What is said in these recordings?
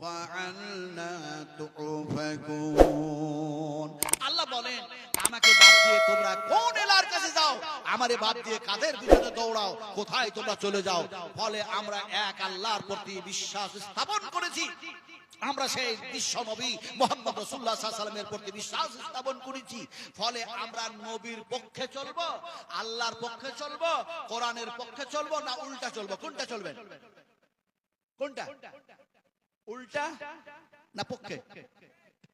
فعلنا تؤفكون আল্লাহ বলেন আমাকে বাদ দিয়ে তোমরা কোন এলার কাছে যাও, আমারে বাদ দিয়ে কাদের পিছনে দৌড়াও, কোথায় তোমরা চলে যাও। ফলে আমরা এক আল্লাহর প্রতি বিশ্বাস স্থাপন করেছি, আমরা সেই বিশ্ব নবী মুহাম্মদ রাসূলুল্লাহ সাল্লাল্লাহু আলাইহি ওয়াসাল্লামের প্রতি বিশ্বাস স্থাপন করেছি। ফলে আমরা নবীর পক্ষে চলবো, আল্লাহর পক্ষে চলবো, কোরআনের পক্ষে চলবো, না উল্টা চলবো? কোনটা চলবেন? কোনটা? উল্টা না পক্ষে?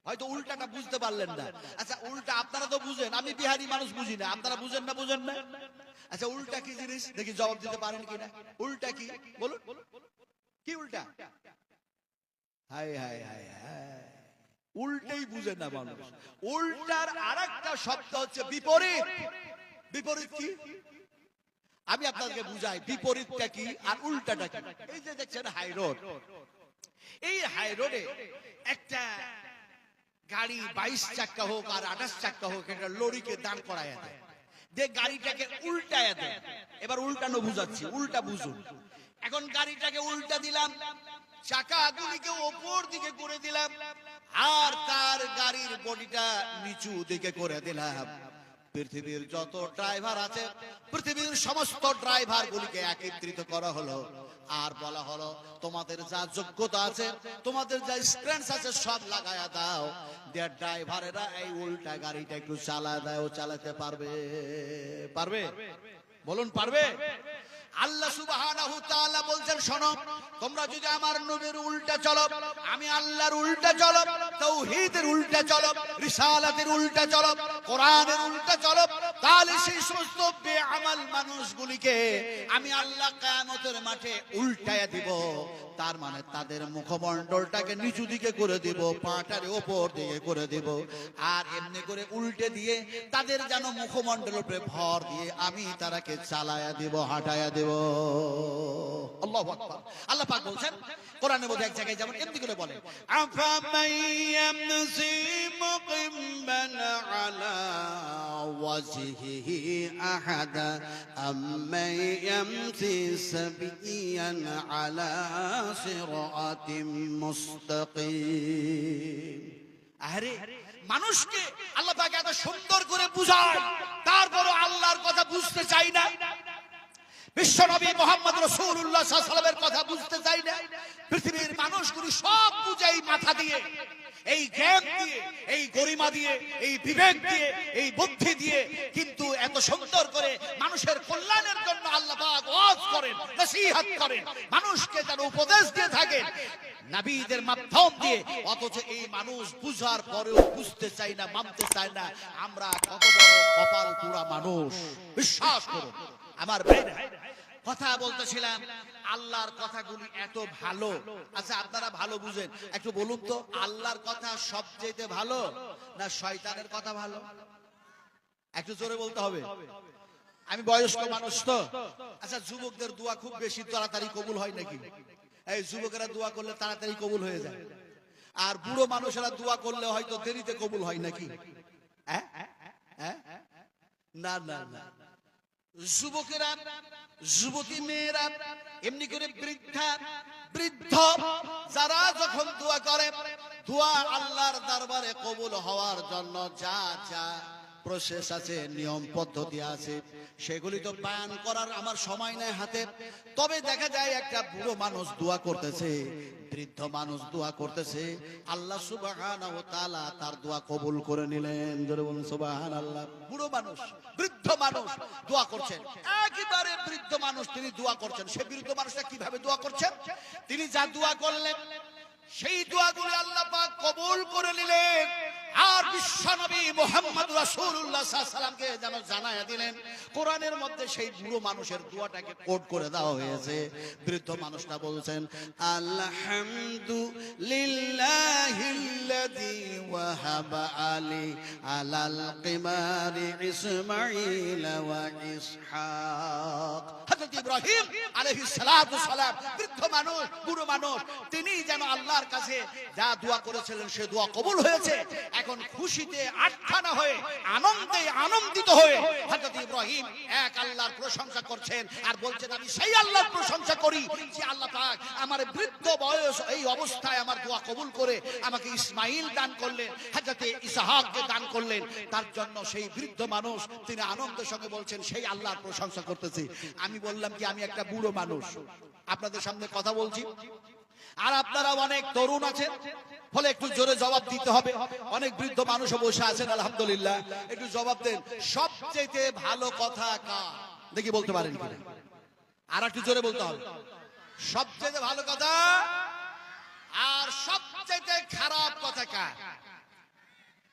হয়তো উল্টাটা বুঝতে পারলেন না। আচ্ছা উল্টা আপনারা তো বুঝেন, আমি বিহারি মানুষ বুঝি না, আপনারা বুঝেন না? বুঝেন না? আচ্ছা উল্টা কি জিনিস দেখি জবাব দিতে পারেন কিনা। উল্টা কি বলুন, কি উল্টা? হাই হাই হাই হাই, উল্টেই বুঝেন না মানুষ। উল্টার আরেকটা শব্দ হচ্ছে বিপরীত। বিপরীত কি আমি আপনাদেরকে বুঝাই। বিপরীতটা কি আর উল্টাটা কি? এই যে দেখছেন হাই রোড, এই হাই রোডে একটা গাড়ি 22 চাক্কা হোক আর 28 চাক্কা হোক, একটা লরিকে দাঁড় করায় দেয়, যে গাড়িটাকে উল্টায় দেয়। এবার উল্টানো বুঝাচ্ছি, উল্টা বুঝুন। এখন গাড়িটাকে উল্টা দিলাম, চাকাগুলিকে ওপর দিকে করে দিলাম, আর তার গাড়ির বডিটা নিচু দিকে করে দিলাম। পৃথিবীর যত ড্রাইভার আছে, পৃথিবীর সমস্ত ড্রাইভার গুলিকে একত্রিত করা হলো, আর বলা হলো তোমাদের যা যোগ্যতা আছে, তোমাদের যা এক্সপেরিয়েন্স আছে সব লাগায়া দাও। যে ড্রাইভারেরা এই উল্টা গাড়িটা একটু চালা দেয়, ও চালাতে পারবে? পারবে? বলুন পারবে? আল্লাহ সুবহানাহু তাআলা বলছেন শোনো, তোমরা যদি আমার নবীর উল্টা চলো, আমি আল্লাহর উল্টা চলো, তাওহীদের উল্টা চলো, রিসালাতের উল্টা চলো, কোরআনের উল্টা চলো, তাহলে সেই সমস্ত বেআমাল মানুষগুলিকে আমি আল্লাহ কিয়ামতের মাঠে উল্টায়া দিব। তার মানে তাদের মুখমণ্ডলটাকে নিচু দিকে করে দিব, পাটারে ওপর দিকে করে দিব, আর এমনি করে উল্টে দিয়ে তাদের যেন মুখমণ্ডলের উপরে ভর দিয়ে আমি তারাকে চালায়া দিব, হাঁটায়া দেব। আল্লাহু আকবার। আল্লাহ পাক বলছেন কোরআনের মধ্যে এক জায়গায় যেমন এমনি করে বলেন, আফামাইয়ামসি মুকিমান আলা ওয়াজহিহি আহাদা আম্মাইয়ামসি সাবিয়ান আলা সিরাতিম মুস্তাকিম। আরে মানুষকে আল্লাহ পাক এত সুন্দর করে বুঝায়, তারপরও আল্লাহর কথা বুঝতে চাই না। বিশ্বনবী মুহাম্মদ রাসূলুল্লাহ সাল্লাল্লাহু আলাইহি ওয়াসাল্লামের কথা বুঝতে চাই না। পৃথিবীর মানুষগুলো সব বুঝাই মাথা দিয়ে, এই জ্ঞান দিয়ে, এই গরিমা দিয়ে, এই বিবেক দিয়ে, এই বুদ্ধি দিয়ে, কিন্তু এত সুন্দর করে মানুষের কল্যাণের জন্য আল্লাহ পাক ওয়াজ করেন, নসিহত করেন, মানুষকে যেন উপদেশ দিয়ে থাকেন নবীদের মাধ্যম দিয়ে। অথচ এই মানুষ বুঝার পরেও বুঝতে চাই না, মানতে চায় না। আমরা কত বড় কপাল পুরা মানুষ, বিশ্বাস করুন আমার ভাইরা। কথা বলতেছিলাম আল্লাহর কথাগুলি এত ভালো। আচ্ছা আপনারা ভালো বুঝেন, একটু বলুন তো আল্লাহর কথা সবচেয়ে ভালো না শয়তানের কথা ভালো? একটু জোরে বলতে হবে। আমি বয়স্ক মানুষ তো। আচ্ছা যুবকদের দোয়া খুব বেশি তাড়াতাড়ি কবুল হয় নাকি? এই যুবকেরা দোয়া করলে তাড়াতাড়ি কবুল হয়ে যায়, আর বুড়ো মানুষেরা দোয়া করলে হয়তো দেরিতে কবুল হয় নাকি? না না না, যুবকেরা, যুবতী মেয়েরা, এমনি করে বৃদ্ধা, বৃদ্ধ যারা যখন দোয়া করে, দোয়া আল্লাহর দরবারে কবুল হওয়ার জন্য যা যা প্রসেস আছে, নিয়ম পদ্ধতি আছে, সেগুলি তো বয়ান করার আমার সময় নেই হাতে। তবে দেখা যায় একটা বুড়ো মানুষ দোয়া করতেছে, বৃদ্ধ মানুষ দোয়া করতেছে, আল্লাহ সুবহানাহু ওয়া তাআলা তার দোয়া কবুল করে নিলেন। জোরে বলুন সুবহানাল্লাহ। বুড়ো মানুষ, বৃদ্ধ মানুষ দোয়া করছেন, একেবারে বৃদ্ধ মানুষ তিনি দোয়া করছেন। সে বৃদ্ধ মানুষটা কিভাবে দোয়া করছেন? তিনি যা দোয়া করলেন সেই দোয়াগুলো আল্লাহ পাক কবুল করে নিলেন। আর বিশ্বনবী মুহাম্মদ রাসূলুল্লাহ সাল্লাল্লাহু আলাইহি ওয়াসাল্লামকে যেন জানায়া দিলেন, কোরআনের মধ্যে সেই বুড়ো মানুষের দোয়াটাকে কোট করে দেওয়া হয়েছে। বৃদ্ধ মানুষটা বলছেন, আলহামদুলিল্লাহিল্লাযী الذي وهب علي على القمار إسماعيل وإسحاق হযরত ইব্রাহিম আলাইহিস সালাতু সালাম বৃদ্ধ মানুষ বুড়ো মানুষ তিনি যেন আল্লাহর কাছে যা দোয়া করেছিলেন সে দোয়া কবুল হয়েছে। এখন খুশিতে আটখানা হয়ে আনন্দে আনন্দিত হয়ে হযরত ইব্রাহিম এক আল্লাহর প্রশংসা করছেন আর বলছেন আমি সেই আল্লাহর প্রশংসা করি যে আল্লাহ পাক আমার বৃদ্ধ বয়স এই অবস্থায় আমার দোয়া কবুল করে আমাকে ইসমাইল দান করলেন, হযরত ইসহাককে দান করলেন। তার জন্য সেই বৃদ্ধ মানুষ তিনি আনন্দের সঙ্গে বলছেন সেই আল্লাহর প্রশংসা করতেছি। আমি বললাম কি আমি একটা বুড়ো মানুষ আপনাদের সামনে কথা বলছি আর আপনারা অনেক তরুণ আছেন, ফলে একটু জোরে জবাব দিতে হবে। অনেক বৃদ্ধ মানুষও বসে আছেন আলহামদুলিল্লাহ, একটু জবাব দেন সবচেয়ে ভালো কথা কার দেখি বলতে পারেন কিনা? আর একটু জোরে বলতে হবে সবচেয়ে ভালো কথা আর সবচেয়ে খারাপ কথা কার?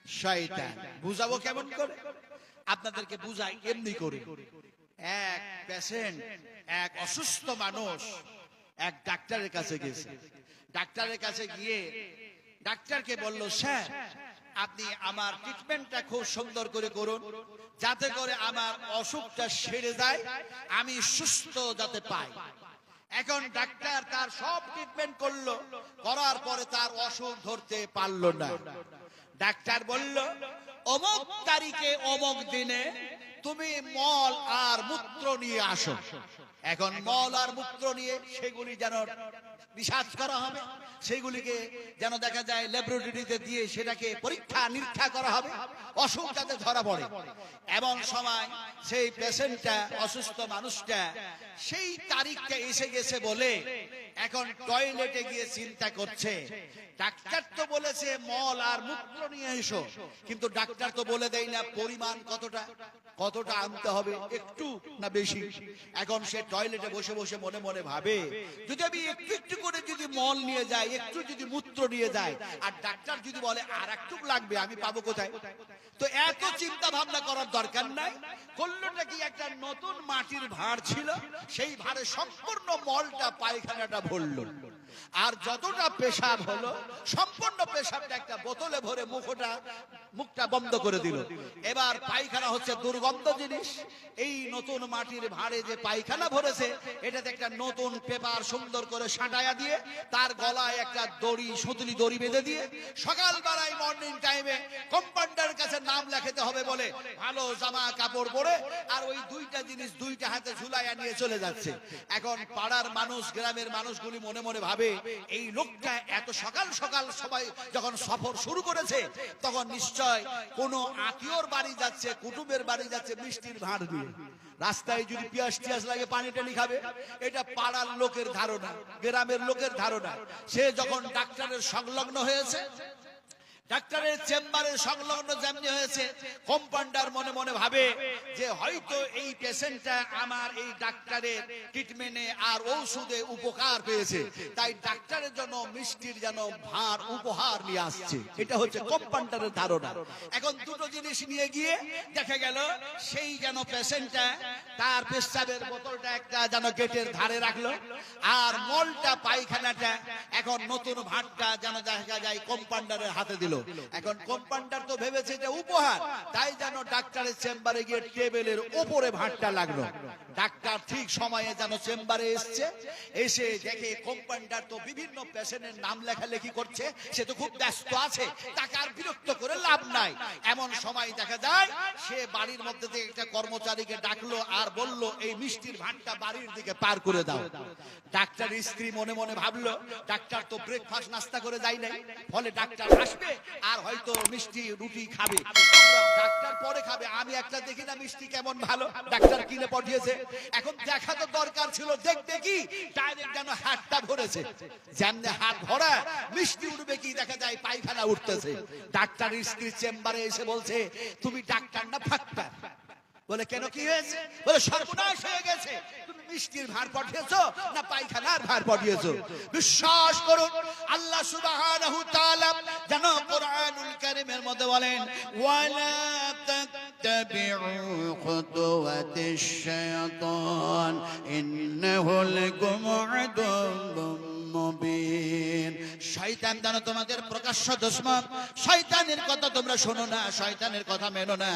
শয়তান। বুঝাবো কেমন করে? আপনাদেরকে বুঝাই এমনি করে। এক পেশেন্ট, এক অসুস্থ মানুষ এক ডাক্তারের কাছে গেছে। ডাক্তারের কাছে গিয়ে ডাক্তারকে বলল, স্যার আপনি আমার ট্রিটমেন্টটা খুব সুন্দর করে করুন যাতে করে আমার অসুখটা সেরে যায়, আমি সুস্থ যাতে পাই। এখন ডাক্তার তার সব ট্রিটমেন্ট করলো, করার পরে তার অসুখ ধরতে পারল না। ডাক্তার বলল, অমুক তারিখে অমুক দিনে তুমি মল আর মূত্র নিয়ে আসো। এখন মল আর মূত্র নিয়ে সেগুলি যেন রিসার্চ করা হবে, সেগুলিকে যেন দেখা যায় ল্যাবরেটরিতে দিয়ে সেটাকে পরীক্ষা নিরীক্ষা করা হবে, অসুখ যাতে ধরা পড়ে। এমন সময় সেই পেশেন্টটা, অসুস্থ মানুষটা সেই তারিখটা এসে গেছে বলে এখন টয়লেটে গিয়ে চিন্তা করছে, ডাক্তার তো বলেছে মল আর মূত্র নিয়ে এসো, কিন্তু ডাক্তার তো বলে দেয় না পরিমাণ কতটা কতটা আনতে হবে, একটু না বেশি। এখন সে টয়লেটে বসে বসে মনে মনে ভাবে, যদি আমি একটু একটু করে যদি মল নিয়ে যাই, একটু যদি মূত্র নিয়ে যাই, আর ডাক্তার যদি বলে আর একটু লাগবে, আমি পাবো কোথায়? তো এত চিন্তা ভাবনা করার দরকার নাই। করলোটা কি, একটা নতুন মাটির ভাঁড় ছিল, সেই ভাঁড়ে সম্পূর্ণ মলটা পায়খানাটা ভরলো, আর যতটা পেশাব হলো সম্পূর্ণ পেশাবটা একটা বোতলে ভরে মুখটা বন্ধ করে দিল। এবার পায়খানা হচ্ছে দুর্গন্ধ জিনিস, এই নতুন মাটির ভাঁড়ে যে পায়খানা ভরেছে এটাতে একটা নতুন পেপার সুন্দর করে সাঁটায়া দিয়ে তার গলায় একটা দড়ি, সুতলি দড়ি বেঁধে দিয়ে সকাল বেলায় মর্নিং টাইমে কম্পাউন্ডারের কাছে নাম লেখাতে হবে বলে ভালো জামা কাপড় পরে আর ওই দুইটা জিনিস দুইটা হাতে ঝুলাইয়া নিয়ে চলে যাচ্ছে। এখন পাড়ার মানুষ, গ্রামের মানুষগুলি মনে মনে ভাবে, এই লোকটা এত সকাল সকাল সবাই যখন সফর শুরু করেছে তখন নিশ্চয় কোন আত্মীয়র বাড়ি যাচ্ছে, কুটুমের বাড়ি যাচ্ছে মিষ্টির ভাঁড় দিয়ে। রাস্তায় যদি পিয়াস টিয়াস লাগে পানি টানি খাবে, এটা পাড়ার লোকের ধারণা, গ্রামের লোকের ধারণা। সে যখন ডাক্তারের সংলগ্ন হয়েছে, ডাক্তারের চেম্বারের সংলগ্ন যেমনি হয়েছে, কম্পাউন্ডার মনে মনে ভাবে যে হয়তো এই পেশেন্টটা আমার এই ডাক্তারের ট্রিটমেন্টে আর ঔষধে উপকার পেয়েছে, তাই ডাক্তারের জন্য মিষ্টির যেন ভাঁড় উপহার নিয়ে আসছে। এটা হচ্ছে কম্পাউন্ডারের ধারণা। এখন দুটো জিনিস নিয়ে গিয়ে দেখা গেল সেই যেন পেশেন্টটা তার পেশাবের বোতলটা একটা যেন গেটের ধারে রাখলো, আর মলটা পায়খানাটা এখন নতুন ভাঁড়টা যেন দেখা যায় কম্পাউন্ডারের হাতে দিল। এখন কম্পাউন্ডার তো ভেবেছে এটা উপহার, তাই যেন ডাক্তারের চেম্বারে গিয়ে টেবিলের উপরে ভাঁড়টা লাগলো। ডাক্তার ঠিক সময়ে যেন চেম্বারে এসছে, এসে দেখে কম্পাউন্ডার তো বিভিন্ন পেশেন্টের নাম লেখালেখি করছে, সে তো খুব ব্যস্ত আছে, তাকে আর বিরক্ত করে লাভ নাই। এমন সময় দেখা যায় সে বাড়ির মধ্যে থেকে একটা কর্মচারীকে ডাকলো আর বলল, এই মিষ্টির ভাঁড়টা বাড়ির দিকে পার করে দাও। ডাক্তার স্ত্রী মনে মনে ভাবলো, ডাক্তার তো ব্রেকফাস্ট নাস্তা করে যায় নাই, ফলে ডাক্তার আসবে আর হয়তো মিষ্টি রুটি খাবে, ডাক্তার পরে খাবে। আমি একটা দেখি না মিষ্টি কেমন ভালো, ডাক্তার কিনে পাঠিয়েছে। এখন দেখা তো দরকার ছিল, দেখতে কি ডাইরেক্ট যেন হাতটা ভরেছে, যেমন হাত ভরা মিষ্টি উঠবে কি দেখা যায় পায়খানা উঠতেছে। ডাক্তার স্ত্রী চেম্বারে এসে বলছে, তুমি ডাক্তার না ফাক্তার? বলে কেন, কি হয়েছে? বলে সর্বনাশ হয়ে গেছে, তুমি মিষ্টির ভাঁড় পাঠিয়েছো না পায়খানার ভাঁড় পাঠিয়েছো? বিশ্বাস করুন আল্লাহ সুবহানাহু তাআলা যেন কোরআনুল কারীমের মধ্যে বলেন, ওয়ালা তাত্তাবিউ খুতুওয়াতিশ শাইতান ইন্নাহু লাকুম আদুউম মুবিন। শয়তান যেন তোমাদের প্রকাশ্য দুশমন, শয়তানের কথা তোমরা শোনো না, শয়তানের কথা মেনো না।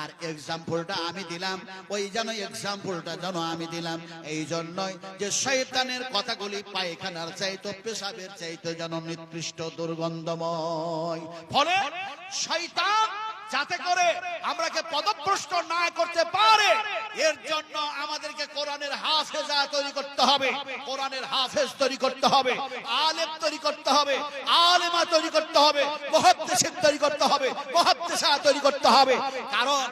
আর এক্সাম্পলটা আমি দিলাম, ওই যেন এক্সাম্পলটা যেন আমি দিলাম এই জন্যই যে শয়তানের কথাগুলি পায়খানার চাইতো, পেশাবের চাইতো যেন নিকৃষ্ট দুর্গন্ধময়। ফলে শয়তান যাতে করে আমরাকে পদভ্রষ্ট না করতে পারে, এর জন্য আমাদেরকে কোরআনের হাফেজা তৈরি করতে হবে, কোরআনের হাফেজ তৈরি করতে হবে, আলেম তৈরি করতে হবে, আলেমা তৈরি করতে হবে, মুহাদ্দিস তৈরি করতে হবে, মুহাদ্দিসা তৈরি করতে হবে। কারণ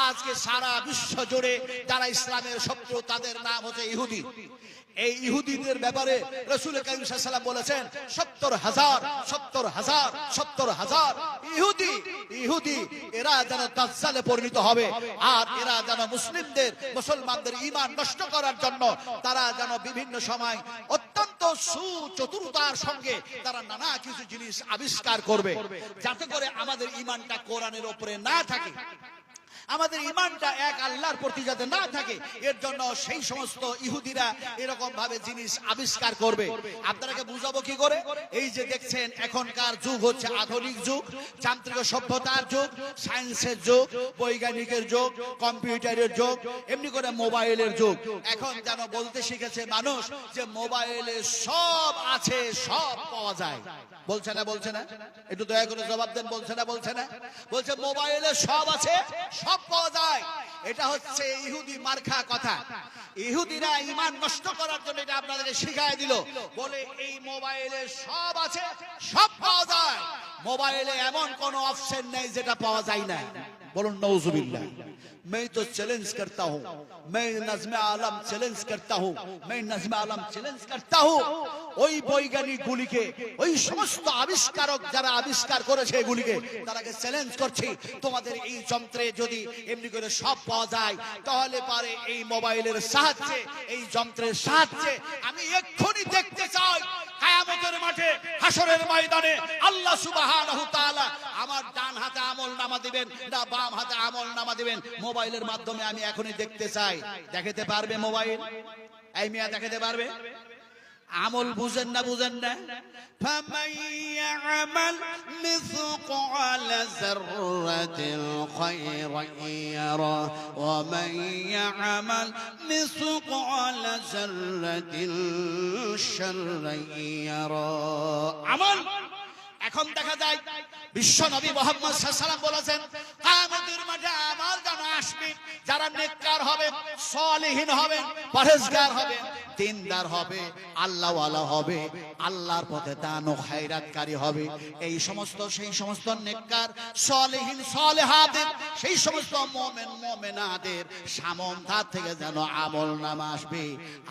আজকে সারা বিশ্ব জুড়ে যারা ইসলামের শত্রু তাদের নাম হচ্ছে ইহুদি। এই ইহুদিদের ব্যাপারে রাসূল কারীম সাল্লাল্লাহু আলাইহি ওয়াসাল্লাম বলেছেন ৭০,০০০ ইহুদি এরা যেন দাজ্জালে পরিণত হবে। আর এরা যেন মুসলমানদের ঈমান নষ্ট করার জন্য তারা যেন বিভিন্ন সময় অত্যন্ত সুচতুরতার সঙ্গে তারা নানা কিছু জিনিস আবিষ্কার করবে, যাতে করে আমাদের ঈমানটা কোরআনের উপরে না থাকে, আমাদের ঈমানটা এক আল্লাহর প্রতি যাতে না থাকে। এর জন্য সেই সমস্ত ইহুদিরা এরকম ভাবে জিনিস আবিষ্কার করবে। আপনাকে বুঝাবো কি করে? এই যে দেখছেন এখনকার যুগ হচ্ছে আধুনিক যুগ, যান্ত্রিক সভ্যতার যুগ, সায়েন্সের যুগ, বৈজ্ঞানিকের যুগ, কম্পিউটারের যুগ, এমনি করে মোবাইলের যুগ। এখন যেন বলতে শিখেছে মানুষ যে মোবাইলে সব আছে, সব পাওয়া যায়। বলছে না? বলছে না? একটু দয়া করে জবাব দেন। বলছে না? বলছে না? বলছে মোবাইলে সব আছে, সব পাওয়া যায়। এটা হচ্ছে ইহুদি মার্কা কথা। ইহুদিরা ঈমান নষ্ট করার জন্য এটা আপনাদেরকে শিখায় দিল, বলে এই মোবাইলে সব আছে, সব পাওয়া যায়। মোবাইলে এমন কোন অপশন নেই যেটা পাওয়া যায় না। বলুন নাউজুবিল্লাহ। मैं तो चैलेंज करता हूं, मैं नज़्म आलम चैलेंज करता हूं, मैं नज़्म आलम चैलेंज करता हूं। ওই বৈজ্ঞানিক গুলিকে, ওই সমস্ত আবিষ্কারক যারা আবিষ্কার করেছে এগুলিকে, তারাকে চ্যালেঞ্জ করছি, তোমাদের এই যন্ত্রে যদি এমনি করে সব পাওয়া যায়, তাহলে পারে এই মোবাইলের সাহায্যে, এই যন্ত্রের সাহায্যে আমি এক্ষুনি দেখতে চাই কিয়ামতের মাঠে, হাসরের ময়দানে আল্লাহ সুবহানাহু তাআলা আমার ডান হাতে আমলনামা দিবেন না বাম হাতে আমলনামা দিবেন। মোবাইলের মাধ্যমে আমি এখনই দেখতে চাই। দেখাতে পারবে মোবাইল? এই মিয়া দেখাতে পারবে? আমল বুঝেন না? বুঝেন না? ফামান ইয়ামাল মিসকাল যাররাতিল খায়রান ইয়ারা ওয়া মান ইয়ামাল মিসকাল যাররাতিল শাররান ইয়ারা। আমল এখন দেখা যায় বিশ্ব নবী মুহাম্মদ সাল্লাল্লাহু আলাইহি ওয়াসাল্লাম বলেছেন কিয়ামতের মাঠে আমার জানা আসবে যারা নেককার হবে, সালেহীন হবে, পরহেজগার হবে, দিনদার হবে, আল্লাহওয়ালা হবে, আল্লাহর পথে দান ও খায়রাতকারী হবে। এই সমস্ত সেই সমস্ত নেককার সালেহীন সালেহাদের, সেই সমস্ত মুমিন মুমিনাদের সামন ধার থেকে যেন আমলনামা আসবে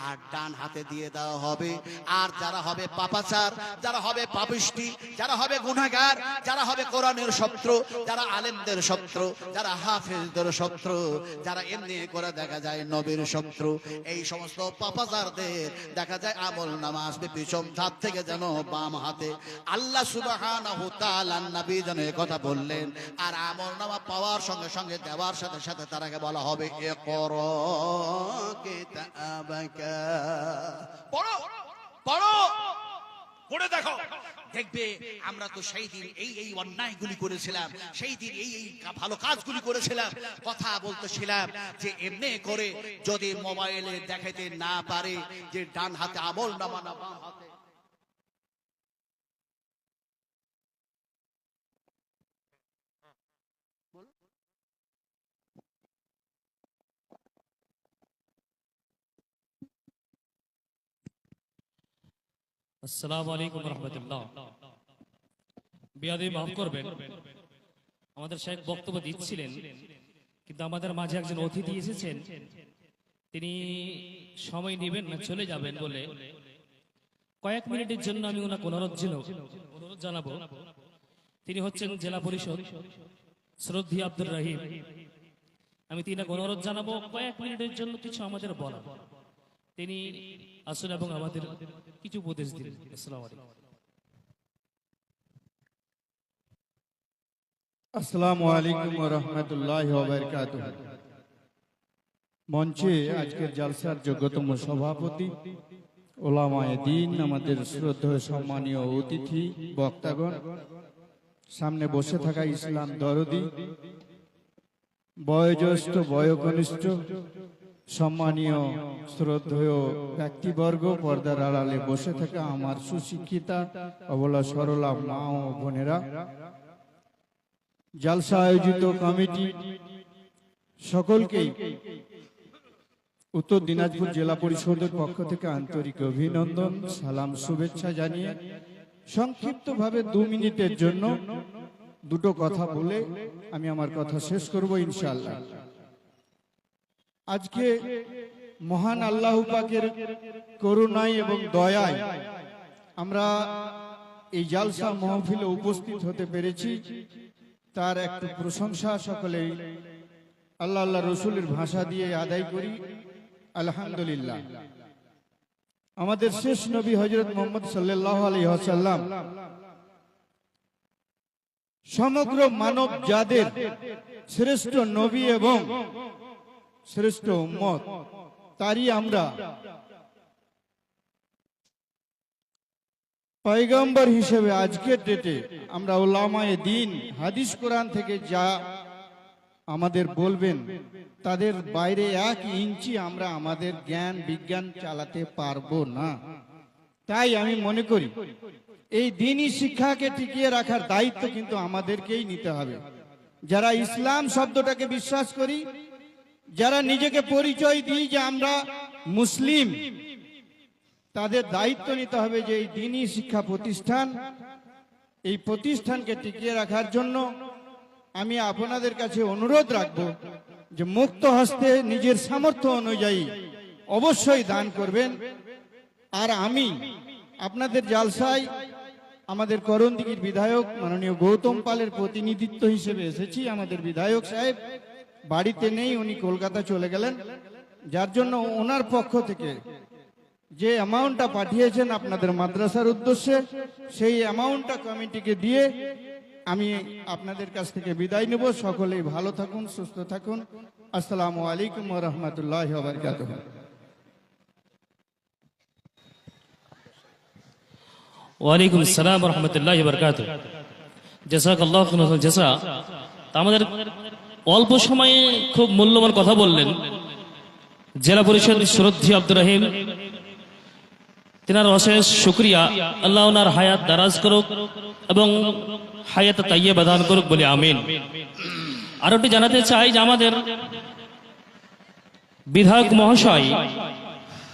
আর ডান হাতে দিয়ে দেওয়া হবে। আর যারা হবে পাপাচার, যারা হবে পাপিষ্টি, যারা হবে গুনাহগার, যারা হবে কোরআনের শত্রু, যারা আলেমদের শত্রু, যারা হাফেজদের শত্রু, যারা এমনি করে দেখা যায় নবীর শত্রু, এই সমস্ত পাপাচারদের দেখা যায় আমলনামা আসবে পিছন ধার থেকে যেন বাম হাতে। আল্লাহ সুবহানাহু তাআলা নবী যেন এই কথা বললেন। আর আমলনামা পাওয়ার সঙ্গে সঙ্গে দেওয়ার সাথে সাথে তারাকে বলা হবে ইকরা কিতাবাকা, পড়ো পড়ো, পড়ে দেখো। দেখবে আমরা তো সেই দিন এই অন্যায়গুলি করেছিলাম, সেই দিন এই ভালো কাজগুলি করেছিলাম, কথা বলতেছিলাম যে এমনি করে যদি মোবাইলে দেখাতে না পারে যে ডান হাতে আমলনামা না বাম হাতে। আসসালামু আলাইকুম রহমতুল্লাহ। বিয়াদে মাফ করবেন, আমাদের শেখ বক্তব্য দিচ্ছিলেন, কিন্তু আমাদের মাঝে একজন অতিথি এসেছেন, তিনি সময় নেবেন না, চলে যাবেন বলে কয়েক মিনিটের জন্য আমি ওনাকে অনুরোধ জানাবো। তিনি হচ্ছেন জেলা পরিষদ শ্রদ্ধেয় আব্দুর রহিম। আমি তিনাকে অনুরোধ জানাবো কয়েক মিনিটের জন্য কিছু আমাদের বলা। তিনি আসুন এবং আমাদের কিছু উপদেশ দিন। আসসালামু আলাইকুম। আসসালামু আলাইকুম ওয়া রাহমাতুল্লাহি ওয়া বারাকাতুহু। মঞ্চে আজকের জালসার যোগ্যতম সভাপতি ওলামায়ে দ্বীন, আমাদের শ্রদ্ধেয় সম্মানীয় অতিথি বক্তাগণ, সামনে বসে থাকা ইসলাম দরদি, বয়োজ্যেষ্ঠ বয়োকনিষ্ঠ সম্মানীয় শ্রদ্ধেয় ব্যক্তিবর্গ, পর্দার আড়ালে বসে থাকা আমার সুশিক্ষিতা অবলা সরলা মা ও বোনেরা, জালসা আয়োজিত কমিটি সকলকেই উত্তর দিনাজপুর জেলা পরিষদের পক্ষ থেকে আন্তরিক অভিনন্দন, সালাম, শুভেচ্ছা জানিয়ে সংক্ষিপ্তভাবে 2 মিনিটের জন্য দুটো কথা বলে আমি আমার কথা শেষ করব ইনশাআল্লাহ। আজকে মহান আল্লাহ পাকের করুণায় এবং দয়ায় আমরা এই জালসা মাহফিলে উপস্থিত হতে পেরেছি, তার একটু প্রশংসা সকলেই আল্লাহ আল্লাহ রসুলের ভাষা দিয়ে আদায় করি আলহামদুলিল্লাহ। আমাদের শেষ নবী হযরত মুহাম্মদ সাল্লাল্লাহু আলাইহি ওয়াসাল্লাম সমগ্র মানব জাতির শ্রেষ্ঠ নবী এবং শ্রেষ্ঠ উম্মত, তারই আমরা পয়গম্বর হিসেবে আজকের ডেটে আমরা উলামায়ে দ্বীন হাদিস কোরআন থেকে যা আমাদের বলবেন তাদের বাইরে 1 ইঞ্চি আমরা আমাদের জ্ঞান বিজ্ঞান চালাতে পারবো না। তাই আমি মনে করি এই দ্বীনি শিক্ষাকে টিকিয়ে রাখার দায়িত্ব কিন্তু আমাদেরকেই নিতে হবে। যারা ইসলাম শব্দটাকে বিশ্বাস করি, যারা নিজেকে পরিচয় দিই যে আমরা মুসলিম, তাদের দায়িত্ব নিতে হবে যে এই দ্বীনি শিক্ষা প্রতিষ্ঠান, এই প্রতিষ্ঠানকে টিকিয়ে রাখার জন্য আমি আপনাদের কাছে অনুরোধ রাখবো যে মুক্ত হস্তে নিজের সামর্থ্য অনুযায়ী অবশ্যই দান করবেন। আর আমি আপনাদের জালসায় আমাদের করণদিঘির বিধায়ক মাননীয় গৌতম পালের প্রতিনিধিত্ব হিসেবে এসেছি। আমাদের বিধায়ক সাহেব বাড়িতে নেই, উনি কলকাতা চলে গেলেন, যার জন্য ওনার পক্ষ থেকে যে অ্যামাউন্টটা পাঠিয়েছেন আপনাদের মাদ্রাসার উদ্দেশ্যে, সেই অ্যামাউন্টটা কমিটিকে দিয়ে আমি আপনাদের কাছ থেকে বিদায় নেব। সকলেই ভালো থাকুন, সুস্থ থাকুন। আসসালামু আলাইকুম ওয়া রাহমাতুল্লাহি ওয়া বারাকাতুহু। ওয়ালাইকুম আসসালাম ওয়া রাহমাতুল্লাহি ওয়া বারাকাতুহু। জাযাকাল্লাহু খাইরাল জাযা। আমাদের অল্প সময়ে খুব মূল্যবান কথা বললেন জেলা পরিষদ শ্রদ্ধেয় আব্দুর রহিম, তিনার অশেষ শুকরিয়া। আল্লাহ ওনার হায়াত দারাজ করুক এবং হায়াত তাইয়্যিবা দান করুক বলে আমিন। আর একটু জানাতে চাই যে আমাদের বিধায়ক মহাশয়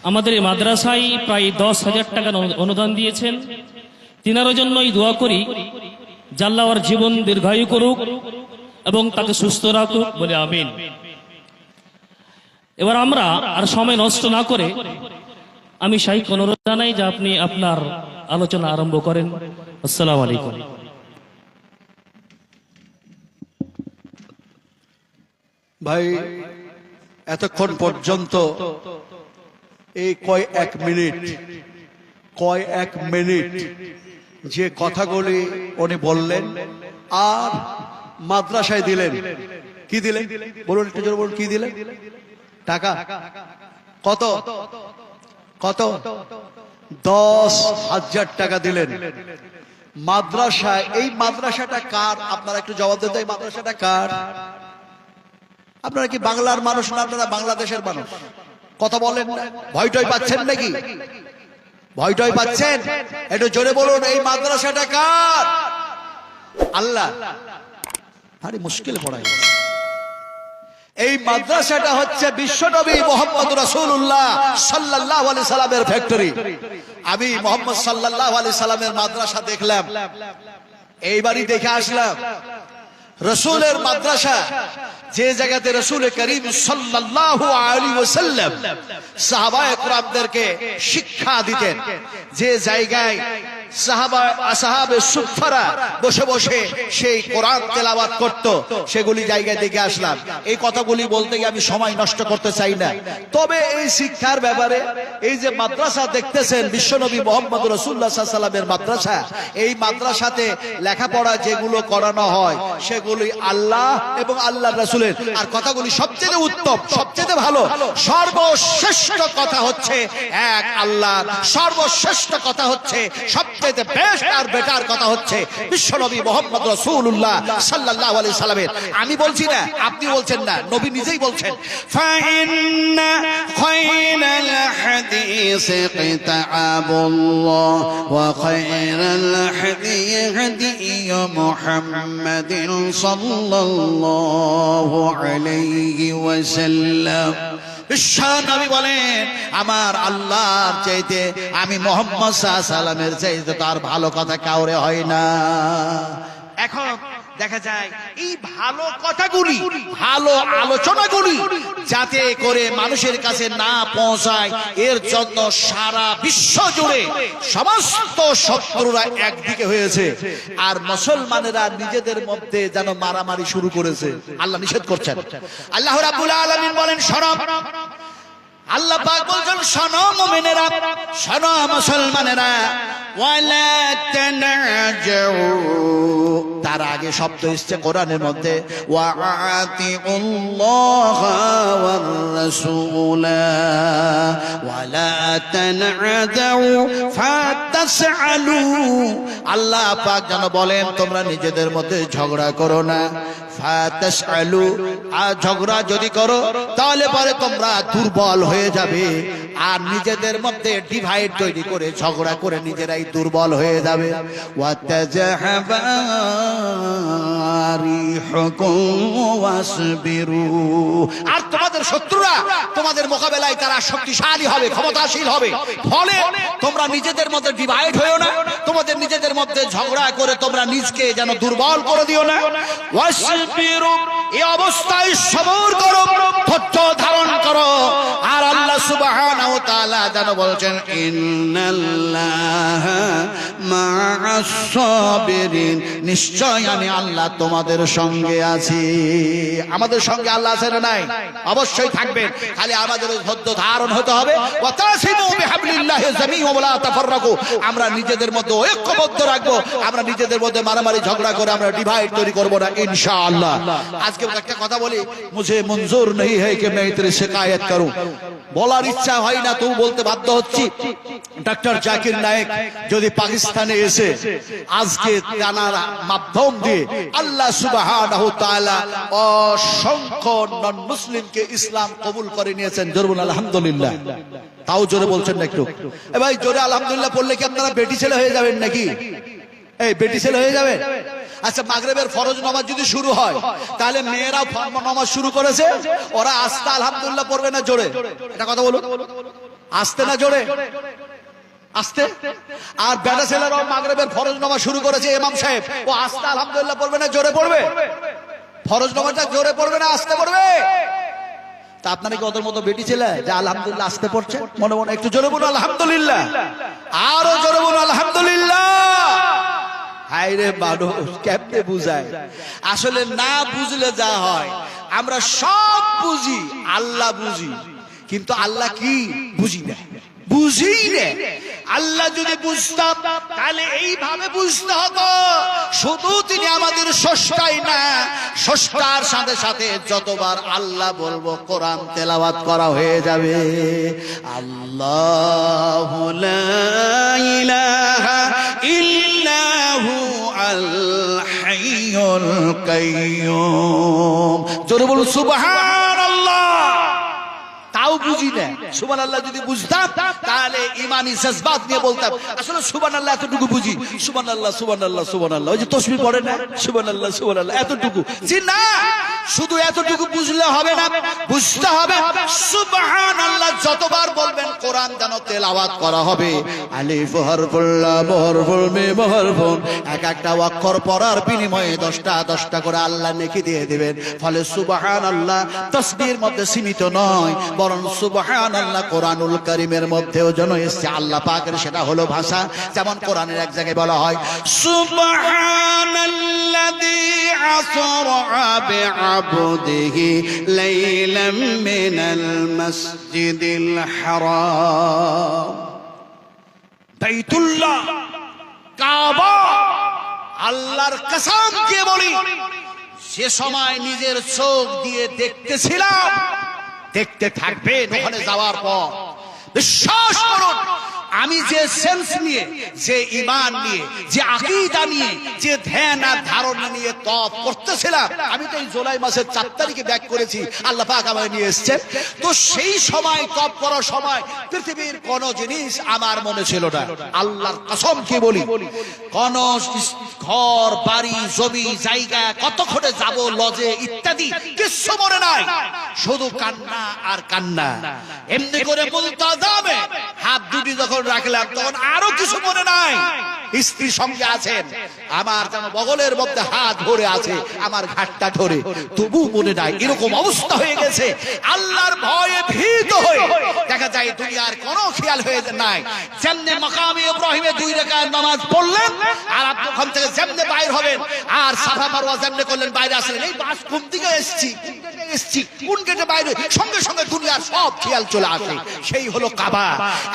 আমাদের এই মাদ্রাসায় প্রায় 10,000 টাকা অনুদান দিয়েছেন। তিনার জন্যই দোয়া করি যে আল্লাহ ওর জীবন দীর্ঘায়ু করুক এবং তাকে সুস্থ রাখুক বলে আমিন। এবার আমরা আর সময় নষ্ট না করে আমি শাইখ অনুরোধ জানাই যে আপনি আপনার আলোচনা আরম্ভ করেন। আসসালামু আলাইকুম। ভাই, এতক্ষণ পর্যন্ত এই কয় এক মিনিট যে কথাগুলি উনি বললেন আর মাদ্রাসায় দিলেন, কি দিলেন বলুন, একটু জোরে বলুন, কি দিলেন? টাকা কত কত? 10,000 টাকা দিলেন মাদ্রাসায়। এই মাদ্রাসাটা কার? আপনারা একটু জবাব দেন। এই মাদ্রাসাটা কার? আপনারা কি বাংলার মানুষ না আপনারা বাংলাদেশের মানুষ? কথা বলেন না, ভয়টয় পাচ্ছেন নাকি? ভয়টয় পাচ্ছেন? একটু জোরে বলুন, এই মাদ্রাসাটা কার? আল্লাহ। আরে মুশকিল পড়াই। এই মাদ্রাসাটা হচ্ছে বিশ্বনবী মুহাম্মদ রাসূলুল্লাহ সাল্লাল্লাহু আলাইহি সাল্লামের ফ্যাক্টরি। আমি মুহাম্মদ সাল্লাল্লাহু আলাইহি সাল্লামের মাদ্রাসা দেখলাম, এইবারই দেখে আসলাম। রসুলের মাদ্রাসা যে জায়গাতে রসুল করিম সাল্লাল্লাহু আলাইহি ওয়াসাল্লাম সাহাবায়ে কেরামদেরকে শিক্ষা দিতেন, যে জায়গায় সাহাবা আসহাবে সুফারা বসে বসে সেই কোরআন তেলাওয়াত করত, সেগুলি জায়গায় দেখে আসলাম। এই কথাগুলি বলতে গিয়ে আমি সময় নষ্ট করতে চাই না। তবে এই শিক্ষার ব্যাপারে এই যে মাদ্রাসা দেখতেছেন, বিশ্বনবী মুহাম্মদ রাসূলুল্লাহ সাল্লাল্লাহু আলাইহি ওয়াসাল্লামের মাদ্রাসা, এই মাদ্রাসাতে লেখাপড়া যেগুলো করানো হয় সেগুলি আল্লাহ এবং আল্লাহর রাসূলের, আর কথাগুলি সবচেয়ে উত্তম, সবচেয়ে ভালো, সর্বশ্রেষ্ঠ কথা হচ্ছে এক আল্লাহ, সর্বশ্রেষ্ঠ কথা হচ্ছে, সবচেয়ে বেস্ট আর বেটার কথা হচ্ছে বিশ্বনবী মুহাম্মদ রাসূলুল্লাহ সাল্লাল্লাহু আলাইহি সাল্লামের। আমি বলছি না, আপনি বলছেন না, নবী নিজেই বলছেন, فإن خير الحديث كتاب الله وخير الهدي هدي محمد صلى الله عليه وسلم। বিশ্বনবী বলেন, আমার আল্লাহর চাইতে, আমি মুহাম্মদ সাল্লাল্লাহু আলাইহি সাল্লামের চাইতে তার ভালো কথা কাউরে হয় না। এখন দেখা যায় এই ভালো কথাগুলি, ভালো আলোচনাগুলি যাতে করে মানুষের কাছে না পৌঁছায়, এর জন্য সারা বিশ্ব জুড়ে সমস্ত শত্রুরা একদিকে হয়েছে, আর মুসলমানেরা নিজেদের মধ্যে যেন মারামারি শুরু করেছে। আল্লাহ নিষেধ করছেন। আল্লাহ রাব্বুল আলামিন বলেন, শোনো, আল্লাহ পাক বলেন, শোনো মুমিনেরা, শোনো মুসলমানেরা, ওয়ালা তানাজাউ, তার আগে শব্দ এসেছে কোরআনের মধ্যে, ওয়া আতিউল্লাহ ওয়ার রাসূলা ওয়ালা তানাজাউ ফাতাসআলু। আল্লাহ পাক যেন বলেন, তোমরা নিজেদের মধ্যে ঝগড়া করো না। ফাতাসআলু, আর ঝগড়া যদি করো তাহলে পরে তোমরা দুর্বল হয়ে যাবে, আর নিজেদের মধ্যে ডিভাইড তৈরি করে ঝগড়া করে নিজেরাই দুর্বল হয়ে যাবে। ওয়াতাজাহাবা রিহুকুম ওয়াসবিরু, আর তোমাদের শত্রুরা তোমাদের মোকাবেলায় তারা শক্তিশালী হবে, ক্ষমতাশীল হবে। ফলে তোমরা নিজেদের মধ্যে ডিভাইড হয়েও না, তোমাদের নিজেদের মধ্যে ঝগড়া করে তোমরা নিজকে যেন দুর্বল করে দিও না। ওয়াসবিরু, এই অবস্থায় সবর করো, ধৈর্য ধারণ করো। আর আল্লাহ সুবহানাহু ওয়া তাআলা যেন বলছেন, ইন্নাল্লাহা মা'আস সাবিরিন, নিশ্চয় আমি আল্লাহ তোমাদের সঙ্গে আছি। আমাদের সঙ্গে আল্লাহ আছে না নাই? অবশ্যই থাকবেন, খালি আমাদের ধৈর্য ধারণ হতে হবে। ওয়াতাসিমু বিহাবলিল্লাহি জামিআ ওয়া লা তাফাররাকু, আমরা নিজেদের মধ্যে ঐক্যবদ্ধ রাখবো, আমরা নিজেদের মধ্যে মারামারি ঝগড়া করে আমরা ডিভাইড তৈরি করব না ইনশাআল্লাহ। আজকে একটা কথা বলি, মুঝে মঞ্জুর नहीं है कि मैं तेरी शिकायत करूं, বলার ইচ্ছা হয় না তো বলতে বাধ্য হচ্ছি। ডক্টর জাকির নায়েক যদি পাকিস্তানে এসে আজকে জানার মাধ্যম দিয়ে আল্লাহ সুবহানাহু ওয়া তাআলা অসংখ্য নন মুসলিমকে ইসলাম কবুল করে নিয়েছেন, জোরে বলুন আলহামদুলিল্লাহ। তাও জোরে বলছেন না একটু? এ ভাই, জোরে আলহামদুলিল্লাহ পড়লে কি আপনারা বেটি ছেলে হয়ে যাবেন নাকি? এই বেটি ছেলে হয়ে যাবে? আচ্ছা, মাগরিবের ফরজ নামাজ যদি শুরু হয়, তাহলে মেয়েরা নামাজ শুরু করেছে, ওরা আস্তে আলহামদুলিল্লাহ পড়বে না জোরে? এটা কথা বলুন, আস্তে না জোরে? আস্তে। আর বেটা ছেলেরাও মাগরিবের ফরজ নামাজ শুরু করেছে, ইমাম সাহেব, ও আস্তে আলহামদুলিল্লাহ পড়বে না জোরে পড়বে? ফরজ নামাজটা জোরে পড়বে না আস্তে পড়বে? তা আপনারা কি ওদের মতো বেটি ছেলে যে আলহামদুলিল্লাহ আস্তে পড়ছে? মনে মনে একটু জোরে বলুন আলহামদুলিল্লাহ, আরো জোরে বলুন আলহামদুলিল্লাহ। হায়রে মানুষ কেমনে বুঝায়? আসলে না বুঝলে যা হয়, আমরা সব বুঝি, আল্লাহ বুঝি, কিন্তু আল্লাহ কি বুঝি না, বুঝি না। আল্লাহ যদি বুঝতাম তাহলে এইভাবে বুঝতে হতো, শুধু তিনি আমাদের স্রষ্টাই না, স্রষ্টার সাথে সাথে যতবার আল্লাহ বলবো কোরআন তেলাওয়াত করা হয়ে যাবে। আল্লাহু লা ইলাহা ইল্লাহু আল হাইয়ুল কাইয়্যুম, জোরে বলুন সুবহানাল্লাহ। তাও বুঝি না। সুবহানাল্লাহ যদি বুঝতাম তাহলে ঈমানি জজবাত নিয়ে বলতাম, আসলে সুবহানাল্লাহ এতটুকু বুঝি, সুবহানাল্লাহ সুবহানাল্লাহ সুবহানাল্লাহ, ওই যে তাসবিহ পড়ে না, সুবহানাল্লাহ সুবহানাল্লাহ এতটুকু, জি না। শুধু এতটুকু বুঝলে হবে না, বুঝতে হবে সুবহানাল্লাহ যতবার বলবেন কোরআন যেন তেলাওয়াত করা হবে। আলিফ হরফুল লাম হরফুল মিম হরফুন, এক একটা অক্ষর পড়ার বিনিময়ে 10টা করে আল্লাহ নেকি দিয়ে দিবেন। ফলে সুবহানাল্লাহ তাসবিহের মধ্যে সীমিত নয়, বরং সুবহানাল্লাহ কোরআনুল কারীমের মধ্যেও যেন এসেছে আল্লাহ পাকের সেটা হলো ভাষা। যেমন কোরআনের এক জায়গায় বলা হয় সুবহানাল্লাযী আসরা বিআবদিহি লাইলাম মিনাল মাসজিদিল হারাম, বাইতুল্লাহ কাবা, আল্লাহর কসম দিয়ে বলি সে সময় নিজের চোখ দিয়ে দেখতেছিলাম, দেখতে থাকবেন ওখানে যাওয়ার পর। বিশ্বাস করুন, আমি যে সেন্স নিয়ে, যে ঈমান নিয়ে, যে আকীদা নিয়ে, যে ধ্যান আর ধারণা নিয়ে তপ করতেছিলাম, আমি তো এই জুলাই মাসের 4 তারিখে ব্যাক করেছি, আল্লাহ পাক আমায় নিয়ে এসেছেন। তো সেই সময় তপ করার সময় পৃথিবীর কোন জিনিস আমার মনে ছিল না। আল্লাহর কসম কি বলি, কোন ঘর বাড়ি জমি জায়গা কতক্ষণে যাব লজে ইত্যাদি কিছু মনে নাই, শুধু কান্না আর কান্না। এমনি করে মুলতাজামে হাত দুটি যখন রাখলাম তখন আরো কিছু মনে নাই। স্ত্রী সঙ্গে আছেন, আমার যেন বগলের মধ্যে হাত ধরে আছে, আমার ঘাটটা ধরে, তবু মনে নাই। এরকম অবস্থা হয়ে গেছে, আল্লাহর ভয়ে ভীত হয়ে দেখা যায় দুনিয়ার কোনো খেয়াল হয়ে নাই। যেমনে মাকামে ইব্রাহিমে 2 রাকাত নামাজ পড়লেন, আর আপনি ওখান থেকে যেমনে বাইর হবেন, আর সাফা মারওয়া যেমনে করলেন, বাইরে আসলেন, এই বাস কোন দিকে এসেছি, কোন গেটে বাইরে, সঙ্গে সঙ্গে দুনিয়ার সব খেয়াল চলে আসে। সেই হলো কাবা।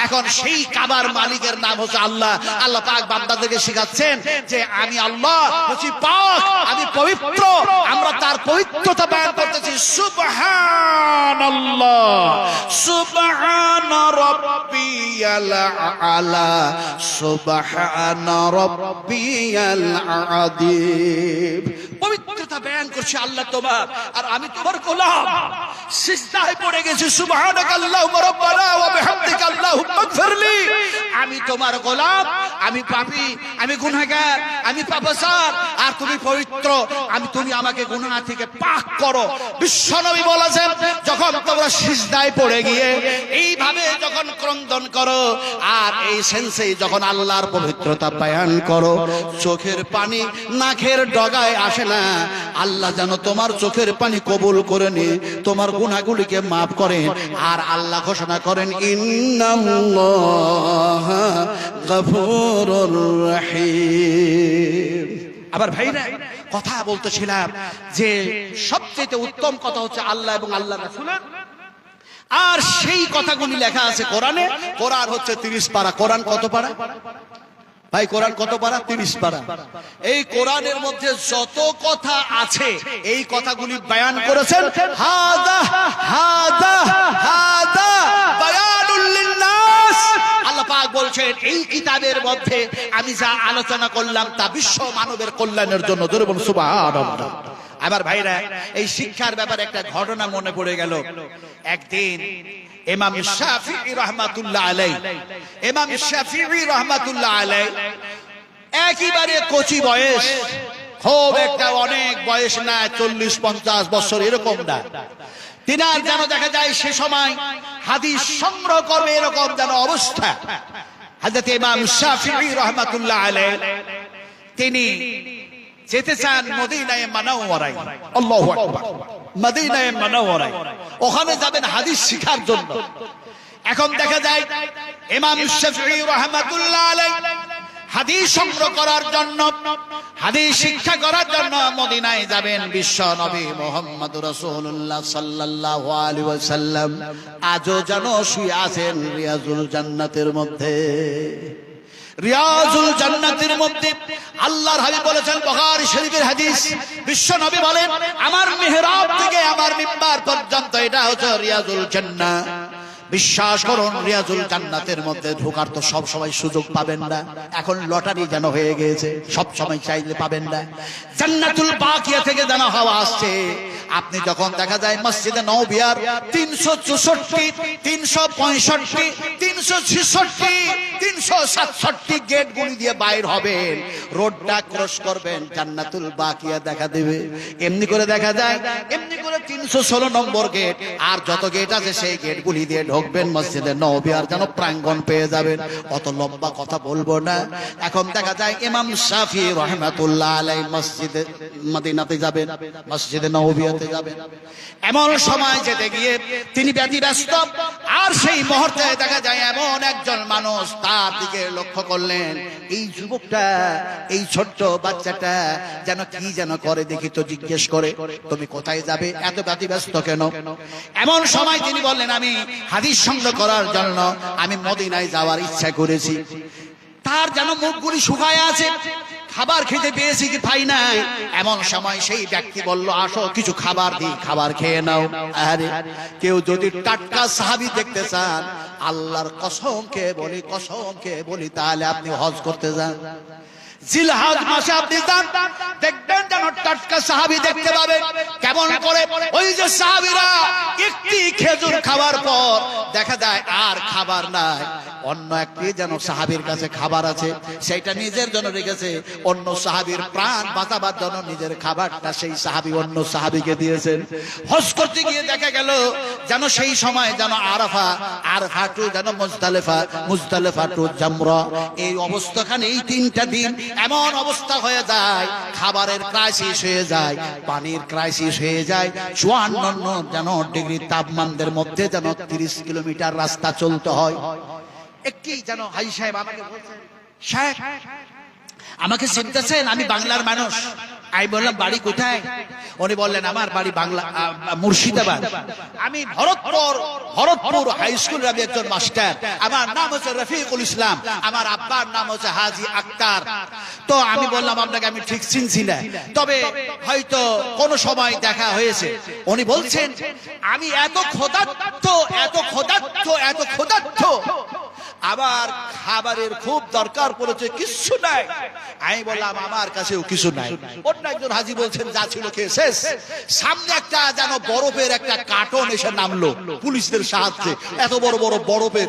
এখন সেই কাবার মালিকের নাম হচ্ছে আল্লাহ। আল্লাহ পাক বান্দাদেরকে শেখাচ্ছেন যে আমি আল্লাহ হচ্ছি পাক, আমি পবিত্র, আমরা তার পবিত্রতা বয়ান করতেছি। সুবহানাল্লাহ, সুবহানা রাব্বিয়াল আলা, সুবহানা রাব্বিয়াল আযীম। পবিত্রতা বয়ান করছে আল্লাহ তোমার, আর আমি তোমার গোলাম, সিজদায় পড়ে গেছি। সুবহানাকাল্লাহুম্মা রাব্বানা ওয়া বিহামদিকা আল্লাহুম্মা ইগফিরলি। আমি তোমার গোলাম, আমি পাপী, আমি গুনাহগার, আমি পাপাচার, আর তুমি পবিত্র, তুমি আমাকে গুনাহ থেকে পাক করো। বিশ্বনবী বলেছেন, যখন তোমরা সিজদায় পড়ে গিয়ে এইভাবে যখন ক্রন্দন করো আর এই সেন্সে যখন আল্লাহর পবিত্রতা বয়ান করো, চোখের পানি নাকের ডগায় আসে না। আল্লাহ যেন তোমার চোখের পানি কবুল করে নিয়ে তোমার গুনাহগুলিকে মাফ করেন। আর আল্লাহ ঘোষণা করেন ইন্নাল্লাহা গফুরুর রহিম। আবার ভাইরা, কথা বলতেছিলাম যে সবচেয়ে উত্তম কথা হচ্ছে আল্লাহ এবং আল্লাহ রাসূলের, আর সেই কথাগুলি লেখা আছে কোরআনে। কোরআন হচ্ছে 30 পারা। কোরআন কত পারা ভাই? কোরআন কত পারা? 30 পারা। এই কোরআনের মধ্যে যত কথা আছে এই কথাগুলি বয়ান করেছেন হাদা হাদা হাদা বায়ানুল লিন্নাস। আল্লাহ পাক বলছেন এই কিতাবের মধ্যে আমি যা আলোচনা করলাম তা বিশ্ব মানবের কল্যাণের জন্য। জোরে বলুন সুবহানাল্লাহ। আমার ভাইরা, এই শিক্ষার ব্যাপারে একটা ঘটনা মনে পড়ে গেল। একদিন ইমাম শাফিঈ রাহমাতুল্লাহ আলাইহি, ইমাম শাফিঈ রাহমাতুল্লাহ আলাইহি একেবারে কচি বয়স, খুব একটা অনেক বয়স না, 40-50 বছর এরকম না। তিনার যেন দেখা যায় সে সময় হাদিস সংগ্রহ করবে এরকম যেন অবস্থা। হযরত ইমাম শাফিঈ রাহমাতুল্লাহ আলাইহি তিনি যেতে চান মদিনায়ে মুনাওয়ারায়। আল্লাহু আকবার। মদিনায়ে মুনাওয়ারায় ওখানে যাবেন হাদিস শিখার জন্য। এখন দেখা যায় ইমাম শাফিঈ রাহমাতুল্লাহ আলাইহি হাদিস সংগ্রহ করার জন্য, হাদিস শিক্ষা করার জন্য মদিনায় যাবেন। বিশ্ব নবী মুহাম্মদুর রাসূলুল্লাহ সাল্লাল্লাহু আলাইহি ওয়াসাল্লাম আজও যেন শুয়ে আছেন রিয়াজুল জান্নাতের মধ্যে। রিয়াজুল জান্নাতের মধ্যে আল্লাহর হাবিব বলেছেন, বুখারী শরীফের হাদিস, বিশ্ব নবী বলেন আমার মিহরাব থেকে আমার মিম্বার পর্যন্ত এটা হচ্ছে রিয়াজুল জান্নাহ। বিশ্বাস করুন, রিয়াজুল জান্নাতের মধ্যে ঢোকার তো সব সময় সুযোগ পাবেন না। এখন লটারি যেন হয়ে গিয়েছে, সব সময় চাইলে পাবেন না। জান্নাতুল বাকিয়া থেকে যেন হাওয়া আসছে। আপনি যখন দেখা যায় মসজিদে নববিয়ার 364, 365, 366, 367 গেট গুলি দিয়ে বাইর হবেন, রোডটা ক্রস করবেন, জান্নাতুল বাকিয়া দেখা দেবে। এমনি করে দেখা যায়, এমনি করে 316 নম্বর গেট, আর যত গেট আছে সেই গেটগুলি দিয়ে ঢুকবেন মসজিদে নববিয়ার, যেন প্রাঙ্গণ পেয়ে যাবেন। অত লম্বা কথা বলবো না। এখন দেখা যায় ইমাম শাফি রাহমাতুল্লাহ আলাইহি মসজিদে মদিনাতে যাবেন, মসজিদে নববিয়াতে যাবেন। এমন সময় যেতে গিয়ে তিনি ব্যতিব্যস্ত, আর সেই মুহূর্তে দেখা যায় এমন একজন মানুষ তার দিকে লক্ষ্য করলেন। এই যুবকটা, এই ছোট্ট বাচ্চাটা যেন কি যেন করে, দেখি তো জিজ্ঞেস করে, তুমি কোথায় যাবে, এত ব্যতিব্যস্ত কেন? এমন সময় তিনি বললেন, আমি হাদিস সংগ্রহ করার জন্য আমি মদিনায় যাওয়ার ইচ্ছা করেছি। তার যেন মুখগুলি শুকায় আছে, খাবার খেতে পেয়েছি কি পাই নাই। এমন সময় সেই ব্যক্তি বলল, আসো কিছু খাবার দিই, খাবার খেয়ে নাও। আরে কেউ যদি টাটকা সাহাবী দেখতে চান, আল্লাহর কসম খেয়ে বলি, কসম খেয়ে বলি, তাহলে আপনি হজ করতে যান। জিলহজ মাসে আপনি যান, দেখবেন যেন টাটকা সাহাবী দেখতে পাবেন। কেমন করে? ওই যে সাহাবীরা একটি খেজুর খাওয়ার পর দেখা যায় আর খাবার নাই, অন্য একটি যেন সাহাবীর কাছে খাবার আছে, সেটা নিজের জন্য রেখেছে। অন্য সাহাবীর প্রাণ বাঁচাবার জন্য নিজের খাবারটা সেই সাহাবী অন্য সাহাবীকে দিয়েছেন। হজ করতে গিয়ে দেখা গেল যেন সেই সময় যেন আরাফা, আরাফা টু যেন মুজদালিফা, মুজদালিফা টু জামরা, এই অবস্থাখানে এই 3টা দিন এমন অবস্থা হয়ে যায়, খাবারের ক্রাইসিস হয়ে যায়, পানির ক্রাইসিস হয়ে যায়। 54 যেন ডিগ্রি তাপমানের মধ্যে যেন 30 কিলোমিটার রাস্তা চলতে হয়। একটি যেন হাই সাহেব আমাকে বলছেন, সাহেব আমাকে চিনতেছেন, আমি বাংলার মানুষ। আমি বললাম, বাড়ি কোথায়? উনি বললেন, আমার বাড়ি বাংলা মুর্শিদাবাদ। আমি ভরতপুর হাই স্কুলের আমি একজন মাস্টার। আমার নাম হচ্ছে রফিকুল ইসলাম, আমার আব্বার নাম হচ্ছে হাজী আক্তার। তো আমি বললাম, আপনাকে আমি ঠিক চিনছি না, তবে হয়তো কোনো সময় দেখা হয়েছে। উনি বলছেন, আমি এত ক্ষুধার্ত, এত ক্ষুধার্ত, এত ক্ষুধার্ত, আবার খাবারের খুব দরকার পড়েছে, কিছু নাই। আমি বললাম, আমার কাছেও কিছু নাই। অন্য একজন হাজী বলছেন, যা ছিল খেয়ে শেষ। সামনে একটা যেন বরফের একটা কার্টন এসে নামলো পুলিশদের সাহায্যে, এত বড় বড় বরফের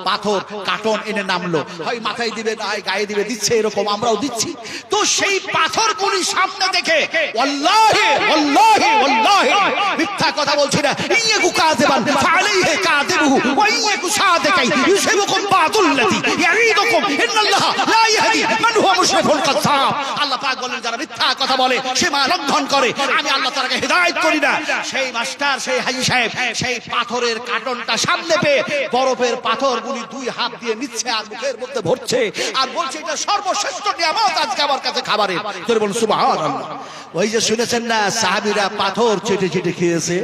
পাথর কার্টন এনে নামলো, হয় মাথায় দিবে, হয় গায়ে দিবে, দিচ্ছে এরকম, আমরাও দিচ্ছি। তো সেই পাথরগুলি সামনে দেখে, ওয়াল্লাহি ওয়াল্লাহি ওয়াল্লাহি, মিথ্যা কথা বলছি না, ইয়াকু কাযিবান ফালাইহি কাযিবুহু ওয়া ইয়াকু সাদিকাই ইউসিবুকুম বাদুল্লাতি ইয়ারিদুকুম ইন্নাল্লাহা লা ইয়াহদি মান হুয়া মুশরিকুন কাযাব। আল্লাহ পাক বলেন, যারা মিথ্যা কথা বলে, সীমা লঙ্ঘন করে, আমি আল্লাহ তাআলাকে হেদায়েত করি না। সেই মাস্টার, সেই হাজী সাহেব সেই পাথরের কার্টনটা সামনে পেয়ে বরফের পাথরগুলি 2 হাত দিয়ে নিচ্ছে আর মুখের মধ্যে ভরছে, আর বলছে, এটা সর্বশ্রেষ্ঠ নিয়ামত আজকে আমার কাছে খাবারের। তোর বল সুবহানাল্লাহ। ওই যে শুনেছেন না, সাহাবীরা পাথর চেটে চেটে খেয়েছে,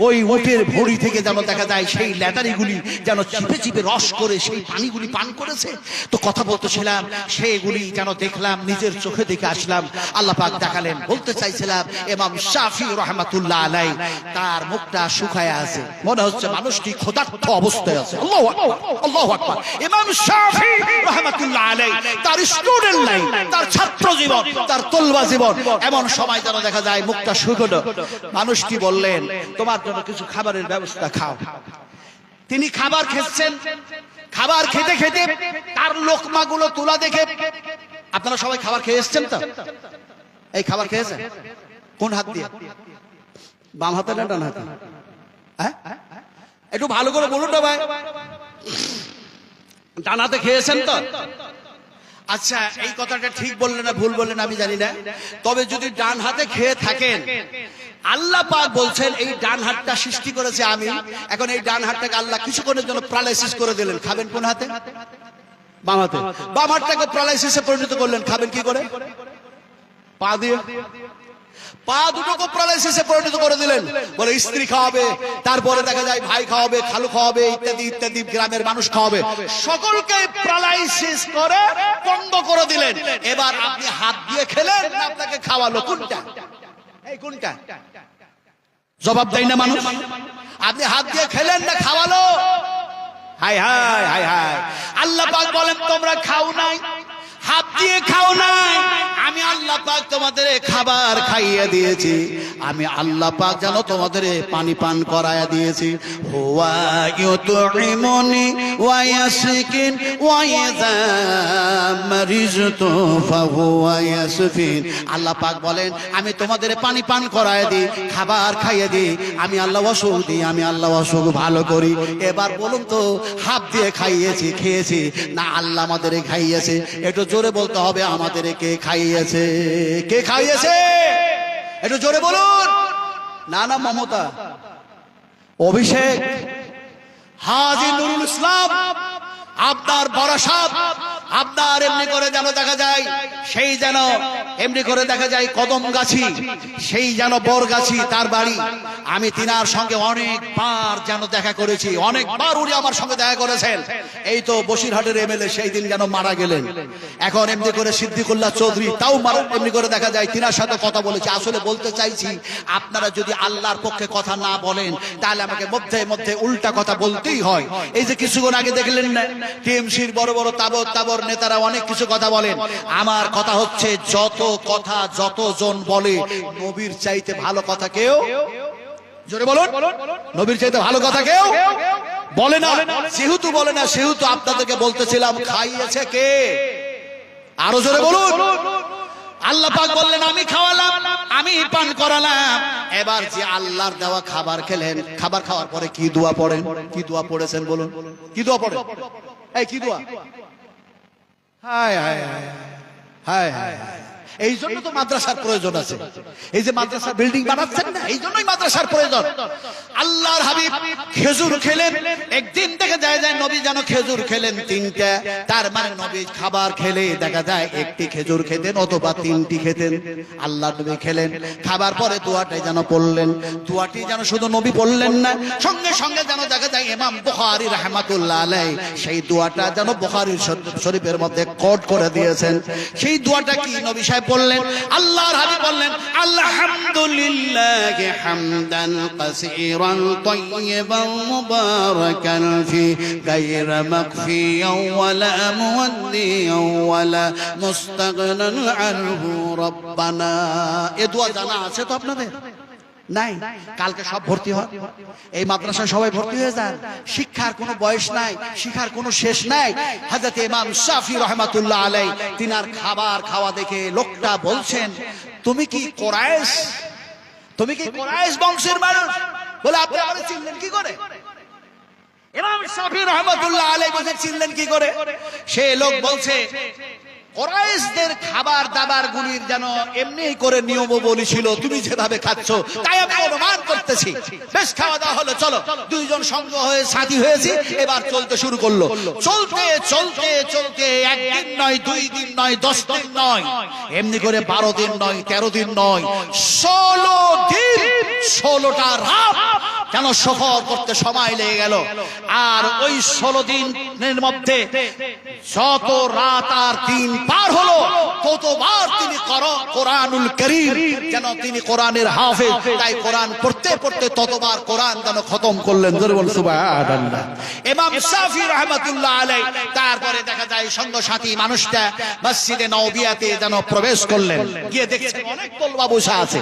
ওই উটের ভুঁড়ি থেকে যেন দেখা যায় সেই ল্যাটারিগুলি যেন চিপে চিপে রস করে সেই পানিগুলি পান করেছে। তো কথা বলতেছিলাম, সেগুলি যেন দেখলাম, নিজের চোখে দেখে আসলাম। আল্লাহ পাক দেখালেন, বলতে চাইছিলাম, ইমাম শাফি রাহমাতুল্লাহ আলাইহি তার মুখটা শুকায় আছে, মনে হচ্ছে মানুষটি ক্ষুধার্ত অবস্থায় আছে। আল্লাহু আকবার, আল্লাহু আকবার। ইমাম শাফি রাহমাতুল্লাহ আলাইহি তার স্টুডেন্ট লাইফ, তার ছাত্র জীবন, তার তলবা জীবন, এমন সময় যেন দেখা যায় মুখটা শুকনো। মানুষটি বললেন, তোমার জন্য কিছু খাবারের ব্যবস্থা, খাও। তিনি খাবার খেয়েছেন, খাবার খেতে খেতে তার লোকমাগুলো তোলা দেখে, আপনারা সবাই খাবার খেয়ে এসেছেন তো? এই খাবার খেয়েছেন কোন হাত দিয়ে? বাম হাতে না ডান হাতে? হ্যাঁ, একটু ভালো করে বলুন না ভাই। ডান হাতে খেয়েছেন তো? আচ্ছা, এই কথাটা ঠিক বললেন না ভুল বললেন আমি জানি না, তবে যদি ডান হাতে খেয়ে থাকেন, আল্লাহ পাক বলছেন, এই ডান হাতটা সৃষ্টি করেছে আমি, এখন এই ডান হাতটাকে আল্লাহ কিছুক্ষণের জন্য প্যারালাইসিস করে দিলেন। খাবেন কোন হাতে? বাম হাতে। বাম হাতটাকে প্যারালাইসিসে পরিণত করলেন, খাবেন কি করে? পা দিয়ে। পা দুটোকে প্যারালাইসিসে পরিণত করে দিলেন, বলে স্ত্রী খাওয়াবে, তারপরে দেখা যায় ভাই খাওয়াবে, খালু খাওয়াবে, ইত্যাদি ইত্যাদি, গ্রামের মানুষ খাওয়াবে, সকলকে প্যারালাইসিস করে বন্ধ করে দিলেন। এবার আপনি হাত দিয়ে খেলেন, আপনাকে খাওয়ালো, কোনটা? এই কোনটা? জবাব দেয় না মানুষ। আপনি হাত দিয়ে খেলেন না খাওয়ালো? হায় হায় হায় হায়, আল্লাহ পাক বলেন তোমরা খাও নাই, হাত দিয়ে খাও নাই, আমি আল্লাহ পাক তোমাদের খাবার খাইয়ে দিয়েছি, আমি আল্লাহ পাক জানো তোমাদের পানি পান করায়া দিয়েছি। হুয়া ইউতুইমুনি ওয়া ইয়াসকিন ওয়া ইযা মারিজতু ফাহুয়া ইয়াসফিন। আল্লাহ পাক বলেন আমি তোমাদের পানি পান করায়া দিই, খাবার খাইয়ে দিই, আমি আল্লাহ অসুখ দিই, আমি আল্লাহ অসুখ ভালো করি। এবার বলুন তো হাত দিয়ে খাইয়েছি, খেয়েছি না আল্লাহ আমাদের খাইয়েছে? একটু জোরে বলতে হবে, আমাদের কে খাইয়েছে? কে খাইয়েছে? একটু জোরে বলুন। না না মমতা, অভিষেক, হাজী নুরুল ইসলাম, আপনার বরাসাত, আপনার এমনি করে যেন দেখা যায়, সেই যেন এমনি করে দেখা যায় কদমগাছি, সেই যেন বরগাছি তার বাড়ি। আমি তিনার সঙ্গে অনেকবার যেন দেখা করেছি, অনেকবার উনি আমার সঙ্গে দেখা করেছেন। এই তো বসিরহাটের এমএলএ সেই দিন যেন মারা গেলেন, এখন এমনি করে সিদ্দিকুল্লাহ চৌধুরী, তাও এমনি করে দেখা যায় তিনার সাথে কথা বলেছি। আসলে বলতে চাইছি, আপনারা যদি আল্লাহর পক্ষে কথা না বলেন তাহলে আমাকে মধ্যে মধ্যে উল্টা কথা বলতেই হয়। এই যে কিছুক্ষণ আগে দেখলেন না টিএমসির বড় বড় তাবর নেতারা অনেক কিছু কথা বলেন। আমার কথা হচ্ছে, যত কথা যতজন বলে, নবীর চাইতে ভালো কথা কেউ, জোরে বলুন, নবীর চাইতে ভালো কথা কেউ বলে না। যেহেতু বলে না, সেহেতু আপনাদেরকে বলতেছিলাম খাইয়েছে কে? আরো জোরে বলুন। আল্লাহ পাক বললেন আমি খাওয়ালাম, আমি পান করালাম। এবার যে আল্লাহর দেওয়া খাবার খেলেন, খাবার খাওয়ার পরে কি দোয়া পড়েন? কি দোয়া পড়েছেন বলুন? কি দোয়া পড়েন? এই কি দোয়া? হায় হায় হায় হায় হায়। এই জন্য তো মাদ্রাসার প্রয়োজন আছে। এই যে মাদ্রাসার বিল্ডিং বানাচ্ছেন না, এই জন্যই মাদ্রাসার প্রয়োজন। আল্লাহর হাবিব খেজুর খেলেন, একদিন দেখা যায় নবী যেন খেজুর খেলেন 3টা, তার মানে নবী খাবার খেলে দেখা যায় একটি খেজুর খেতেন অথবা 3টি খেতেন। আল্লাহ নবী খেলেন, খাবার পরে দোয়াটাই যেন পড়লেন। দোয়াটি যেন শুধু নবী পড়লেন না, সঙ্গে সঙ্গে যেন দেখা যায় ইমাম বুখারী রাহমাতুল্লাহ আলাইহি সেই দোয়াটা যেন বুখারী শরীফের মধ্যে কোট করে দিয়েছেন। সেই দোয়াটা কি নবী সাহেব বললেন? আল্লাহর হাবিব বললেন আলহামদুলিল্লাহি হামদান কাসীরান তাইয়িবান মুবারাকান ফি গায়রা মাকফিয়ান ওয়ালা মুওয়াদ্দিয়ান ওয়ালা মুস্তাগনান আনহু রাব্বানা। এই দোয়া জানা আছে তো আপনাদের? নাই? কালকে সব ভর্তি হয়, এই মাদ্রাসায় সবাই ভর্তি হয়ে যান। শিক্ষার কোনো বয়স নাই, শিক্ষার কোনো শেষ নাই। হযরত ইমাম শাফি রাহমাতুল্লাহ আলাইহি তিনার খাবার খাওয়া দেখে লোকটা বলছেন তুমি কি কুরাইশ, তুমি কি কুরাইশ বংশের মানুষ? বলে আপনি আমারে চিনলেন কি করে? ইমাম শাফি রাহমাতুল্লাহ আলাইহি বলে চিনলেন কি করে? সে লোক বলছে কুরাইশদের খাবার দাবার গুলির যেন এমনি করে নিয়মাবলী ছিল, তুমি যেভাবে খাচ্ছ তাই আমি অনুমান করতেছি। বেশ খাওয়া দাওয়া হলো, চলো দুইজন সঙ্গ হয়ে সাথী হয়েছি, এবার চলতে শুরু করলো। চলতে চলতে চলতে একদিন নয়, 2 দিন নয়, 10 দিন নয়, এমনি করে 12 দিন নয়, 13 দিন নয়, 16 দিন, 16টা রাত যেন সফর করতে সময় লেগে গেল। আর ওই 16 দিনের মধ্যে যত রাত আর দিন পার হলো ততবার তিনি কোরআনুল কারীম যেন তিনি কোরআনের হাফেজ, তাই কোরআন পড়তে পড়তে ততবার কোরআন যেন খতম করলেন। জোরে বলুন সুবহানাল্লাহ। ইমাম শাফি রাহমাতুল্লাহ আলাইহি তারপরে দেখা যায় সঙ্গ সাথী মানুষটা মসজিদে নববিয়াতে যেন প্রবেশ করলেন, গিয়ে দেখছেন অনেক তোলবা বসে আছে।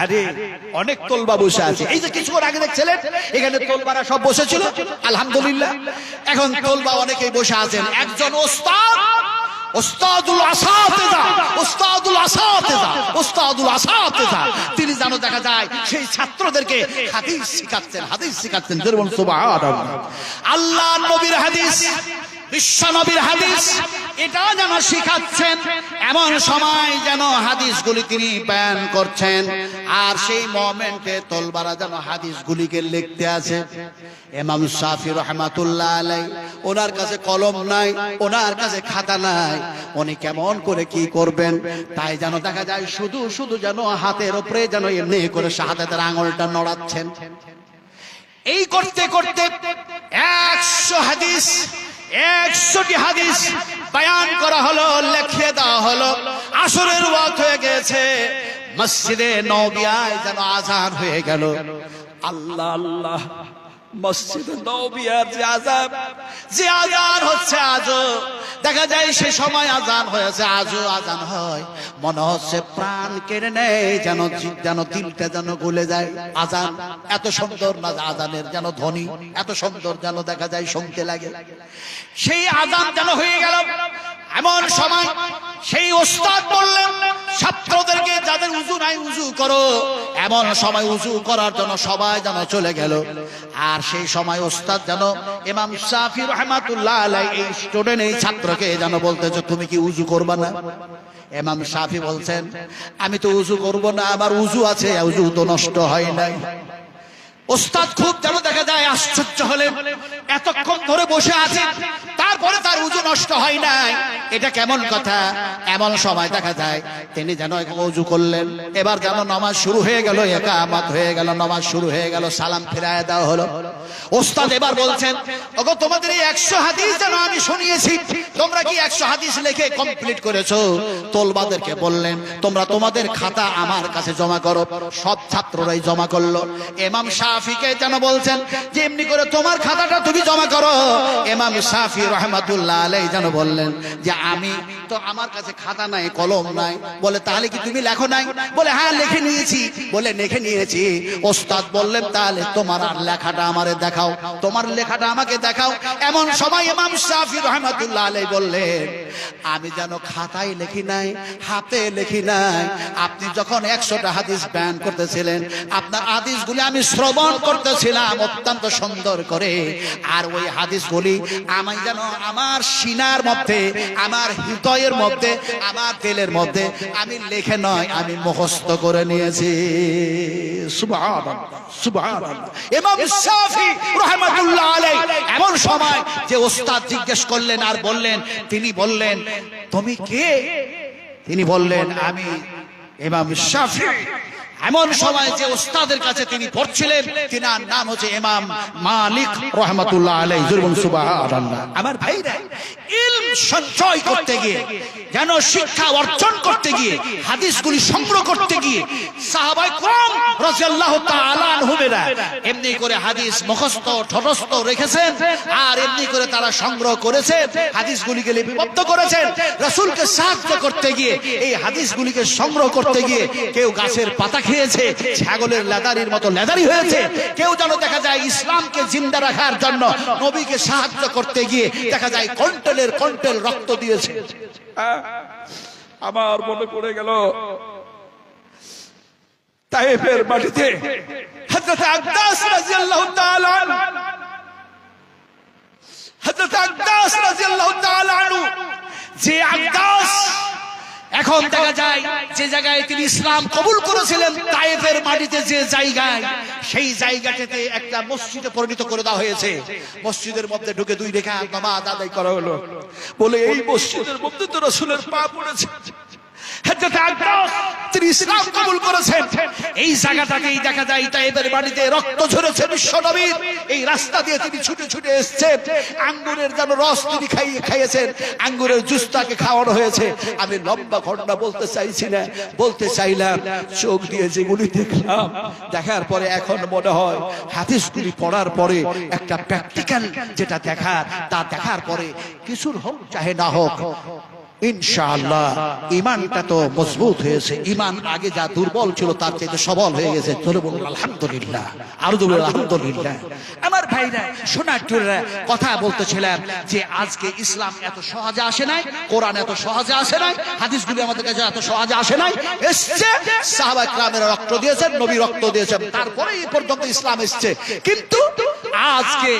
আরে অনেক তোলবা বসে আছে। এই যে কিছুক্ষণ আগে দেখছিলেন এখানে তোলবারা সব বসেছিল, আলহামদুলিল্লাহ এখন তোলবা অনেকেই বসে আছেন। একজন ওস্তাদ, ওস্তাদুল আসাতিজা, ওস্তাদুল আসাতিজা, ওস্তাদুল আসাতিজা, তিনি যেন দেখা যায় সেই ছাত্রদেরকে হাদিস শিখাচ্ছেন, হাদিস শিখাচ্ছেন। জোরে বলুন সুবহানাল্লাহ। আল্লাহর নবীর হাদিস, বিশ্ব নবীর হাদিস, এটা যেন শিখাচ্ছেন। এমন সময় যেন হাদিসগুলি তিনি বয়ান করছেন, আর সেই মোমেন্টে তোলবারা যেন হাদিসগুলিকে লিখতে আছে। ইমাম শাফি রাহমাতুল্লাহ আলাইহি ওনার কাছে কলম নাই, ওনার কাছে খাতা নাই, উনি কেমন করে কি করবেন? তাই যেন দেখা যায় শুধু শুধু যেন হাতের উপরে যেন এমনি করে শাহাদাতের আঙুলটা নড়াচ্ছেন। এই করতে করতে 100 হাদিস, 100টি হাদিস বয়ান করা হলো, লিখে দেওয়া হলো। আসরের ওয়াক্ত হয়ে গেছে, মসজিদে নববিয়ায় যেন আযান হয়ে গেল। আল্লাহ আল্লাহ, মসজিদে নববিয়ার যে আযান হচ্ছে আজও দেখা যায়, সে সময় আজান হয়েছে, আজও আজান হয়, মনে হচ্ছে প্রাণ কেড়ে নেয়, যেন দিলটা যেন গলে যায়। আজান এত সুন্দর না, আজানের যেন ধ্বনি এত সুন্দর, যেন দেখা যায় শুনতে লাগে। সেই আজান যেন হয়ে গেল, এমন সময় সেই ওস্তাদ বললেন ছাত্রদেরকে, যাদের উযু নাই উযু করো। এমন সময় উযু করার জন্য সবাই যেন চলে গেল। আর সেই সময় ওস্তাদ যেন ইমাম শাফি রাহমাতুল্লাহ আলাইহি এই স্টুডেন্ট, এই ছাত্রকে যেন বলতেছে, তুমি কি উযু করবা না? ইমাম শাফি বলছেন, আমি তো উযু করব না, আমার উযু আছে, উযু তো নষ্ট হয় নাই। ওস্তাদ খুব যেন দেখা যায় আশ্চর্য হলেন, এতক্ষণ ধরে বসে আছে, তারপরে তার উযু নষ্ট হয় নাই, এটা কেমন কথা? এমন সময় দেখা যায় তিনি যেন উযু করলেন, এবার যেন নামাজ শুরু হয়ে গেল, ইকামত হয়ে গেল, নামাজ শুরু হয়ে গেল, সালাম ফিরায় দেওয়া হলো। ওস্তাদ এবার বলছেন, ওগো তোমাদের এই 100 হাদিস যেন আমি শুনিয়েছি, তোমরা কি 100 হাদিস লিখে কমপ্লিট করেছো? তোলবাদেরকে বললেন, তোমরা তোমাদের খাতা আমার কাছে জমা করো। সব ছাত্ররাই জমা করলো। ইমাম শাফিকে যেন বলছেন যে এমনি করে তোমার খাতাটা তুমি জমা করো। ইমাম শাফি রাহমাতুল্লাহ আলাইহি যেন বললেন যে আমি তো, আমার কাছে খাতা নাই, কলম নাই। বলে তাহলে কি তুমি লেখো নাই? বলে হ্যাঁ লিখে নিয়েছি। বলে লিখে নিয়েছি। ওস্তাদ বললেন, তাহলে তোমার আর লেখাটা আমারে দেখাও, তোমার লেখাটা আমাকে দেখাও। এমন সময় ইমাম শাফি রাহমাতুল্লাহ আলাইহি বললেন, আমি যেন খাতায় লিখি নাই, হাতে লিখি নাই। আপনি যখন 100টা হাদিস বয়ান করতেছিলেন, আপনার হাদিসগুলি আমি শ্রবণ করতেছিলাম অত্যন্ত সুন্দর করে। আর ওই হাদিসগুলি আমি যেন আমার সিনার মধ্যে, আমার হৃদয়ের মধ্যে, আমার দিলের মধ্যে আমি লিখে নয়, আমি মুখস্থ করে নিয়েছি। সুবহানাল্লাহ, সুবহানাল্লাহ। ইমাম শাফি রাহমাতুল্লাহ আলাইহি এমন সময় যে ওস্তাদ জিজ্ঞেস করলেন আর বললেন, তিনি বললেন, তুমি কে? তিনি বললেন, আমি ইমাম শাফি। এমন সময় যে ওস্তাদের কাছে তিনি পড়ছিলেন, তিনার নাম হচ্ছে ইমাম মালিক রাহমাতুল্লাহ আলাইহি। সুবহানাল্লাহ। আমার ভাইরা, ইলম সঞ্চয় করতে গিয়ে, যেন শিক্ষা অর্জন করতে গিয়ে, হাদিসগুলি সংগ্রহ করতে গিয়ে সাহাবায়ে কেরাম রাদিয়াল্লাহু তাআলা আনহুমেরা এমনি করে হাদিস মুখস্থ ঠটস্থ রেখেছেন, আর এমনি করে তারা সংগ্রহ করেছেন, হাদিসগুলিকে লিপিবদ্ধ করেছেন। রাসূলকে সাহায্য করতে গিয়ে, এই হাদিসগুলিকে সংগ্রহ করতে গিয়ে কেউ গাছের পাতা খেয়েছে, ছাগলের লেদারির মতো লেদারি হয়েছে। কেউ যেন দেখা যায় ইসলামকে জিন্দা রাখার জন্য নবীকে সাহায্য করতে গিয়ে দেখা যায় কন্টেলের কন্টেল রক্ত দিয়েছে। আমার মনে পড়ে গেল তায়েফের মাটিতে হযরত আকদাস রাদিয়াল্লাহু তাআলা আনহু, হযরত আকদাস রাদিয়াল্লাহু তাআলা আনহু, যে আকদাস এখন দেখা যায় যে জায়গায় তিনি ইসলাম কবুল করেছিলেন, তায়েফের মাটিতে যে জায়গায়, সেই জায়গাটাতে একটা মসজিদে পরিণত করে দেওয়া হয়েছে। মসজিদের মধ্যে ঢুকে 2 রাকাত নামাজ আদায় করা হলো। বলে এই মসজিদের মধ্যে তো রাসূলের পা পড়েছে। হযরত আকদাস তিনি ইসলাম কবুল করেছেন। এই জায়গাটাকেই দেখা যায় তায়েফের বাড়িতে রক্ত ঝরেছে বিশ্ব নবীর। এই রাস্তা দিয়ে তিনি ছুটে ছুটে এসেছেন। আঙ্গুরের যেন রস তিনি খাইয়েছেন, আঙ্গুরের জুস তাকে খাওয়ানো হয়েছে। আমি লম্বা ঘটনা বলতে চাইছি না, বলতে চাইলাম চোখ দিয়ে যেগুলি দেখলাম, দেখার পরে এখন মনে হয় হাদিসগুলি পড়ার পরে একটা প্র্যাকটিক্যাল যেটা দেখার, তা দেখার পরে কিছুর হোক চাহে না হোক, ইনশাআল্লাহ ঈমানটা তো মজবুত হয়েছে। ঈমান আগে যা দুর্বল ছিল তার চেয়ে সবল হয়ে গেছে। চলে বলুন আলহামদুলিল্লাহ, আরো বলুন আলহামদুলিল্লাহ। আমার ভাইরা, শোনাটুরা, কথা বলতেছিলাম যে আজকে ইসলাম এত সহজে আসে নাই, কোরআন এত সহজে আসে নাই, হাদিসগুলি আমাদের কাছে এত সহজে আসে নাই। এসছে সাহাবায়ে কেরামের রক্ত দিয়েছেন, নবী রক্ত দিয়েছেন, তারপরে এই পর্যন্ত ইসলাম এসছে। কিন্তু আজকে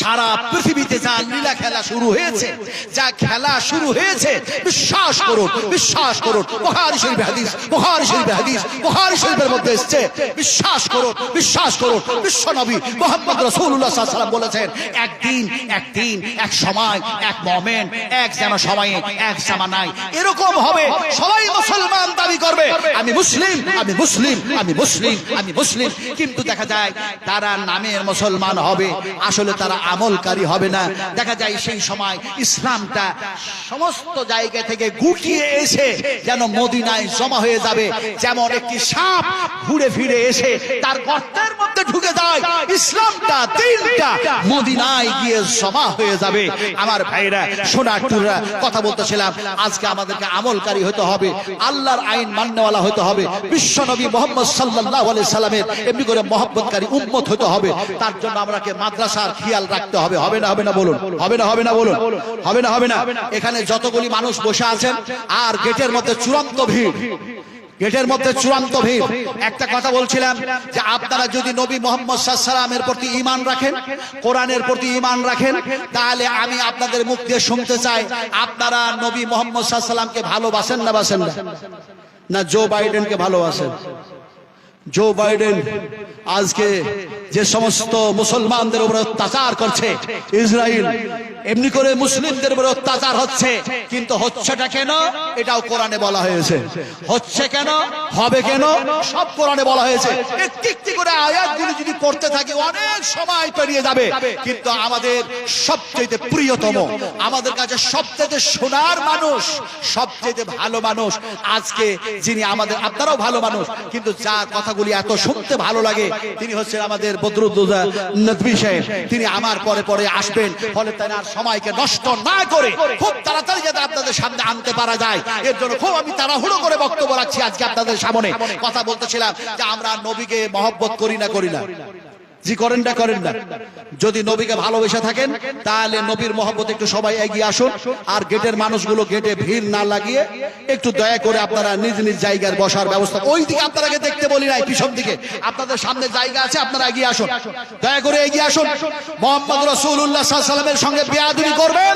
সারা পৃথিবীতে যা লীলা খেলা শুরু হয়েছে, যা খেলা শুরু হয়েছে, বিশ্বাস করুন, বিশ্বাস করুন, বুখারী শরীফের হাদিস, বুখারী শরীফের হাদিস, বুখারী শরীফের মধ্যে এসেছে, বিশ্বাস করুন, বিশ্বাস করুন। বিশ্ব নবী মুহাম্মদ রাসূলুল্লাহ সাল্লাল্লাহু আলাইহি ওয়াসাল্লাম বলেছেন, একদিন এক সময়, এক মোমেন্ট, এক যেন সময়ে এক জামানায় এরকম হবে, সবাই মুসলমান দাবি করবে আমি মুসলিম, আমি মুসলিম, আমি মুসলিম, আমি মুসলিম, কিন্তু দেখা যায় তারা নামের মুসলমান হবে, আসলে তারা আমলকারী হবে না। দেখা যায় সেই সময় ইসলামটা সমস্ত জায়গা থেকে গুটিয়ে এসে যেন মদিনায় জমা হয়ে যাবে, যেমন একটি সাপ ঘুরে ফিরে এসে তার গর্তের মধ্যে ঢুকে যায়, ইসলামটা দিনটা মদিনায় গিয়ে জমা হয়ে যাবে। আমার ভাইরা সোনার টুকরা, কথা বলতেছিলাম, আজকে আমাদেরকে আমলকারী হতে হবে, আল্লাহর আইন মাননেওয়ালা হতে হবে, বিশ্ব নবী মুহাম্মদ সাল্লাল্লাহু আলাইহি সাল্লামের এমনি করে মহব্বতকারী উম্মত হতে হবে। তার জন্য আমাকে মাদ্রাসার খেয়াল রাখতে হবে। হবে না হবে না বলুন? হবে না হবে না বলুন? হবে না হবে না? এখানে যতগুলি মানুষ বসে আছেন আর গেটের মধ্যে চূড়ান্ত ভিড়, গেটের মধ্যে চূড়ান্ত ভিড়। একটা কথা বলছিলাম যে আপনারা যদি নবী মুহাম্মদ সাল্লাল্লাহু আলাইহি সাল্লামের প্রতি ঈমান রাখেন, কোরআনের প্রতি ঈমান রাখেন, তাহলে আমি আপনাদের মুখ দিয়ে শুনতে চাই, আপনারা নবী মুহাম্মদ সাল্লাল্লাহু আলাইহি সাল্লামকে ভালোবাসেন না বাসেন না? না জো বাইডেনকে ভালোবাসেন? জো বাইডেন আজকে যে সমস্ত মুসলমানদের উপর অত্যাচার করছে, ইসরায়েল এমনি করে মুসলিমদের উপর অত্যাচার হচ্ছে, কিন্তু হচ্ছেটা কেন এটাও কোরআনে বলা হয়েছে। হচ্ছে কেন, হবে কেন, সব কোরআনে বলা হয়েছে। একটি একটি করে আয়াতগুলো যদি পড়তে থাকি অনেক সময় পেরিয়ে যাবে, কিন্তু আমাদের সবচেয়ে প্রিয়তম, আমাদের কাছে সবচেয়ে সোনার মানুষ, সবচেয়ে ভালো মানুষ আজকে যিনি আমাদের, আপনারাও ভালো মানুষ, কিন্তু যার কথাগুলি এত শুনতে ভালো লাগে তিনি হচ্ছেন আমাদের বদরুদ্দোজা নদভী সাহেব। তিনি আমার পরে পরে আসবেন, ফলে তার সময়কে নষ্ট না করে খুব তাড়াতাড়ি যাতে আপনাদের সামনে আনতে পারা যায়, এর জন্য খুব আমি তাড়াহুড়ো করে বক্তব্য রাখছি আজকে আপনাদের সামনে। কথা বলতেছিলাম যে আমরা নবীকে মহব্বত করি না করি না? জি করেন না করেন না? যদি নবীকে ভালোবেসে থাকেন তাহলে নবীর মহব্বত একটু সবাই এগিয়ে আসুন, আর গেটের মানুষগুলো গেটে ভিড় না লাগিয়ে একটু দয়া করে আপনারা নিজ নিজ জায়গায় বসার ব্যবস্থা, ওই দিকে আপনারাকে দেখতে বলি নাই, পিছন দিকে আপনাদের সামনে জায়গা আছে, আপনারা এগিয়ে আসুন, দয়া করে এগিয়ে আসুন। মুহাম্মদ রাসূলুল্লাহ সাল্লাল্লাহু আলাইহি ওয়াসাল্লামের সঙ্গে বেয়াদবি করবেন,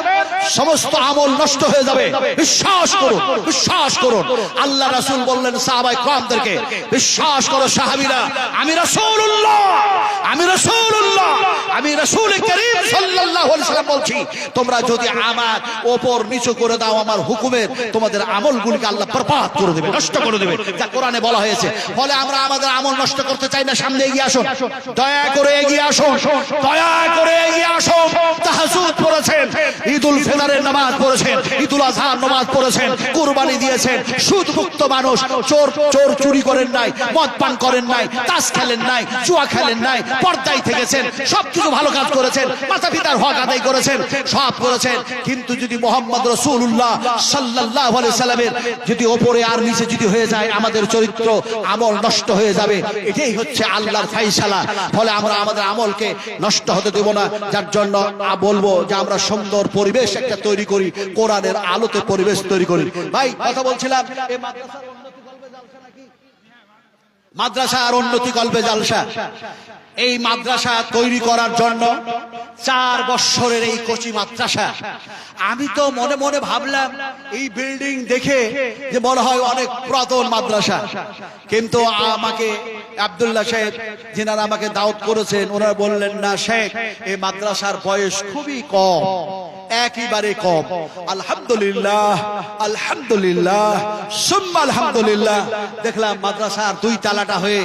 সমস্ত আমল নষ্ট হয়ে যাবে। বিশ্বাস করুন, বিশ্বাস করুন। আল্লাহ রাসূল বললেন সাহাবায়ে কেরামদেরকে, বিশ্বাস করো সাহাবীরা, আমি রাসূলুল্লাহ, আমি রাসূলুল্লাহ, আমি রাসূল করিম সাল্লাল্লাহু আলাইহি ওয়াসাল্লাম বলছি, তোমরা যদি আমার উপর নিচু করে দাও আমার হুকুমের, তোমাদের আমলগুলোকে আল্লাহ বরবাদ করে দেবে, নষ্ট করে দেবে, যা কোরআনে বলা হয়েছে। ফলে আমরা আমাদের আমল নষ্ট করতে চাই না, সামনে এগিয়ে আসুন, দয়া করে এগিয়ে আসুন, দয়া করে এগিয়ে আসুন। তাহাজ্জুদ পড়েছেন, ঈদুল ফিতরের নামাজ পড়েছেন, ঈদুল আজহার নামাজ পড়েছেন, কুরবানি দিয়েছেন, সুদ মুক্ত মানুষ, চোর চোর চুরি করেন নাই, মদ পান করেন নাই, তাস খেলেন নাই, জুয়া খেলেন নাই, পর্দায় থেকেছেন, সবকিছু ভালো কাজ করেছেন, মাতা পিতার হক আদায় করেছেন, সব করেছেন। কিন্তু যদি মুহাম্মদ রাসূলুল্লাহ সাল্লাল্লাহু আলাইহি সাল্লামের যদি ওপরে আর নিচে যদি হয়ে যায়, আমাদের চরিত্র আমল নষ্ট হয়ে যাবে। এটাই হচ্ছে আল্লাহর ফায়সালা। ফলে আমরা আমাদের আমলকে নষ্ট হতে দেব না। যার জন্য বলবো যে আমরা সুন্দর পরিবেশ একটা তৈরি করি, কোরআনের আলোতে পরিবেশ তৈরি করি। ভাই কথা বলছিলাম, এই মাদ্রাসা আর উন্নতি কল্পে জালসা, এই মাদ্রাসা তৈরি করার জন্য 4 বছরের এই কচি মাদ্রাসা, আমি তো মনে মনে ভাবলাম এই বিল্ডিং দেখে যে মনে হয় অনেক পুরাতন মাদ্রাসা, কিন্তু আমাকে আব্দুল্লাহ সাহেব যিনারা আমাকে দাওয়াত করেছেন, ওনারা বললেন না শেখ, এই মাদ্রাসার বয়স খুবই কম, একেবারে কম। আলহামদুলিল্লাহ, আলহামদুলিল্লাহ, সুম্মা আলহামদুলিল্লাহ। দেখলাম মাদ্রাসার 2 তালাটা হয়ে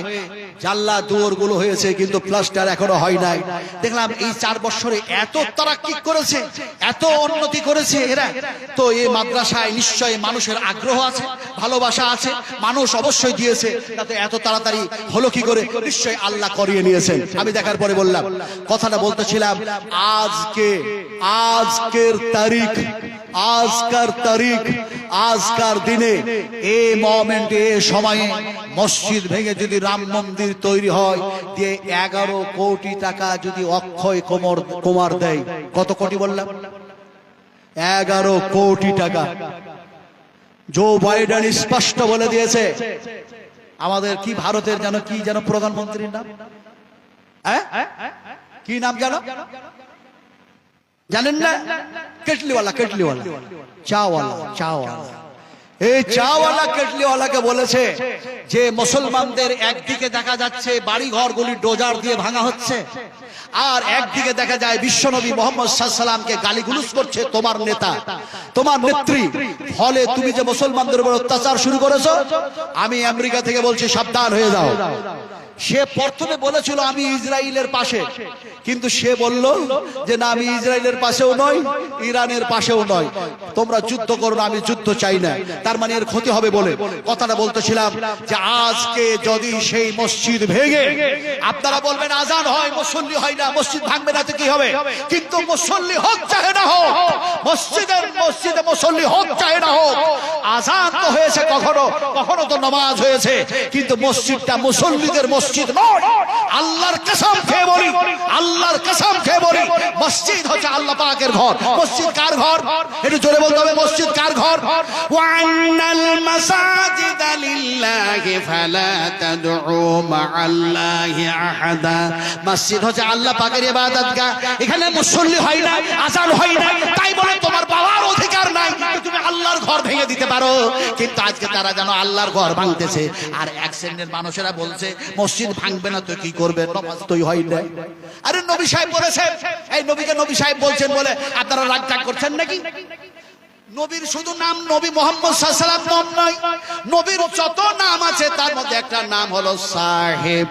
জানলা দুয়ার গুলো হয়েছে, কিন্তু প্লাস্টার এখনো হয় নাই। দেখলাম এই 4 বছরে এত তারাক্কি করেছে, এত উন্নতি করেছে এরা। তো এই মাদ্রাসায় নিশ্চয়ই মানুষের আগ্রহ আছে, ভালোবাসা আছে, মানুষ অবশ্যই দিয়েছে, তাতে এত তাড়াতাড়ি হলো কি করে? নিশ্চয়ই আল্লাহ করিয়ে নিয়েছেন। আমি দেখার পরে বললাম, কথাটা বলতেছিলাম, আজকের তারিখ, আজকার তারিখ, আজকার দিনে, এই মোমেন্টে, এই সময়ে মসজিদ ভেঙে যদি রাম মন্দির তৈরি হয়, দিয়ে 11 কোটি টাকা যদি অক্ষয় কুমার দেয়, কত কোটি বললাম? 11 কোটি টাকা। জো বাইডেন স্পষ্ট বলে দিয়েছে, আমাদের কি ভারতের কি যেন প্রধানমন্ত্রীর নাম, কি নাম জানেন না? কেটলিওয়ালা, কেটলিওয়ালা, চাওয়ালা, চাওয়ালা। এই চাওয়ালা কেটলিওয়ালাকে বলেছে যে মুসলমানদের একদিকে দেখা যাচ্ছে বাড়ি ঘরগুলি ডোজার দিয়ে ভাঙা হচ্ছে, আর একদিকে দেখা যায় বিশ্বনবী মুহাম্মদ সাল্লাল্লাহু আলাইহি ওয়াসাল্লামকে গালিগুলোজ করছে তোমার নেতা, তোমার নেত্রী। ফলে তুমি যে মুসলমানদের উপর অত্যাচার শুরু করেছো, আমি আমেরিকা থেকে বলছি সাবধান হয়ে যাও। সে প্রথমে বলেছিল আমি ইসরায়েলের পাশে, কিন্তু সে বলল যে না, আমি ইসরায়েলের পাশেও নই, ইরানের পাশেও নয়, তোমরা যুদ্ধ করো না, আমি যুদ্ধ চাই না। তার মানে এর ক্ষতি হবে বলে কথাটা বলতেছিলাম যে আজকে যদি সেই মসজিদ ভেঙে, আপনারা বলবেন আজান হয় মুসল্লি হয় না, মসজিদ ভাঙবে না তো কি হবে? কিন্তু মুসল্লি হোক চাহে না হোক, মসজিদে মুসল্লি হোক চাহে না হোক, আজান তো হয়েছে কখনো কখনো, তো নামাজ হয়েছে, কিন্তু মসজিদটা মুসল্লিদের মসজিদ নয়। আল্লাহর কসম খেয়ে বলি, আল্লাহর কসম খেয়ে বলি, মসজিদ হচ্ছে আল্লাহ পাকের ঘর। মসজিদ কার ঘর? একটু জোরে বলতে হবে, মসজিদ কার ঘর? ওয়ান্নাল মাসাজিদা লিল্লাহি ফালা তাদউ মাআল্লাহি আহাদা। মসজিদ হচ্ছে আল্লাহ পাকের ইবাদতগাহ, এখানে মুসল্লি হয় না, আজান হয় না, তাই বলে তোমার বাবার অধিকার নাই যে তুমি আল্লাহর ঘর ভেঙে দিতে পারো। কিন্তু আজকে তারা যেন আল্লাহর ঘর ভাঙতেছে, আর এক শ্রেণীর মানুষেরা বলছে মসজিদ ভাঙবে না তো কি করবে, নামাজ তোই হয় না। আরে নবী সাহেব বলেছেন, এই নবীকে নবী সাহেব বলছেন বলে আপনারা রাগ টাগ করছেন নাকি? নবীর শুধু নাম নবী মুহাম্মদ সাল্লাল্লাহু আলাইহি ওয়াসাল্লাম নয়, নবীর যত নাম আছে তার মধ্যে একটা নাম হলো সাহেব।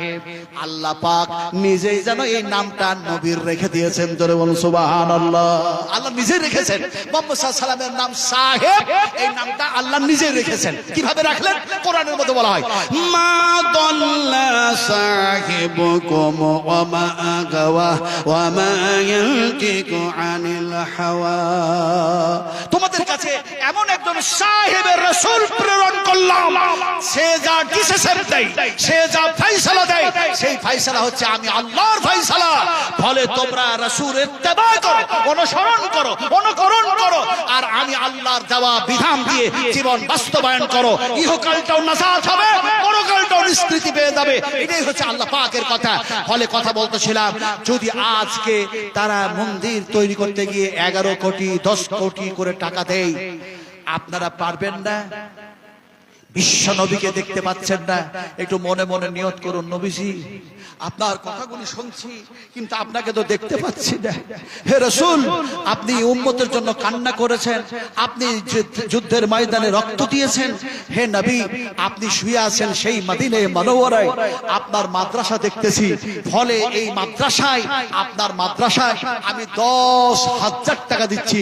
আল্লাহ পাক নিজেই যেন এই নামটা নবীর রেখে দিয়েছেন, জোরে বলুন সুবহানাল্লাহ। আল্লাহ নিজেই রেখেছেন মুহাম্মদ সাল্লাল্লাহু আলাইহি ওয়াসাল্লামের নাম সাহেব, এই নামটা আল্লাহ নিজেই রেখেছেন। কিভাবে রাখলেন? কোরআনের মধ্যে বলা হয় মা দাল্লা সাহিবুকুম ওয়া মা আগাওয়া ওয়া মা ইয়ানতিকু আনিল হাওয়া। তোমাদের কাছে এমন একজন সাহেবের রাসূল প্রেরণ করলাম, সে যা ডিসিশন দেয়, সে যা ফয়সালা দেয়, সেই ফয়সালা হচ্ছে আমি আল্লাহর ফয়সালা। ফলে তোমরা রাসূলের ইত্তেবা করো, অনুসরণ করো, অনুকরণ করো, আর আমি আল্লাহর দেওয়া বিধান দিয়ে জীবন বাস্তবায়ন করো। ইহকালটাও নাজাত হবে, পরকালটাও নিষ্কৃতি পেয়ে যাবে। এটাই হচ্ছে আল্লাহ পাকের কথা। ফলে কথা বলতেছিলাম, যদি আজকে তারা মন্দির তৈরি করতে গিয়ে 11 কোটি 10 কোটি করে টাকা দেয়, আপনারা পারবেন না? বিশ্ব নবীকে দেখতে পাচ্ছেন না, একটু মনে মনে নিয়ত করুন, নবীজি আপনার কথাগুলি শুনছি কিন্তু আপনাকে তো দেখতে পাচ্ছি না। হে রাসূল, আপনি উম্মতের জন্য কান্না করেছেন, আপনি যুদ্ধের ময়দানে রক্ত দিয়েছেন। হে নবী, আপনি শুয়ে আছেন সেই মদিনায়ে মুনাওয়ারায়, আপনার মাদ্রাসা দেখতেছি। ফলে এই মাদ্রাসায়, আপনার মাদ্রাসায় আমি 10,000 টাকা দিচ্ছি,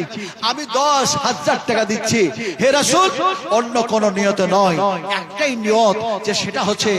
আমি 10,000 টাকা দিচ্ছি। হে রাসূল, অন্য কোন নিয়ত নয়, একটাই নিয়ত, যে সেটা হচ্ছে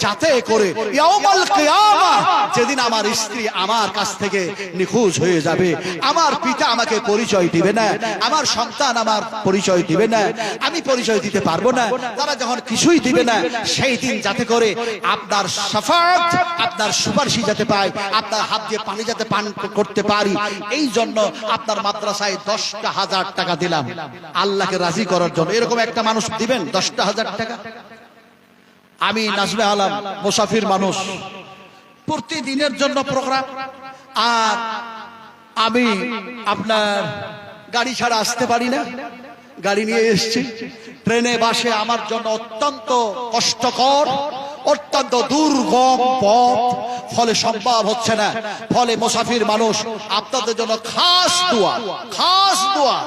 যাতে করে ইয়াউমুল কিয়ামা, যেদিন আমার স্ত্রী আমার কাছ থেকে নিখোঁজ হয়ে যাবে, আমার পিতা আমাকে পরিচয় দিবে না, আমার সন্তান আমার পরিচয় দিবে না, আমি পরিচয় দিতে পারবো না, তারা যখন কিছুই দিবে না, সেই দিন যাতে করে আপনার শাফাআত, আপনার সুপারিশ যাতে পাই, আপনার হাত দিয়ে পানি যাতে পান করতে পারি, এই জন্য আপনার মাদ্রাসায় 10,000 টাকা দিলাম আল্লাহকে রাজি করার জন্য। এরকম একটা মানুষ দিবেন 10,000 টাকা? আমি নাজমে আলম মুসাফির মানুষ, প্রতিদিনের জন্য প্রোগ্রাম, আর আমি আপনার গাড়ি ছাড়া আসতে পারি না, গাড়ি নিয়ে এসেছি। ট্রেনে বাসে আমার জন্য অত্যন্ত কষ্টকর, অত্যন্ত দুর্গম পথ, ফলে সম্ভব হচ্ছে না। ফলে মুসাফির মানুষ, আপনাদের জন্য খাস দোয়া, খাস দোয়া,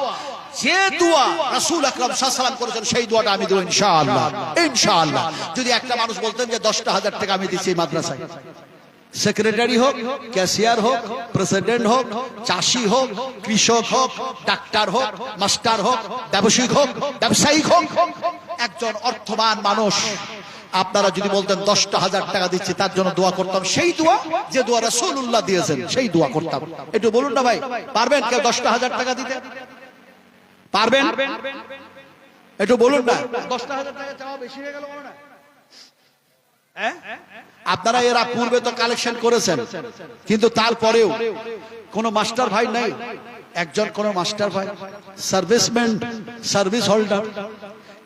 যে দোয়া রাসূল আকরাম সাল্লাল্লাহু আলাইহি ওয়াসাল্লাম করেছেন সেই দোয়াটা আমি দেব ইনশাআল্লাহ। ইনশাআল্লাহ যদি একটা মানুষ বলতেন যে 10,000 টাকা আমি দিচ্ছি এই মাদ্রাসায়, সেক্রেটারি হোক, ক্যাশিয়ার হোক, প্রেসিডেন্ট হোক, চাষি হোক, কৃষক হোক, ডাক্তার হোক, মাস্টার হোক, ব্যবসায়িক হোক, একজন অর্থবান মানুষ, আপনারা যদি বলতেন 10,000 টাকা দিচ্ছি, তার জন্য দোয়া করতাম, সেই দোয়া যে দোয়া রাসূলুল্লাহ দিয়েছেন সেই দোয়া করতাম। একটু বলুন না ভাই, পারবেন কেউ 10,000 টাকা দিতে? পারবেন? একটু বলুন না। 10,000 টাকা চাওয়া বেশি হয়ে গেল না? আপনারা এরা পূর্বে তো কালেকশন করেছেন, কিন্তু তারপরেও কোন মাস্টার ভাই নাই, একজন কোন মাস্টার ভাই, সার্ভিসম্যান, সার্ভিস হোল্ডার,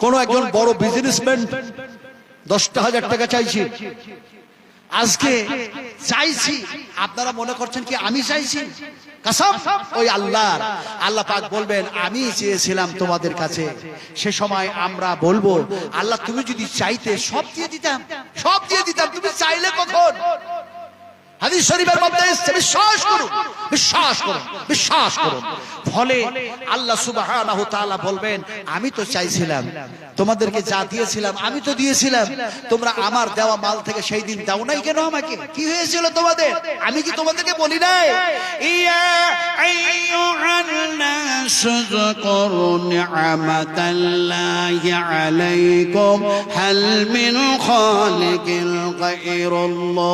কোন একজন বড় বিজনেসম্যান 10,000 টাকা চাইছি। আজকে চাইছি, আপনারা মনে করছেন কি আমি চাইছি? কসম ওই আল্লাহ। আল্লাহ পাক বলবেন আমি চেয়েছিলাম তোমাদের কাছে, সে সময় আমরা বলবো আল্লাহ তুমি যদি চাইতে সব দিয়ে দিতাম, সব দিয়ে দিতাম, তুমি চাইলে কখন? হাদিস শরীফের মধ্যে এসেছে, বিশ্বাস করুন, বিশ্বাস করুন, বিশ্বাস করুন। ফলে আল্লাহ সুবহানাহু তাআলা বলবেন আমি তো চাইছিলাম, তোমাদেরকে যা দিয়েছিলাম আমি তো দিয়েছিলাম, তোমরা আমার দেওয়া মাল থেকে সেই দিন দাও নাই কেন আমাকে? কি হয়েছিল তোমাদের? আমি কি তোমাদেরকে বলি নাই ইয়া আইয়ুহান নাস যকুরু নি'মাতাল্লাহি আলাইকুম হাল মিন খালিকিল গায়রুল্লাহ।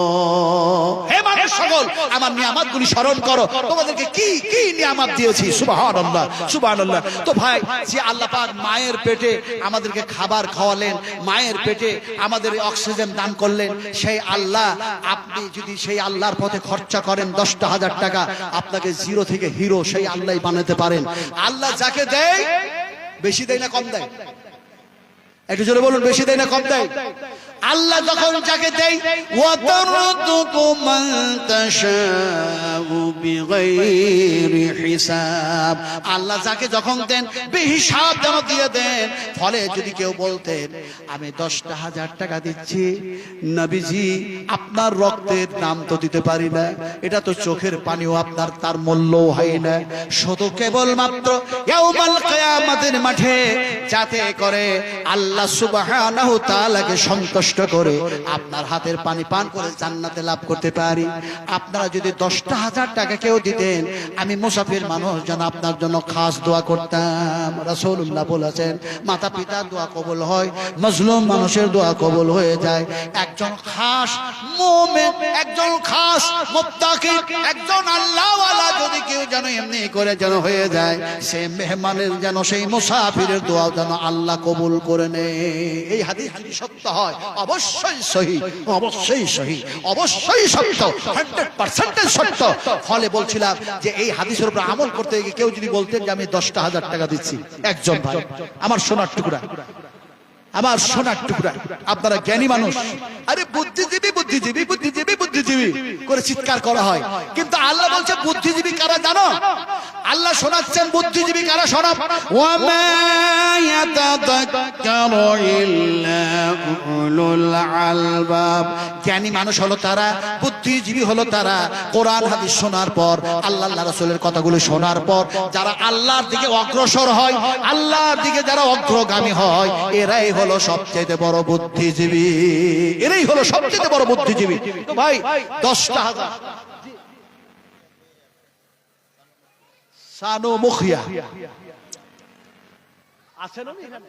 হে মানুষ সকল আমার নিয়ামতগুলি স্মরণ করো, তোমাদেরকে কি কি নিয়ামত দিয়েছি। সুবহানাল্লাহ, সুবহানাল্লাহ। তো ভাই, যে আল্লাহ পাক মায়ের পেটে আমাদেরকে খাবার খাওয়ালেন, মায়ের পেটে আমাদের অক্সিজেন দান করলেন, সেই আল্লাহ, আপনি যদি সেই আল্লাহর পথে খরচা করেন 10,000 টাকা, আপনাকে জিরো থেকে হিরো সেই আল্লাহই বানাতে পারেন। আল্লাহ যাকে দেয় বেশি দেয় না কম দেয়? একটু জোরে বলুন, বেশি দেয় না কম দেয়? আল্লাহ যখন যাকে দেয় ওয়াতারযুকু মান তাশাউ বিগাইরি হিসাব, আল্লাহ যাকে যখন দেন বেহিসাব যেন দিয়ে দেন। ফলে যদি কেউ বলতেন আমি 10,000 টাকা দিচ্ছি, নবীজি আপনার রক্তের নাম তো দিতে পারি না, এটা তো চোখের পানিও আপনার তার মূল্যও হয় না, শুধু কেবলমাত্র ইয়াউমাল কিয়ামতের মাঠে যাতে করে আল্লাহ সুবহানাহু তাআলাকে সন্তুষ্ট করে আপনার হাতের পানি পান করে জান্নাতে লাভ করতে পারি। আপনারা যদি 10,000 টাকা কেউ দিতেন, আমি মুসাফির মানুষ যেন আপনার জন্য খাস দোয়া করতাম। রাসূলুল্লাহ বলেছেন মাতা পিতার দোয়া কবুল হয়, মজলুম মানুষের দোয়া কবুল হয়ে যায়। একজন খাস মুমিন, একজন খাস মুত্তাকি, একজন আল্লাহওয়ালা যদি কেউ যেন এমনি করে যেন হয়ে যায়, সে মেহমানের যেন সেই মুসাফিরের দোয়া যেন আল্লাহ কবুল করে নেয়। এই হাদিস যদি সত্য হয় অবশ্যই সহি, অবশ্যই সহি, অবশ্যই সত্য, 100% সত্য। ফলে বলছিলাম যে এই হাদিসের উপর আমল করতে গিয়ে কেউ যদি বলতেন যে আমি 10,000 টাকা দিচ্ছি, একজন ভাই আমার সোনার টুকরা, আমার সোনার টুকরা, আপনারা জ্ঞানী মানুষ, আরে বুদ্ধিজীবী বুদ্ধিজীবী বুদ্ধিজীবী বুদ্ধিজীবী করে চিৎকার করা হয়, কিন্তু আল্লাহ বলছে বুদ্ধিজীবী কারা জানো? আল্লাহ শোনাচ্ছেন বুদ্ধিজীবী কারা, শোনা ওয়া মা ইয়াতাযাক্কারু ইল্লা উলুল আলবাব। জ্ঞানী মানুষ হলো তারা, বুদ্ধিজীবী হলো তারা কোরআন হাদিস শোনার পর, আল্লাহ রাসূলের কথাগুলো শোনার পর যারা আল্লাহর দিকে অগ্রসর হয়, আল্লাহর দিকে যারা অগ্রগামী হয়, এরাই হলো সবচেয়ে বড় বুদ্ধিজীবী, এরাই হলো সবচেয়ে বড় বুদ্ধিজীবী। তো ভাই 10,000 সানু মুখিয়া আছেন এখানে,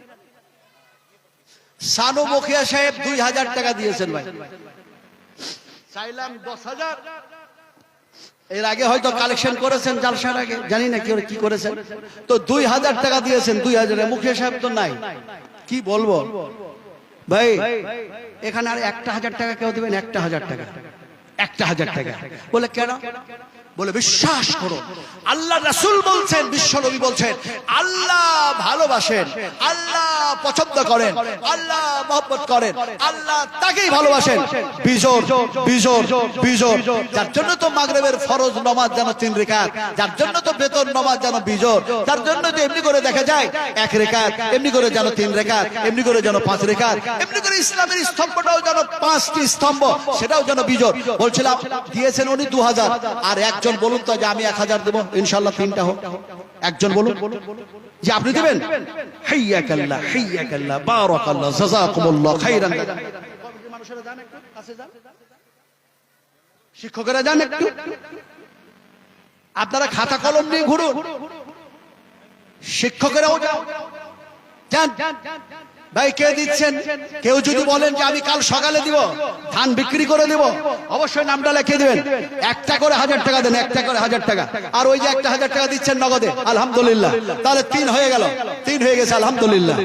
সানু মুখিয়া সাহেব 2,000 টাকা দিয়েছেন ভাই। চাইলাম 10,000, এর আগে হয়তো কালেকশন করেছেন জালসার আগে, জানি না কি করেছেন, তো 2,000 টাকা দিয়েছেন। 2,000 মুখিয়া সাহেব তো নাই, কি বলবো ভাই। এখানে আর 1,000 টাকা কেউ দিবেন? 1,000 টাকা, 1,000 টাকা। বলে কেন? বলে বিশ্বাস করো, আল্লাহ রাসূল বলছেন, বিশ্বনবী বলছেন, আল্লাহ ভালোবাসেন, আল্লাহ পছন্দ করেন, আল্লাহ মহব্বত করেন, আল্লাহ তাকেই ভালোবাসেন। বিজোর বিজোর বিজোর, যার জন্য তো মাগরিবের ফরজ নামাজ যেন 3 রাকাত, যার জন্য তো বেতন নামাজ যেন বিজোর, যার জন্য তো এমনি করে দেখা যায় 1 রাকাত, এমনি করে যেন 3 রাকাত, এমনি করে যেন 5 রাকাত, এমনি করে ইসলামের স্তম্ভটাও যেন 5টি স্তম্ভ, সেটাও যেন বিজোর। বলছিলাম দিয়েছেন উনি 2,000, আর একজন বলুন তো যে আমি 1,000 দেব, ইনশাআল্লাহ 3টা হোক। একজন বলুন যে আপনি দিবেন। হাইয়াকাল্লাহ হাইয়াকাল্লাহ বারাকাল্লাহ জাযাকুমুল্লাহ খাইরান। মানুষেরা যান একটু কাছে যান, শিক্ষকেরা যান একটু, আপনারা খাতা কলম নিয়ে ঘুরুন, শিক্ষকেরাও যান, যান ভাই। কে দিচ্ছেন? কেউ যদি বলেন যে আমি কাল সকালে দিব, ধান বিক্রি করে দিব, অবশ্যই নামটা লিখে দিবেন। 1টা করে 1,000 টাকা দেন, 1টা করে 1,000 টাকা। আর ওই যে 1,000 টাকা দিচ্ছেন নগদে, আলহামদুলিল্লাহ, তাহলে 3 হয়ে গেল, 3 হয়ে গেছে, আলহামদুলিল্লাহ।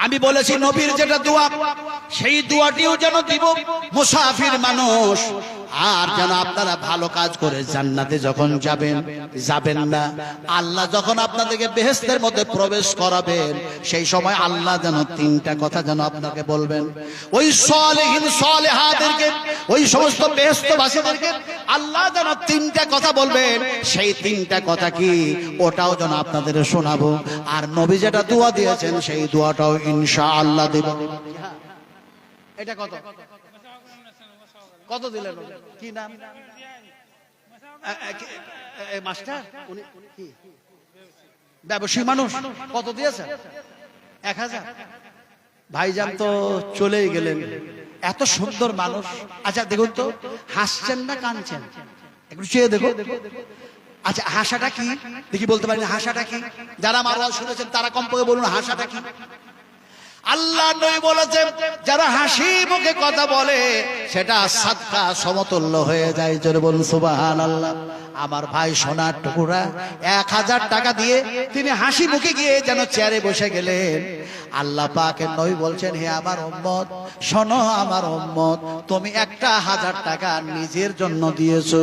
আমি বলেছি নবীর যেটা দোয়া, সেই দোয়াটিও যেন দিব। মুসাফির মানুষ আর যেন আপনারা ভালো কাজ করে জান্নাতে যখন যাবেন না, আল্লাহ যখন আপনাদেরকে বেহেশতের মধ্যে প্রবেশ করাবেন, সেই সময় আল্লাহ যেন তিনটা কথা যেন আপনাকে বলবেন। ওই সালেহীন সালেহাদেরকে, ওই সমস্ত বেহেশতবাসীদেরকে আল্লাহ যেন তিনটা কথা বলবেন। সেই তিনটা কথা কি, ওটাও যেন আপনাদের শোনাবো। আর নবী যেটা দোয়া দিয়েছেন সেই দোয়াটাও ইনশাআল্লাহ দেব। এটা কত কত দিলেন? কি নাম? মাস্টার উনি কি ব্যবসায়ী মানুষ? কত দিয়েছেন? 1000। ভাইজান তো চলেই গেলেন, এত সুন্দর মানুষ। আচ্ছা দেখুন তো, হাসছেন না কাঁদছেন? একটু চেয়ে দেখো। আচ্ছা হাসাটা কি দেখি, বলতে পারেন হাসাটা কি? যারা আমার আওয়াজ শুনেছেন তারা কমপক্ষে বলুন হাসাটা কি। আল্লাহ নবী বলেছেন, যারা হাসি মুখে কথা বলে সেটা সাদকা সমতুল্য হয়ে যায়। জোরে বলুন সুবহানাল্লাহ। আমার ভাই সোনার টুকরা 1000 টাকা দিয়ে তিনি হাসি মুখে গিয়ে যেন চেয়ারে বসে গেলেন। আল্লাহ পাকের নবী বলছেন, হে আমার উম্মত শোনো, আমার উম্মত তুমি 1000 টাকা নিজের জন্য দিয়েছো,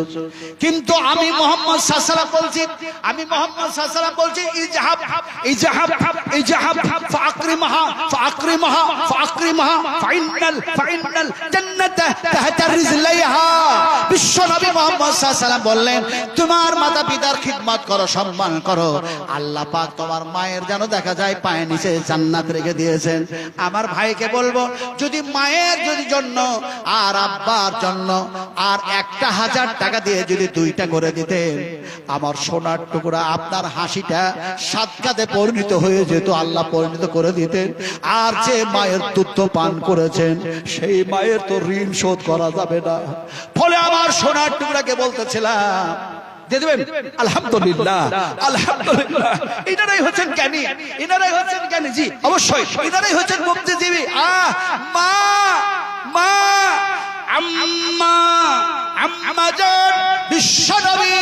কিন্তু আমি মুহাম্মদ সাল্লাল্লাহু আলাইহি ওয়াসাল্লাম বলছি, আমি মুহাম্মদ সাল্লাল্লাহু আলাইহি ওয়াসাল্লাম বলছি, ইজহাব ইজহাব ইজহাব ফাকরিমহা ফাকরিমহা ফাকরিমহা ফাইনাল জান্নাতা তাহতা রিজলাইহা। বিশ্ব নবী মুহাম্মদ সাল্লাল্লাহু আলাইহি ওয়াসাল্লাম বললেন, তোমার মাতা পিতার খিদমত করো, সম্মান করো। আল্লাহ পাক তোমার মায়ের যেন দেখা যায় পায়ের নিচে জান্নাত রেখে দিয়েছেন। আমার ভাইকে বলবো, যদি মায়ের যদি জন্য আর আব্বার জন্য আর 1000 টাকা দিয়ে যদি 2টা করে দিতেন, আমার সোনার টুকরা আপনার হাসিটা সাদকাতে পরিণত হয়ে যেত, আল্লাহ পরিণত করে দিতেন। আর যে মায়ের দুধ পান করেছেন সেই মায়ের তো ঋণ শোধ করা যাবে না। ফলে আমার সোনার টুকরাকে বলতেছিলাম, দিয়ে দেবেন? আলহামদুলিল্লাহ আলহামদুলিল্লাহ। এনারাই হচ্ছেন জ্ঞানী, এনারাই হচ্ছেন জ্ঞানী। জি অবশ্যই, এনারাই হচ্ছেন বুদ্ধিজীবী। মা মা আম্মা আম্মাজান বিশ্বনবী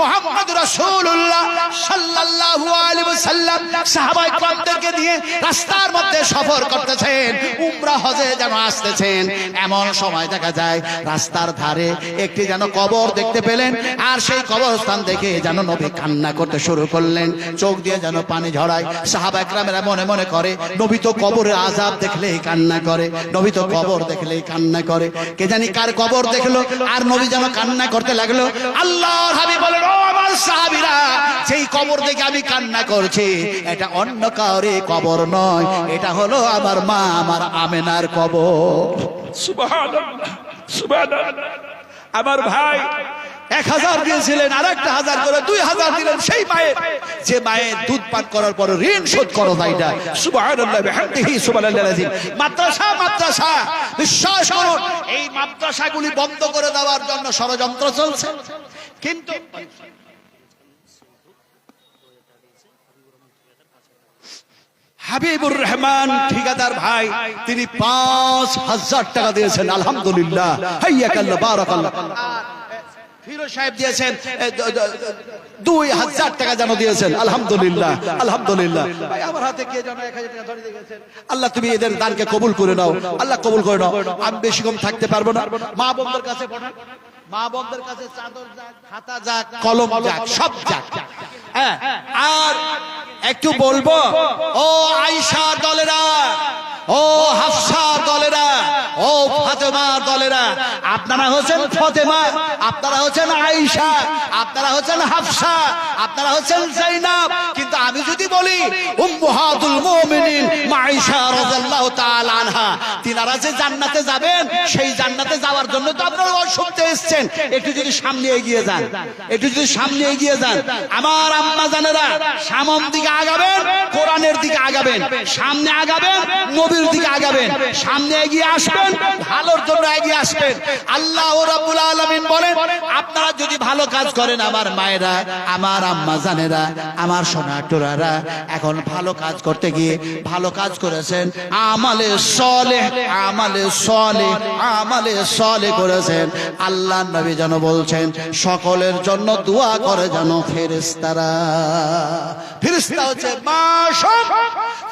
মুহাম্মদ রাসূলুল্লাহ সাল্লাল্লাহু আলাইহি ওয়াসাল্লাম সাহাবায়ে কেরামদেরকে নিয়ে রাস্তার মধ্যে সফর করতেছেন, উমরা হজে যেন আসতেছেন। এমন সময় দেখা যায় রাস্তার ধারে একটি যেন কবর দেখতে পেলেন, আর সেই কবরস্থান দেখে যেন নবী কান্না করতে শুরু করলেন, চোখ দিয়ে যেন পানি ঝরায়। সাহাবায়ে কেরামরা মনে মনে করে, নবী তো কবরের আযাব দেখলেই কান্না করে, নবী তো কবর দেখলেই কান্না করে। কে জানি কার কবর দেখলো আর নবী যেন কান্না করতে লাগলো। আল্লাহর হাবিব বলেন, ও আমার সাহাবীরা, যেই কবর দেখে আমি কান্না করছি এটা অন্য কাউরে কবর নয়, এটা হলো আমার মা, আমার আমেনার কবর। সুবহানাল্লাহ সুবহানাল্লাহ। আমার ভাই 1000 দিয়েছিলেন, আর 1000 করে 2000 দিলেন সেই মায়ের, যে মায়ের দুধ পান করার পর ঋণ শোধ করা যায় না। সুবহানাল্লাহ বিহামদিহি সুবহানাল্লাহিল আযীম। মাদ্রাসা মাদ্রাসা, বিশ্বাস করুন এই মাদ্রাসাগুলি বন্ধ করে দেওয়ার জন্য ষড়যন্ত্র চলছে। কিন্তু হাবিবুর রহমান ঠিকাদার ভাই তিনি 5000 টাকা দিয়েছেন। আলহামদুলিল্লাহ, হাইয়াকাল্লাহ বারাকাল্লাহ। ফিরোজ সাহেব দিয়েছেন 2000 টাকা যেন দিয়েছেন। আলহামদুলিল্লাহ আলহামদুলিল্লাহ। ভাই আমার হাতে কে যেন 1000 টাকা ধরে দিয়েছেন। আল্লাহ তুমি এদের দানকে কবুল করে নাও, আল্লাহ কবুল করে নাও। আমি বেশি কম থাকতে পারবো না। মা বোনদের কাছে পাঠান, মা বোনদের কাছে চাদর যাক, খাতা যাক, কলম যাক, সব যাক। হ্যাঁ, আর একটু বলবো, ও আয়েশা দলেরা, ও হাফসা দলেরা, ও ফাতেমা দলেরা, আপনারা হচ্ছেন ফাতেমা, আপনারা হচ্ছেন আয়েশা, আপনারা হচ্ছেন হাফসা, আপনারা হচ্ছেন যায়েনব। কিন্তু আমি যদি বলি উম্মাহাতুল মুমিনিন আয়েশা রাদিয়াল্লাহু তাআলা আনহা, তিনারা যে জান্নাতে যাবেন, সেই জান্নাতে যাওয়ার জন্য তো আপনারা শুনতে এসেছেন। একটু যদি সামনে এগিয়ে যান, একটু যদি সামনে এগিয়ে যান, আমার আম্মা জানেরা সামনের দিকে আগাবেন, কোরআনের দিকে আগাবেন, সামনে আগাবেন, নবীর দিকে আগাবেন, সামনে এগিয়ে আসবেন, ভালোর জন্য এগিয়ে আসবেন। আল্লাহ রাব্বুল আলামিন বলেন, আপনারা যদি ভালো কাজ করেন, আমার মায়েরা, আমার আম্মা জানেরা, আমার সোনা টোরারা, এখন ভালো কাজ করতে গিয়ে ভালো কাজ করেছেন, আমালে সালেহ, আমালে সালেহ, আমালে সালেহ করেছেন। আল্লাহ নবী যেন বলছেন, সকলের জন্য দোয়া করে যেন ফেরেশতারা। ফেরেশতা হচ্ছে মাসুম,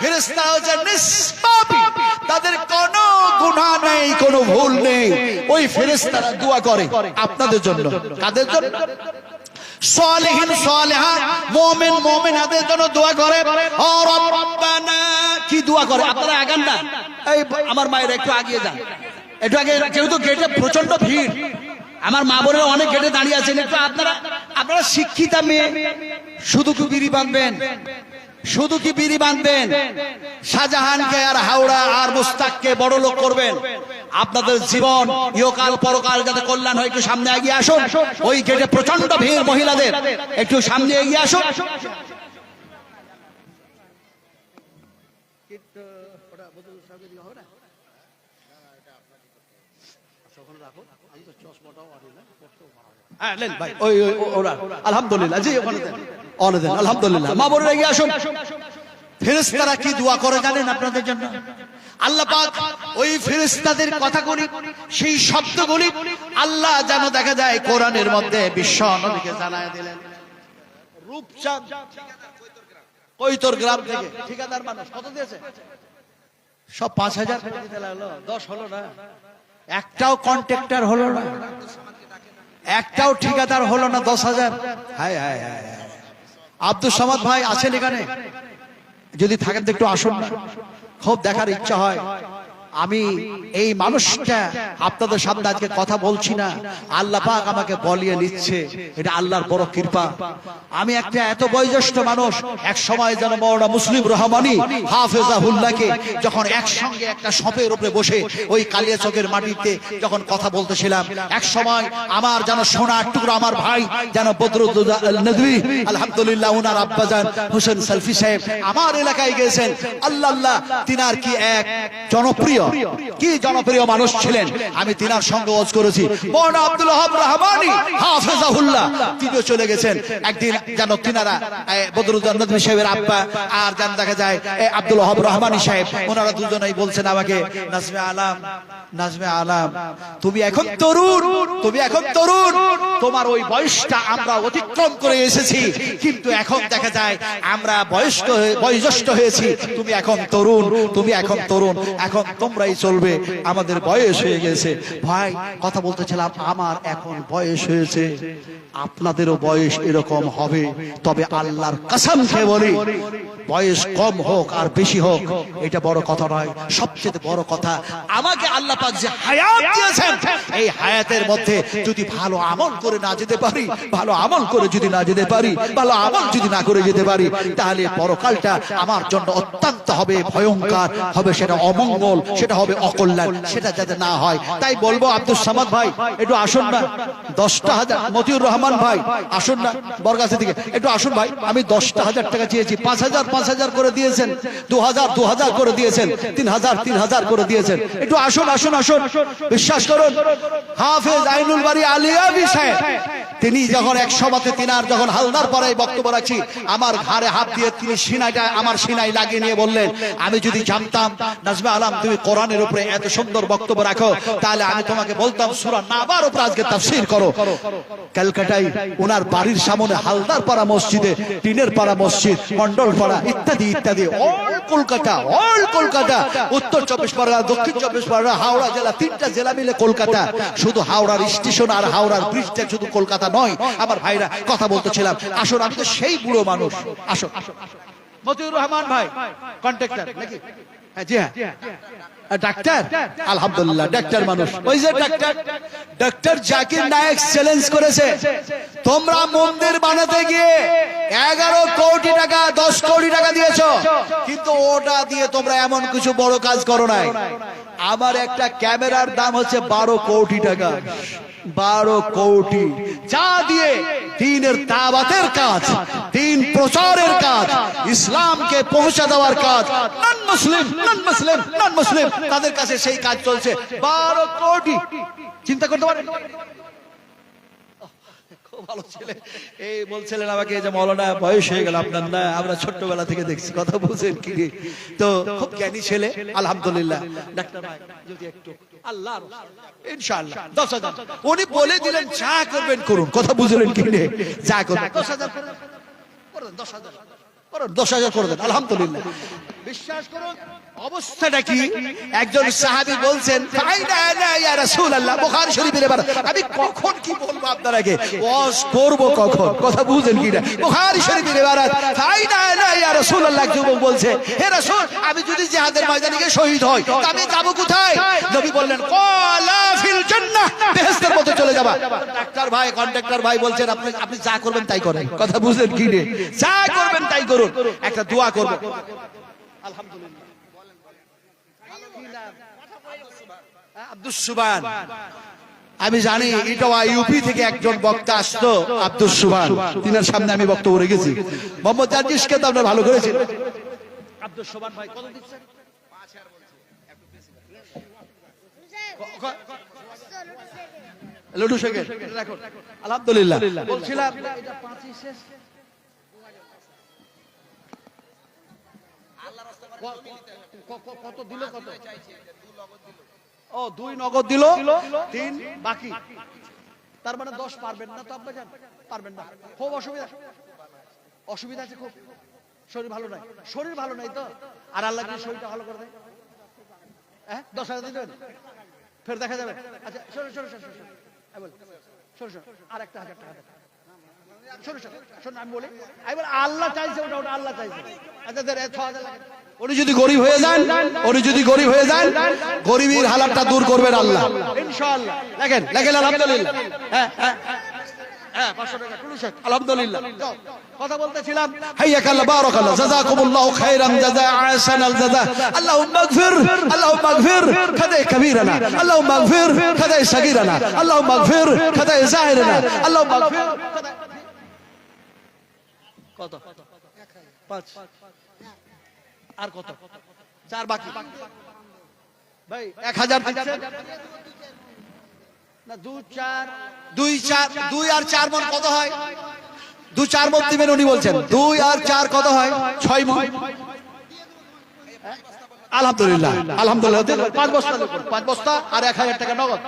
ফেরেশতা হচ্ছে নিষ্পাপী, তাদের কোনো গুনাহ নেই, কোনো কোনো ভুল নেই। ওই ফেরেশতারা দোয়া করে আপনাদের জন্য। কাদের জন্য? সালেহিন সালেহাত মুমিন মুমিনাদের জন্য দোয়া করে। ও রব্বানা, কি দোয়া করে? আপনারা আগান না, এই আমার মায়ের একটু আগিয়ে যান, একটু আগে, যেহেতু গেটে প্রচন্ড ভিড়, আমার মা বোনেরা অনেক গেটে দাঁড়িয়ে আছেন। একটু আপনারা শিক্ষিতা মেয়ে, শুধু কি বিড়ি বাঁধবেন? শুধু কি বিড়ি বাঁধবেন? শাহজাহানকে আর হাওড়া আর মুস্তাককে বড় লোক করবেন? আপনাদের জীবন ইহকাল পরকাল যাতে কল্যাণ হয়, একটু সামনে এগিয়ে আসুন। ওই গেটে প্রচন্ড ভিড় মহিলাদের, একটু সামনে এগিয়ে আসুন। আলহামদুলিল্লাহ, জি ওখানে দেন, আলহামদুলিল্লাহ। মা বোনেরা এগিয়ে আসুন। ফেরেশতারা কি দোয়া করে জানেন আপনাদের জন্য? আল্লাহ পাক ওই ফেরেশতাদের কথাগুলি, সেই শব্দগুলি আল্লাহ যেন দেখা যায় কোরআনের মধ্যে বিশ্ব নবীকে জানায় দিলেন। রূপচাঁদ কৈতর গ্রাম থেকে ঠিকাদার মানুষ কত দিয়েছে? সব 5,000 দিতে লাগলো। 10 হলো না, একটাও কন্ট্রাক্টর হলো না, একটাও ঠিকাদার হলো না। 10,000। হায় হায় হায়। আব্দুল সামাদ ভাই আছেন এখানে? যদি থাকেন তো একটু আসুন না, খুব দেখার ইচ্ছা হয়। আমি এই মানুষটা আপনাদের সামনে আজকে কথা বলছি না, আল্লাহ পাক আমাকে বলিয়ে নিচ্ছে, এটা আল্লাহর বড় কৃপা। আমি একটা এত বয়োজ্যেষ্ঠ মানুষ, এক সময় যেন মওলানা মুসলিম রহমানী হাফেজাহুল্লাহকে যখন একসঙ্গে একটা সপের উপরে বসে ওই কালিয়াচকের মাটিতে যখন কথা বলতেছিলাম, এক সময় আমার যেন সোনার টুকরো আমার ভাই যেন বদরুদ্দোজা নদভী, আলহামদুলিল্লাহ, ওনার আব্বাজান হোসেন সালফি সাহেব আমার এলাকায় গিয়েছেন। আল্লাহ আল্লাহ, তিনার কি এক জনপ্রিয়, কি জনপ্রিয় মানুষ ছিলেন। আমি তিনার সঙ্গে ওয়াজ করেছি। মওলানা আব্দুল ওয়াহাব রহমানী হাফেজাহুল্লাহ তিনিও চলে গেছেন। একদিন যেন তিনারা বদরুদ্দোজা নদভী সাহেবের আব্বা আর যেন দেখা যায় আব্দুল ওয়াহাব রহমানী সাহেব, ওনারা দুজনেই বলছেন আমাকে, নাজমে আলাম, নাজমে আলাম, তুমি এখন তরুণ, তুমি এখন তরুণ, তোমার ওই বয়সটা আমরা অতিক্রম করে এসেছি, কিন্তু এখন দেখা যায় আমরা বয়োজ্যেষ্ঠ হয়েছি, তুমি এখন তরুণ, তুমি এখন তরুণ, এখন তোমরাই চলবে, আমাদের বয়স হয়ে গেছে। ভাই কথা বলতেছিলাম, আমার এখন বয়স হয়েছে, আপনাদেরও বয়স এরকম হবে। তবে আল্লাহর কসম খেয়ে বলি, বয়স কম হোক আর বেশি হোক এটা বড় কথা নয়। সবচেয়ে বড় কথা আমাকে আল্লাহ পাক যে হায়াত দিয়েছেন, এই হায়াতের মধ্যে যদি ভালো আমল করে না যেতে পারি, ভালো আমল করে যদি না যেতে পারি, ভালো আমল যদি না করে যেতে পারি, তাহলে পরকালটা আমার জন্য অত্যন্ত হবে ভয়ঙ্কর হবে, সেটা অমঙ্গল, সেটা হবে অকল্যাণ, সেটা যাতে না হয়। তাই বলবো আব্দুল সামাদ ভাই একটু আসুন না, 10,000, মতিউর রহমান ভাই আসুন না বরগাছি থেকে, একটু আসুন ভাই। আমি 10,000 টাকা চেয়েছি, 5,000 করে দিয়েছেন, 2,000 করে দিয়েছেন, 3,000 করে দিয়েছেন। একটু আসুন আসুন আসুন, বিশ্বাস করুন। হাফেজ আইনুল বারী আলিয়াবী সাহেব তিনি যখন এক সভাতে তিনার যখন হালদার পরে বক্তব্য রাখছি, আমার ঘাড়ে হাত দিয়ে তিনি সিনাইটা আমার সিনাই লাগিয়ে নিয়ে বললেন, আমি যদি জানতাম নাজমে আলাম তুমি কোরআনের উপরে এত সুন্দর বক্তব্য রাখো, তাহলে আমি তোমাকে বলতাম সূরা নাবার উপরে আজকে তাফসীর করো। কলকাতায় ওনার বাড়ির সামনে হালদার পাড়া মসজিদে, টিনের পাড়া মসজিদ, মন্ডল পাড়া ইত্যাদি ইত্যাদি, অল কলকাতা, উত্তর 24 পরগনা, দক্ষিণ 24 পরগনা, হাওড়া জেলা, 3টা জেলা মিলে কলকাতা। শুধু হাওড়ার স্টেশন আর হাওড়ার ব্রিজটা শুধু কলকাতা নয় আমার ভাইরা, কথা বলতেছিলাম। আসুন, আমি তো সেই বুড়ো মানুষ। আসুন, মতিউর রহমান ভাই কন্ট্রাক্টর নাকি? হ্যাঁ, জি হ্যাঁ, ডাক্তার, আলহামদুলিল্লাহ ডাক্তার মানুষ। ওই যে ডাক্তার জাকির নায়েক চ্যালেঞ্জ করেছে, তোমরা মন্দির বানাতে গিয়ে 11 কোটি টাকা 10 কোটি টাকা দিয়েছো, কিন্তু ওটা দিয়ে তোমরা এমন কিছু বড় কাজ করো নাই। আমার একটা ক্যামেরার দাম হচ্ছে 12 কোটি টাকা, 12 কোটি, যা দিয়ে দ্বীনের দাওয়াতের কাজ, দ্বীন প্রচারের কাজ, ইসলামকে পৌঁছে দেওয়ার কাজ, নন মুসলিম তাদের কাছে সেই কাজ চলছে। 12 কোটি, চিন্তা করতে পারেন? খুব ভালো ছেলে, এই বলছিলেন আমাকে যে মৌলানা বয়স হয়ে গেল আপনার, না আমরা ছোট্টবেলা থেকে দেখছি, কথা বলছেন কি, তো খুব জ্ঞানী ছেলে আলহামদুলিল্লাহ। ডাক্তার ভাই যদি একটু আল্লাহ ইনশাআল্লাহ 10,000 উনি বলে দিলেন, যা করবেন করুন, কথা বুঝলেন কি নে, যা করবেন 10,000 করে দেন, 10,000 করে দেন, আলহামদুলিল্লাহ। বিশ্বাস করুন অবস্থাটা কি। একজন সাহাবী বলছেন ফাইনা আনা ইয়া রাসূলুল্লাহ, বুখারী শরীফের এবার আমি কখন কি বলবো আপনাকে, ওয়াজ করব কখন, কথা বুঝেন কি না। বুখারী শরীফের এবার ফাইনা আনা ইয়া রাসূলুল্লাহ, যুবক বলছে হে রাসূল আমি যদি জিহাদের ময়দানে গিয়ে শহীদ হই তো আমি যাব কোথায়? নবী বললেন ক্বালা ফিল জান্নাহ, বেহেশতের মধ্যে চলে যাবা। ডাক্তার ভাই, কন্ট্রাক্টর ভাই বলছেন আপনি যা করবেন তাই করেন, কথা বুঝেন কি না, যা করবেন তাই করুন। একটা দোয়া করব। আলহামদুলিল্লাহ আব্দুস সুবহান, আমি জানি এটা ইউপি থেকে একজন বক্তা আসতো আব্দুস সুবহান, তিনার সামনে আমি বক্তব্য রেখেছি। মোহাম্মদ জার্জিসকে তো আপনারা ভালো করেছেন। আব্দুস সুবহান ভাই কত দিচ্ছেন? 5000 বলছি, একটু বেশি লডু শেখের রাখুন। আলহামদুলিল্লাহ বলছিলাম এটা 5 শেষ। কত দিল? কত? ও 2 নগদ দিল, 3 বাকি। তার মানে 10 পারবেন না তো আপনি জান, পারবেন না। খুব অসুবিধা আছে খুব, শরীর ভালো নাই, শরীর ভালো নাই তো। আর আল্লাহ যদি শরীরটা ভালো করে দেয়, হ্যাঁ 10,000 দিবেন, ফের দেখা যাবে। আচ্ছা শোনো আর একটা 1000 টাকা দেন। শোনো আমি বলি, আল্লাহ চাইছে ওটা আল্লাহ চাইছে। আচ্ছা 6,000 লাগে। উনি যদি গরিব হয়ে যান, গরিবের হালাতটা দূর করবেন আল্লাহ ইনশাআল্লাহ। দেখেন আলহামদুলিল্লাহ। হ্যাঁ 500 টাকা টুলু শেখ, আলহামদুলিল্লাহ। কথা বলতেছিলাম, হাইয়াকাল্লাহ বারাকাল্লাহ, জাযাকুমুল্লাহু খাইরান জাযা, আহসানাল জাযা। আল্লাহুম্মা আগফির খাদাই কাবীরানা, আল্লাহুম্মা আগফির খাদাই সাগীরানা, আল্লাহুম্মা আগফির খাদাই যাহিরানা, আল্লাহুম্মা আগফির খাদাই। কত? 5 আর কত? 4 বাকি ভাই। 1000 দিচ্ছেন না? 2 আর 4 মন কত হয়? 2-4 মন দিবেন উনি বলছেন। 2 আর 4 কত হয়? 6 মন। আলহামদুলিল্লাহ 5 বস্তা, 5 বস্তা আর 1000 টাকা নগদ।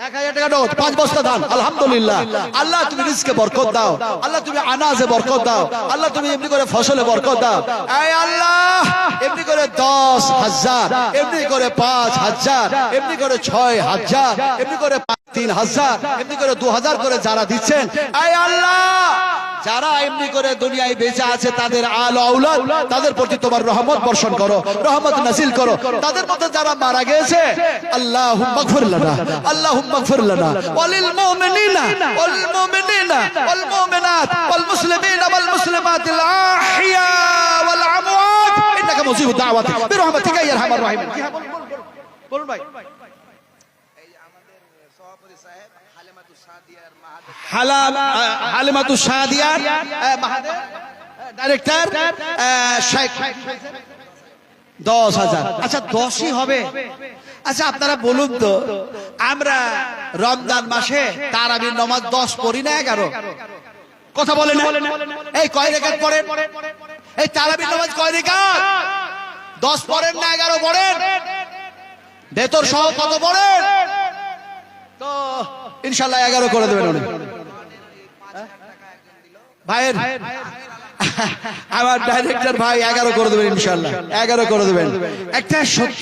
1000 টাকা নগদ, 5 বস্তা ধান। আলহামদুলিল্লাহ। আল্লাহ তুমি রিজকে বরকত দাও, আল্লাহ তুমি আনাজে বরকত দাও, আল্লাহ তুমি এমনি করে ফসলে বরকত দাও। এই আল্লাহ এমনি করে 10,000, এমনি করে 5,000, এমনি করে 6,000, এমনি করে 3,000, এমনি করে 2,000 করে যারা দিচ্ছেন, এই আল্লাহ যারা এমনি করে দুনিয়ায় বেঁচে আছে তাদের আল আওলাদ, তাদের প্রতি তোমার রহমত বর্ষণ করো, রহমত নাযিল করো। তাদের মধ্যে যারা মারা গেছে আল্লাহুম্মা গফির লানা, আল্লাহুম্মা গফির লানা ওয়ালিল মুমিনিনা ওয়াল মুমিনিনা ওয়াল মুমিনাত ওয়াল মুসলিমিনা ওয়াল মুসলিমাতিল আহইয়া ওয়াল আমওয়াত ইন্নাকা মুজিবুদ দাওয়াত বিরহমাতিকা ইয়া আরহামার রাহিমিন। কি বলুন ভাই। হালিমাতু সাদিয়ার মাহাদের ডাইরেক্টর শেখ 10,000। আচ্ছা 10ই হবে। আচ্ছা আপনারা বলুন তো, আমরা রমজান মাসে তারাবির নামাজ 10 পড়ি না 11? কথা বলেন না? এই কয় রাকাত পড়েন? এই তারাবির নামাজ কয় রাকাত? 10 পড়েন না 11 পড়েন? ভেতর সহ কত পড়েন? তো ইনশাআল্লাহ 11 করে দেবেন উনি। ভাইয়ের আমার ডাইরেক্টর ভাই 11 করে দেবেন ইনশাআল্লাহ, 11 করে দেবেন। একটা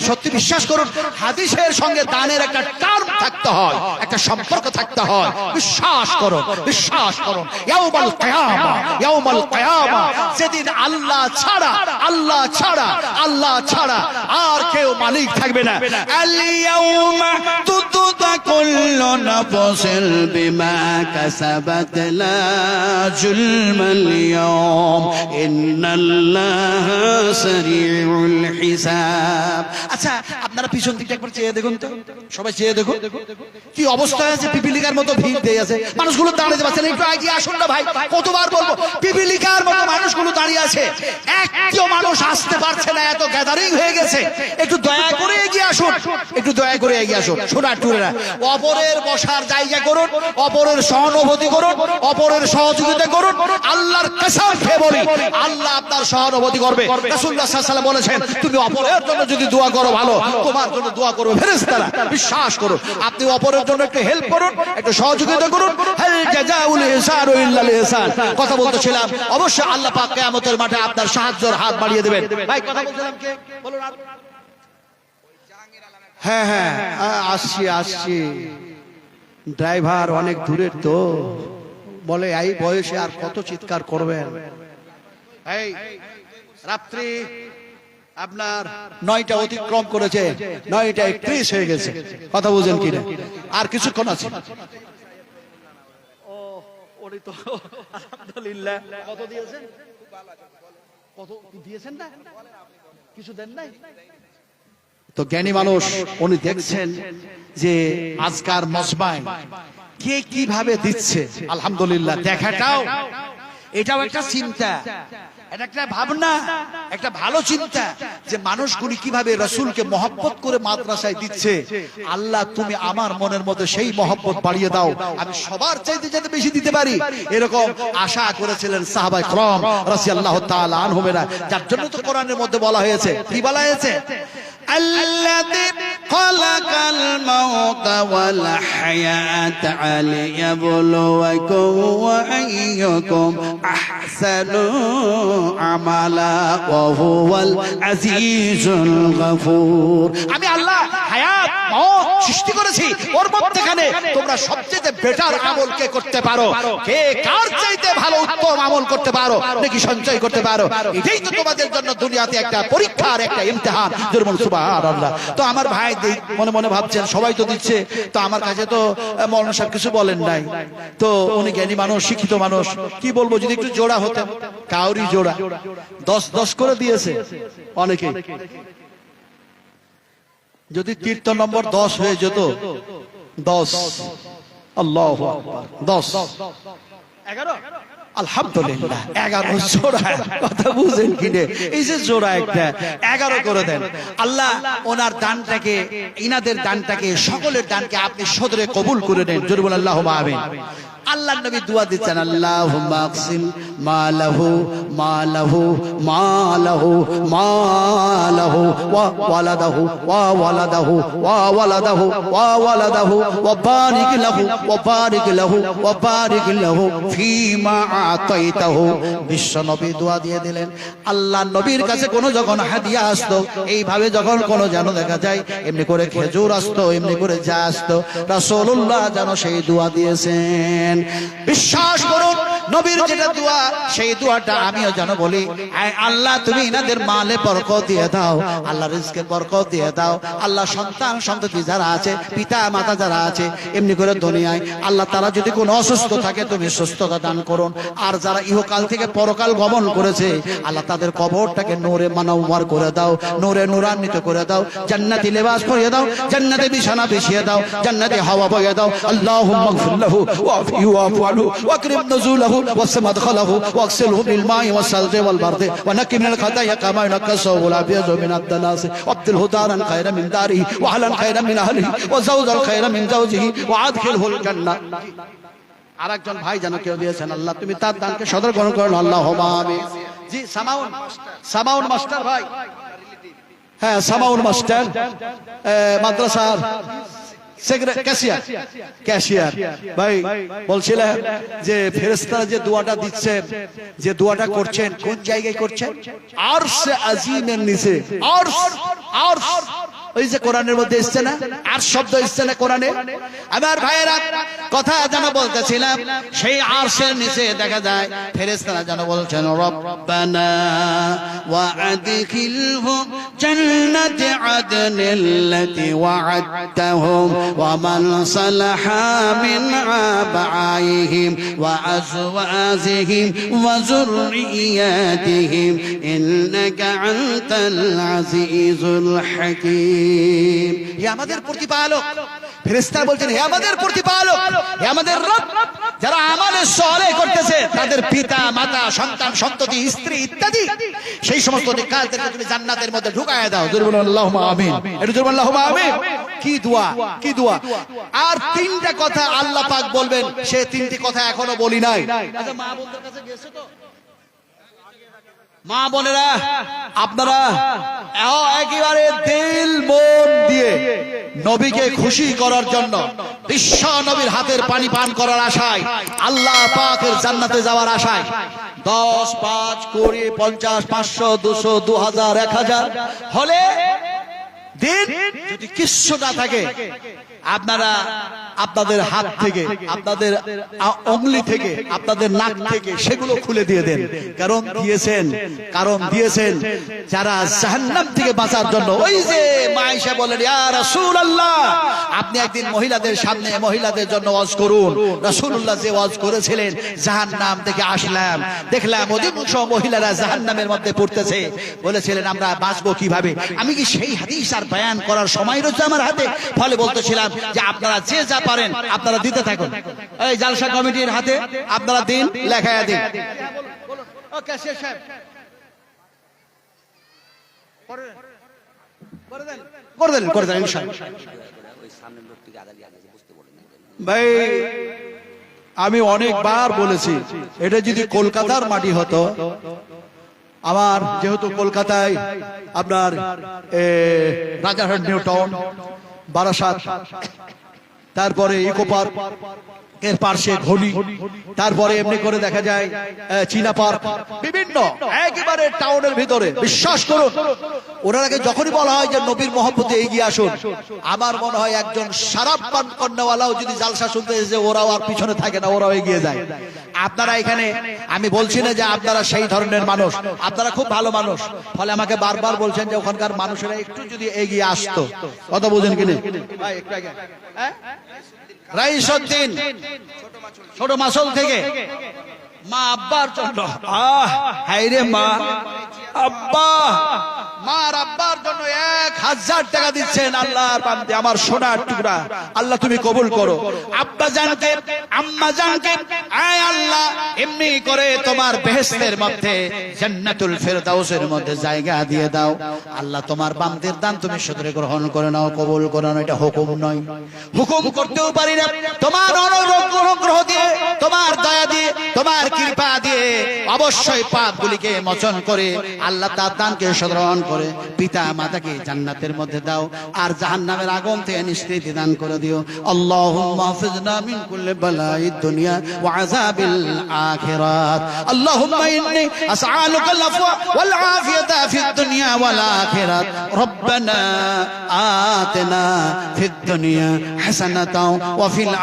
সত্যি বিশ্বাস করুন, হাদিসের সঙ্গে দানের একটা টার্ম থাকতে হয়, একটা সম্পর্ক থাকতে হয়। বিশ্বাস করুন। ইয়াউমাল কিয়ামা, যেদিন আল্লাহ ছাড়া আর কেউ মালিক থাকবে না। আল ইয়াউমা তুদা কুল্লু নাফসিন বিমা কাসাবাত লা যুলমাল ইয়াউম ইন্নাল্লাহা সারিউল হিসাব। আচ্ছা আপনারা পিছন দিকটা একবার চেয়ে দেখুন তো, সবাই চেয়ে দেখুন কি অবস্থা আছে। পিপিলিকার মতো ভিড় দিয়ে আছে, মানুষগুলো দাঁড়িয়ে পারছে না। একটু এগিয়ে আসুন না ভাই, কতবার বলবো, পিপিলিকার মতো মানুষগুলো দাঁড়িয়ে আছে, একটিও মানুষ আসতে পারছে না, এত গ্যাদারিং হয়ে গেছে। একটু দয়া করে এগিয়ে আসুন, সোনার টুরেরা। অপরের বসার জায়গা করুন, অপরের সহানুভূতি করুন, অপরের সহযোগিতা করুন। আল্লাহর কসম খেয়ে বলি, আল্লাহ আপনার সহানুভূতি করবে। রাসূলুল্লাহ সাল্লাল্লাহু আলাইহি ওয়াসাল্লাম বলেছেন, তুমি অপরের জন্য যদি দোয়া করো ভালো, তোমার জন্য দোয়া করবে ফেরেশতারা। বিশ্বাস করো, আপনি অপরের জন্য একটু হেল্প করুন, একটু সহযোগিতা করুন। হাল জাযাউল ইহসানু ইল্লাল ইহসান। কথা বলতেছিলাম, অবশ্যই আল্লাহ পাক কিয়ামতের মাঠে আপনার সাহায্যের হাত বাড়িয়ে দেবেন। ভাই কথা বলছিলাম কে বলুন। হ্যাঁ হ্যাঁ আসছি আসছি। ড্রাইভার অনেক দূরের তো, বলে এই বয়সে আর কত চিৎকার করবেন। এই রাত্রি আপনার 9টা অতিক্রম করেছে, 9টা 31 হয়ে গেছে। কথা বুঝেন কিনা? আর কিছুক্ষণ আছে। ও ওরে তো আলহামদুলিল্লাহ। কত দিয়েছেন? কত দিয়েছেন না? কিছু দেন নাই? তো জ্ঞানী মানুষ উনি দেখছেন যে আজকার মজমায় কে কিভাবে দিচ্ছে। আলহামদুলিল্লাহ, দেখাটাও এটাও একটা চিন্তা, এটা একটা ভাবনা, একটা ভালো চিন্তা যে মানুষগুলি কিভাবে রাসূলকে মহব্বত করে মাদ্রাসায় দিচ্ছে। আল্লাহ তুমি আমার মনের মধ্যে সেই মহব্বত বাড়িয়ে দাও, আমি সবার চাইতে যাতে বেশি দিতে পারি, এরকম আশা করেছিলেন সাহাবায়ে কেরাম রাদিয়াল্লাহু তাআলা আনহুমেরা। যার জন্য তো কোরআনের মধ্যে বলা হয়েছে, কি বলা হয়েছে? الذي خلق الموت والحياة ليبلوكم وأيكم أحسن عملا وهو العزيز الغفور। আমি আল্লাহ হায়াত মওত সৃষ্টি করেছি, ওর মধ্যখানে তোমরা সবচেয়ে বেটার আমল কে করতে পারো, কে কার চাইতে ভালো উত্তম আমল করতে পারো, নাকি সঞ্চয় করতে পারো। এটাই তো তোমাদের জন্য দুনিয়াতে একটা পরীক্ষার একটা ইমতিহান। যেমন সুবহানাল্লাহ। তো আমার ভাই মনে মনে ভাবছেন সবাই তো দিচ্ছে, তো আমার কাছে তো মৌলানা সাহেব কিছু বলেন নাই। তো উনি জ্ঞানী মানুষ, শিক্ষিত মানুষ, কি বলবো, যদি একটু জোড়া হতেন, কাউরি জোড়া 10 করে দিয়েছে অনেকে। যদি তীর্থ নম্বর 10 হয়ে যেত, 10 আল্লাহু আকবার, 10 11 আলহামদুলিল্লাহ, 11 জোড়া। কথা বুঝেন কিনে? এই যে জোড়া একটা 11 করে দেন। আল্লাহ ওনার দানটাকে, ইনাদের দানটাকে, সকলের দানকে আপনি সদরে কবুল করে নেন। জোরে বলেন আল্লাহুম্মা আমিন। আল্লাহর নবী দোয়া দিচ্ছেন, আল্লাহুম্মা আকসিম মালাহু মালাহু মালাহু মালাহু ওয়া ওয়ালাদাহু ওয়া ওয়ালাদাহু ওয়া ওয়ালাদাহু ওয়া ওয়ালাদাহু ওয়া বারিক লাহু ওয়া বারিক লাহু ওয়া বারিক লাহু ফীমা আতাইতাহু। বিশ্ব নবী দোয়া দিয়ে দিলেন। আল্লাহর নবীর কাছে কোনো যখন হাদিয়া আসতো, এইভাবে যখন কোনো যেন দেখা যায় এমনি করে খেজুর আসতো, এমনি করে যা আসতো, রাসূলুল্লাহ যেন সেই দোয়া দিয়েছেন। বিশ্বাস করুন, নবীর যেটা দোয়া, সেই দোয়াটা আমিও যেন বলি, আল্লাহ তুমি ইনাদের মালে বরকত দিয়ে দাও, আল্লাহ রিজকে বরকত দিয়ে দাও, আল্লাহ সন্তান সন্ততি যারা আছে, পিতা মাতা যারা আছে এমনি করে দুনিয়ায় আল্লাহ তারা যদি কোনো অসুস্থ থাকে তুমি সুস্থতা দান করুন। আর যারা ইহকাল থেকে পরকাল গমন করেছে আল্লাহ তাদের কবরটাকে নূরে মানওয়ার করে দাও, নূরে নূরান্বিত করে দাও, জান্নাতি লেবাস পরিয়ে দাও, জান্নাতি বিছানা বিছিয়ে দাও, জান্নাতি হাওয়া বইয়ে দাও। আল্লাহুম্মা গফির লাহু ওয়াফিহি ওয়াফু আনহু ওয়াকরিম নুজুলাহু ওয়াসি মাদখালাহু ওয়াগসিলহু বিল মাই ওয়াস-সালজি ওয়াল বারদি ওয়া নাক্কি মিনাল খাতায়া কামা ইয়ানকাসুল আবিয়াযু মিনাদ দানাস ওয়াবদিলহু দারান খায়রান মিন দারিহি ওয়া আহলান খায়রান মিন আহলিহি ওয়া যাওজান খায়রান মিন যাওজিহি ওয়া আদখিলহুল জান্নাহ। আরেকজন ভাই যেন কেউ দিয়েছেন, আল্লাহ তুমি তার দানকে সদর গ্রহণ করুন। আল্লাহুম্মা আমিন। জি সামাউন মাস্টার ভাই, হ্যাঁ সামাউন মাস্টার মাদ্রাসার ক্যাশিয়ার ভাই বলছিলেন যে ফেরেশতারা যে দোয়াটা দিচ্ছেন, যে দোয়াটা করছেন, কোন জায়গায় করছেন? আরশে আজিমের নিচে। আরশ ওই যে কোরআনের মধ্যে এসছে না, আর শব্দ এসছে না কোরআনে? আমার ভাইয়েরা কথা যেন বলতেছিলাম, সেই আরশের নিচে দেখা যায় ফেরেশতারা যেন বলছেন, রব্বানা ওয়া আদখিলহুম জান্নাতি আদনিল্লাতি ওয়া'আদতাহুম ওয়া মান সালাহা মিন আবাইহিম ওয়া আজওয়াজিহিম ওয়া যুররিয়াতিহিম ইন্নাকা আনতাল আজিজুল হাকীম। হে আমাদের প্রতিপালক, ফেরেশতারা বলছেন হে আমাদের প্রতিপালক, হে আমাদের রব, যারা আমালে সালেহ করতেছে তাদের পিতা মাতা সন্তান সন্ততি স্ত্রী ইত্যাদি সেই সমস্ত নেককারদেরকে তুমি জান্নাতের মধ্যে ঢুকায় দাও। জোরে বলুন আল্লাহুম্মা আমিন। একটু জোরে বলুন আল্লাহুম্মা আমিন। কি দোয়া, কি দোয়া। আর তিনটা কথা আল্লাহ পাক বলবেন, সে তিনটি কথা এখনো বলি নাই। আচ্ছা মা বোনদের কাছে গেছে তো? মা বোনেরা আপনারা একেবারে দিল মন দিয়ে নবীকে খুশি করার জন্য, বিশ্ব নবীর হাতের পানি পান করার আশায়, আল্লাহ পাকের জান্নাতে যাওয়ার আশায় 10, 5, 20, 50, 500, 200, 2000, 1000 হলে দিন যদি কিচ্ছু না থাকে, আপনারা আপনাদের হাত থেকে, আপনাদের অঙ্গুলি থেকে, আপনাদের নাক থেকে সেগুলো খুলে দিয়ে দেন। কারণ দিয়েছেন যারা জাহান্নাম থেকে বাঁচার জন্য। ওই যে মা আয়েশা বলেন, ইয়া রাসূলুল্লাহ, আপনি একদিন মহিলাদের সামনে মহিলাদের জন্য ওয়াজ করুন। রাসূলুল্লাহ যে ওয়াজ করেছিলেন, জাহান্নাম থেকে আসলাম, দেখলাম অধিকাংশ মহিলারা জাহান্নামের মধ্যে পড়তেছে। বলেছিলেন আমরা বাঁচবো কিভাবে? আমি কি সেই হাদিস আর বয়ান করার সময় রয়েছে আমার হাতে? ফলে বলতেছিলাম যে আপনারা যে যা পারেন আপনারা দিতে থাকুন। এই জালসা কমিটির হাতে আপনারা দিন, লেখায়া দিন। করে দেন ইনশাআল্লাহ। ভাই আমি অনেকবার বলেছি, এটা যদি কলকাতার মাটি হতো, আমার যেহেতু কলকাতায় আপনার রাজারহাট, নিউ টাউন, বারাসাত, তারপরে ইকো পার্ক এর পাশে ঘড়ি, তারপরে এমনি করে দেখা যায় চীনা পার্ক, বিভিন্ন একেবারে টাউনের ভিতরে। বিশ্বাস করুন, ওনারাকে যখনই বলা হয় যে নবীর মহব্বতে এগিয়ে আসুন, আমার মনে হয় একজন শারাব পান কন্যাওয়ালাও যদি জালসা শুনতে এসে ওরাও আর পিছনে থাকে না, ওরাও এগিয়ে যায়। আপনারা এখানে, আমি বলছি না যে আপনারা সেই ধরনের মানুষ, আপনারা খুব ভালো মানুষ। ফলে আমাকে বারবার বলছেন যে ওখানকার মানুষেরা একটু যদি এগিয়ে আসতো। কথা বুঝেন কিনা ভাই? একটু আগে রাইসউদ্দিন ছোট মাসল থেকে মা আব্বার জন্য, হায়রে মা আব্বা, মার আব্বার জন্য 1000 টাকা দিচ্ছেন। আল্লাহর বান্দে, আমার সোনার টুকরা, আল্লাহ তুমি কবুল করো। আব্বা জানকে, আম্মা জানকে, আয় আল্লাহ এমনি করে তোমার বেহেশতের মধ্যে, জান্নাতুল ফেরদাউসের মধ্যে জায়গা দিয়ে দাও। আল্লাহ তোমার বান্দের দান তুমি সদরে গ্রহণ করে নাও, কবুল করে নাও। এটা হুকুম নয়, হুকুম করতেও পারি না। তোমার অনুগ্রহ দিয়ে, তোমার দয়া দিয়ে, তোমার কৃপা দিয়ে অবশ্যই পাপগুলিকে মোচন করে আল্লাহ তার দানকে গ্রহণ করে পিতা মাতাকে জান্নাতের মধ্যে দাও, আর জাহান্নামের আগুন থেকে নিষ্কৃতি দান করে দিও। আল্লাহুম্মা হাফিজনা মিন কুল্লি বালাইদ দুনিয়া ওয়া আযাবিল আখিরাত। আল্লাহুম্মা ইন্নী আসআলুকাল আফওয়া ওয়াল আফিয়াতা ফিদ দুনিয়া ওয়াল আখিরাত। রব্বানা আতিনা ফিদ দুনিয়া হাসানাতাও ওয়া ফিল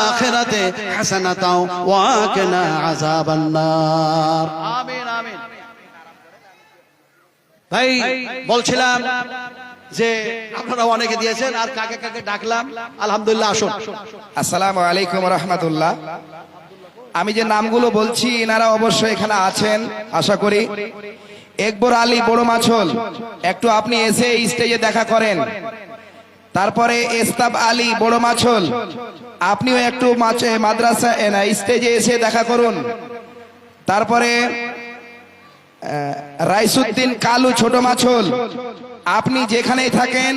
আখিরাতি হাসানাতাও ওয়া কিনা আযাবান নার। আমিন আমিন। ভাই বলছিলাম যে আপনারা অনেকে দিয়েছেন, আর কাকে কাকে ডাকলাম আলহামদুলিল্লাহ আসুন। আসসালামু আলাইকুম রাহমাতুল্লাহ। আমি যে নামগুলো বলছি এনারা অবশ্যই এখানে আছেন আশা করি। একবর আলী বড় মাছল, একটু আপনি এসে স্টেজে দেখা করেন। তারপরে এস্তাব আলী বড় মাছল, আপনিও একটু মাদ্রাসা স্টেজে এসে দেখা করুন। তারপরে রাইসুদ্দিন কালু ছোট মাছল, আপনি যেখানেই থাকেন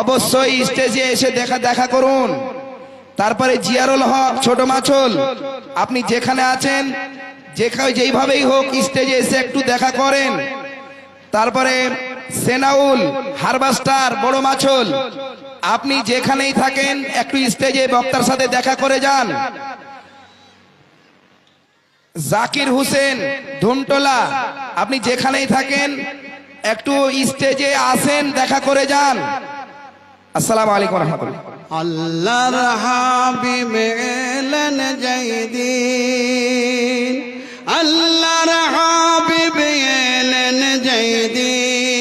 অবশ্যই স্টেজে এসে দেখা করুন। তারপরে জিয়ারুল হক ছোট মাছল, আপনি যেখানে আছেন যেইভাবেই হোক স্টেজে এসে একটু দেখা করেন। তারপরে সেনাউল হারবাস্টার বড় মাছল, আপনি যেখানেই থাকেন একটু স্টেজে বক্তার সাথে দেখা করে যান। জাকির হোসেন ধুমটোলা, আপনি যেখানেই থাকেন একটু স্টেজে আসেন, দেখা করে যান। আসসালামু আলাইকুম রাহমাতুল্লাহ। আল্লাহর হাবিব এলেন যেদিন, আল্লাহর হাবিব এলেন যেদিন,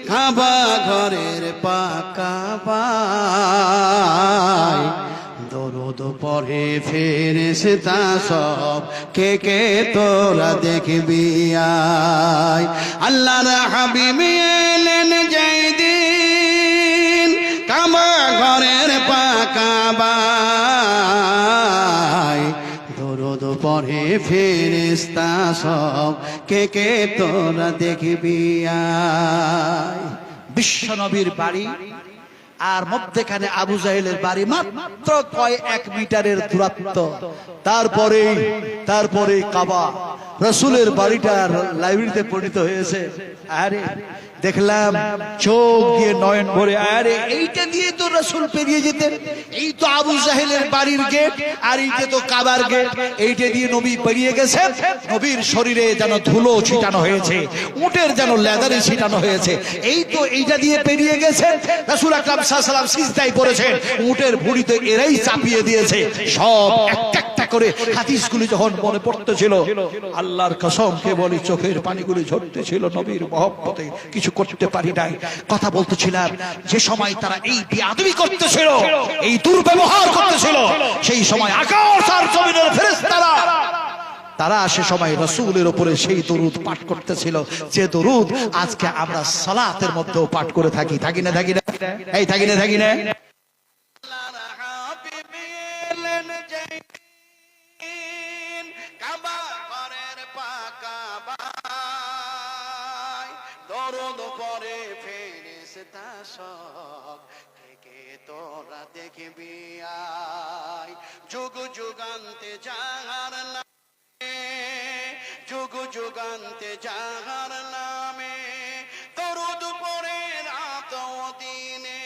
কাবা ঘরের পাকা পায় দরুদ পড়ে ফেরেশতা সব, কে কে তোরা দেখবি আয়। আল্লাহর হাবিব এলেন যেদিন, কাবা ঘরের পাকা পায় দরুদ পড়ে ফেরেশতা সব, কে কে তোরা দেখবি আয়। বিশ্ব নবীর বাড়ি আর মধ্যখানে আবু জাহেলের বাড়ি, মাত্র কয়েক মিটারের দূরত্ব। তারপরে কাবা, রসুলের বাড়িটা লাইব্রেরিতে পরিণত হয়েছে। আরে দেখলাম চোখ দিয়ে নয়ন ভরে, আরে এইটা দিয়ে তো রাসূল পেরিয়ে যেতেন, এই তো আবু জাহেলের বাড়ির গেট, আর এইটা তো কাবার গেট, এইটা দিয়ে নবী পেরিয়ে গেছেন। নবীর শরীরে যেন ধুলো ছিটানো হয়েছে, উটের যেন লেদারে ছিটানো হয়েছে, এই তো এইটা দিয়ে পেরিয়ে গেছেন। রাসূল আকরাম সাল্লাল্লাহু আলাইহি ওয়াসাল্লাম সিজদায় পড়েছেন, উটের ভুঁড়িতে এরাই চাপিয়ে দিয়েছে। সব একটা একটা করে হাদিসগুলি যখন মনে পড়তেছিল, আল্লাহর কসম কে বলি চোখের পানিগুলি ঝরতেছিল। নবীর মহব্বতে কিছু করতে পারি নাই। কথা বলতেছিলাম, যে সময় তারা এই বেয়াদবি করতেছিল, এই দুর্ব্যবহার করতেছিল, সেই সময় আকাশ আর জমিনের ফেরেশতারা তারা সে সময় রাসূলের উপরে সেই দরুদ পাঠ করতেছিল, যে দরুদ আজকে আমরা সালাতের মধ্যেও পাঠ করে থাকি। থাকি না? থাকি না? এই থাকি না? থাকি না? দরদ পরে ফেরেশতা সব থেকে তোরা দেখবি আয়, যুগ যুগান্তে যাহার নামে, যুগ যুগান্তে যাহার নামে দরদ পরে রাত ও দিনে।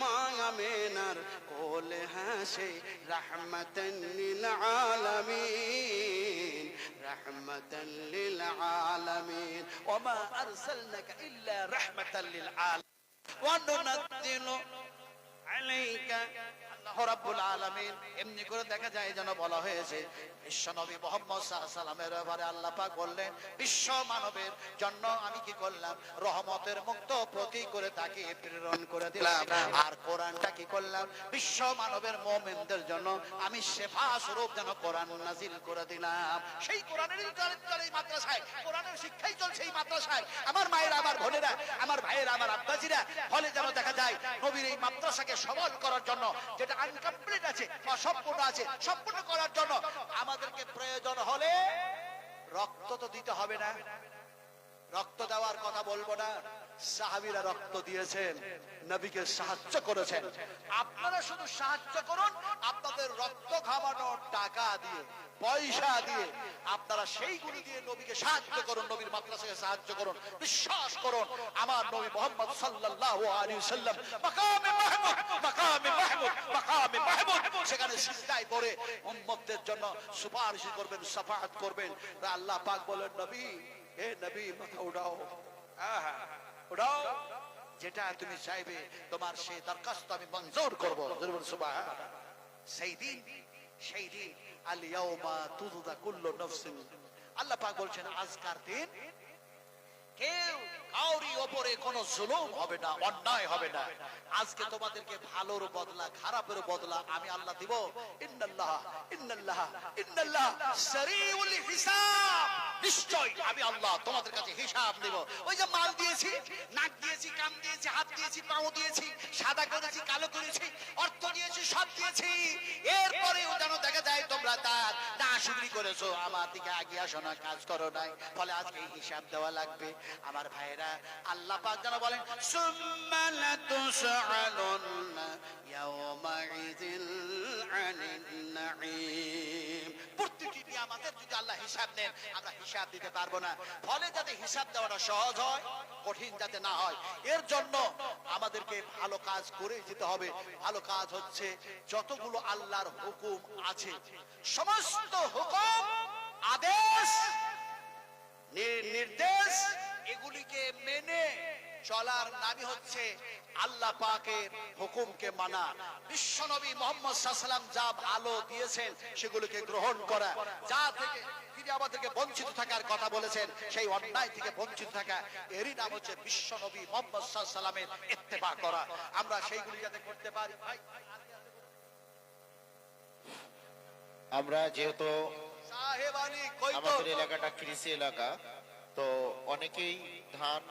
মায়া মেনার কোলে হাসে রহমতান লিল আলামিন, রহমতান লিল আলামিন, ওমা আরসালনাকা ইল্লা রহমাতান লিল আলামিন ওয়া নুনাজ্জিলু আলাইকা। আল্লাহ রাব্বুল আলামিন এমনি করে দেখা যায় যেন বলা হয়েছে বিশ্বনবী মুহাম্মদ সাল্লাল্লাহু আলাইহি ওয়াসাল্লামের ব্যাপারে আল্লাহ পাক বললেন, বিশ্ব মানবের জন্য আমি কি করলাম, রহমতের মুক্ত প্রতীক করে তাকে প্রেরণ করে দিলাম। আর কোরআনটা কি করলাম, বিশ্ব মানবের মুমিনদের জন্য আমি শেফা স্বরূপ যেন কোরআন নাজিল করে দিলাম। সেই কোরআনেরই চলে এই মাদ্রাসায়, কোরআনের শিক্ষাই চলছে এই মাদ্রাসায়। আমার মায়েরা, আমার বোনেরা, আমার ভাইয়েরা, আমার আব্বাজিরা, ফলে যেন দেখা যায় নবীর এই মাদ্রাসাকে সবল করার জন্য, যেটা আনকমপ্লিট আছে, অসম্পূর্ণ আছে, সম্পূর্ণ করার জন্য আমাদেরকে প্রয়োজন হলে রক্ত তো দিতে হবে না? রক্ত দেওয়ার কথা বলবো না, সাহাবীরা রক্ত দিয়েছেন, নবীকে সাহায্য করেছেন। আপনারা শুধু সাহায্য করুন, আপনাদের রক্ত ঘামানো টাকা দিয়ে, পয়সা দিয়ে আপনারা সেইগুলি দিয়ে নবীকে সাহায্য করুন, নবীর মাদ্রাসাকে সাহায্য করুন। বিশ্বাস করুন, আমার নবী মুহাম্মদ সাল্লাল্লাহু আলাইহি ওয়াসাল্লাম মাকামে মাহমুদ, মাকামে মাহমুদ, মাকামে মাহমুদ, সেখানে সিজদায় পড়ে উম্মতদের জন্য সুপারিশ করবেন, শাফাআত করবেন। আল্লাহ পাক বলেন, নবী, হে নবী, মাথা উঠাও, উঠাও, যেটা তুমি চাইবে তোমার সেই দরখাস্ত আমি মঞ্জুর করব। সুবহানাল্লাহ। সেই দিন আল ইয়াউমা তুজা কুল্লু নাফসিন, আল্লাহ পাক বলছেন আজকের দিন কেউ কাউরি উপরে কোনো জুলুম হবে না, অন্যায় হবে না। আজকে তোমাদেরকে ভালোর বদলা খারাপের বদলা আমি আল্লাহ দিব। ইন্নাল্লাহ সারিউল হিসাব, নিশ্চয় আমি আল্লাহ তোমাদের কাছে হিসাব দেব। ওই যে মাল দিয়েছি, নাক দিয়েছি, কান দিয়েছি, হাত দিয়েছি, পাও দিয়েছি, সাদা করেছি, কালো করেছি, অর্থ দিয়েছি, সব দিয়েছি, এরপরেও যেন দেখা যায় তোমরা তার নাশুকরি করেছো, আমার দিকে আগিয়ে আসো না, কাজ করো নাই, ফলে আজকে হিসাব দেওয়া লাগবে। আমার ভাইরা, আল্লাহ পাক যেন বলেন, সুম্মা লাতুসআলুন্না ইয়াওমাইযিল আনিন নাঈম। প্রত্যেকটি নিয়ামতের যদি আল্লাহ হিসাব নেন, আমরা হিসাব দিতে পারবো না। ফলে যাতে হিসাব দেওয়াটা সহজ হয়, কঠিন যাতে না হয়, এর জন্য আমাদেরকে ভালো কাজ করে যেতে হবে। ভালো কাজ হচ্ছে যতগুলো আল্লাহর হুকুম আছে, সমস্ত হুকুম, আদেশ, নির্দেশ, এগুলিকে মেনে চলার নামই হচ্ছে আল্লাহ পাকের হুকুমকে মানা। বিশ্বনবী মুহাম্মদ সাল্লাল্লাহু আলাইহি ওয়াসাল্লাম যা ভালো দিয়েছেন সেগুলোকে গ্রহণ করা, যা থেকে তিনি আমাদেরকে বঞ্চিত থাকার কথা বলেছেন সেই অন্যায় থেকে বঞ্চিত থাকা, এরই নাম হচ্ছে বিশ্বনবী মুহাম্মদ সাল্লাল্লাহু আলাইহি ওয়াসাল্লামের ইত্তেবা করা। আমরা সেইগুলি যাতে করতে পারি। আমরা যেহেতু আমাদের এলাকাটা কৃষি এলাকা, তো অনেকেই ধান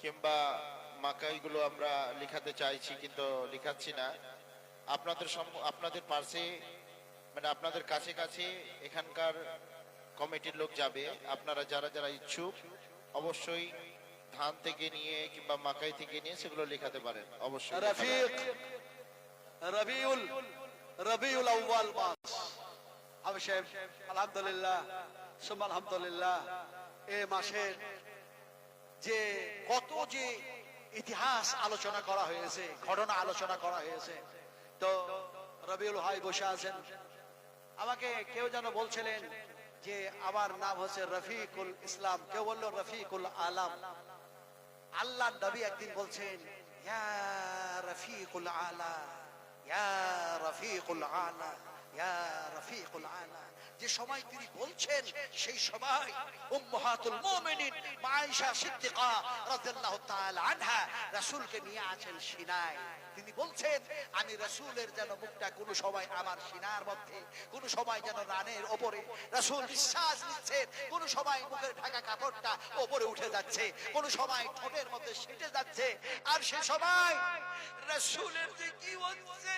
কিংবা মাকাইগুলো আমরা লিখাতে চাইছি, কিন্তু লিখাচ্ছি না। আপনাদের পাশে, মানে আপনাদের কাছে কাছে এখানকার কমিটির লোক যাবে। আপনারা যারা যারা ইচ্ছুক অবশ্যই ধান থেকে নিয়ে কিংবা মাকাই থেকে নিয়ে সেগুলো লিখাতে পারেন অবশ্যই। রবিউল আউয়াল মাস, আলহামদুলিল্লাহ, সুবহানাল্লাহ, এ মাসের যে কত যে ইতিহাস আলোচনা করা হয়েছে, ঘটনা আলোচনা করা হয়েছে। তো রবিউল ভাই বসে আছেন, আমাকে কেউ যেন বলছিলেন যে আমার নাম হচ্ছে রফিকুল ইসলাম, কেউ বললো রফিকুল আলম। আল্লাহ নবী একদিন বলছেন ইয়া রফিকুল আলা, ইয়া রফিকুল আলা, ইয়া রফিকুল আলা। যে সময় তিনি বলছেন সেই সময় উম্মাহাতুল মুমিনিন মা আয়েশা সিদ্দিকা রাদিয়াল্লাহু তাআলা আনহা রাসূলকে নিয়ে আছেন সিনায়। তিনি বলছেন আমি রাসূলের যেন মুখটা কোনো সময় আমার সিনার মধ্যে, কোনো সময় যেন রানের উপরে রাসূল নিঃশ্বাস নিচ্ছেন, কোনো সময় মুখের ঢাকা কাপড়টা উপরে উঠে যাচ্ছে, কোনো সময় ঠোঁটের মধ্যে সেটে যাচ্ছে। আর সে সময় রাসূলের যে কি হচ্ছে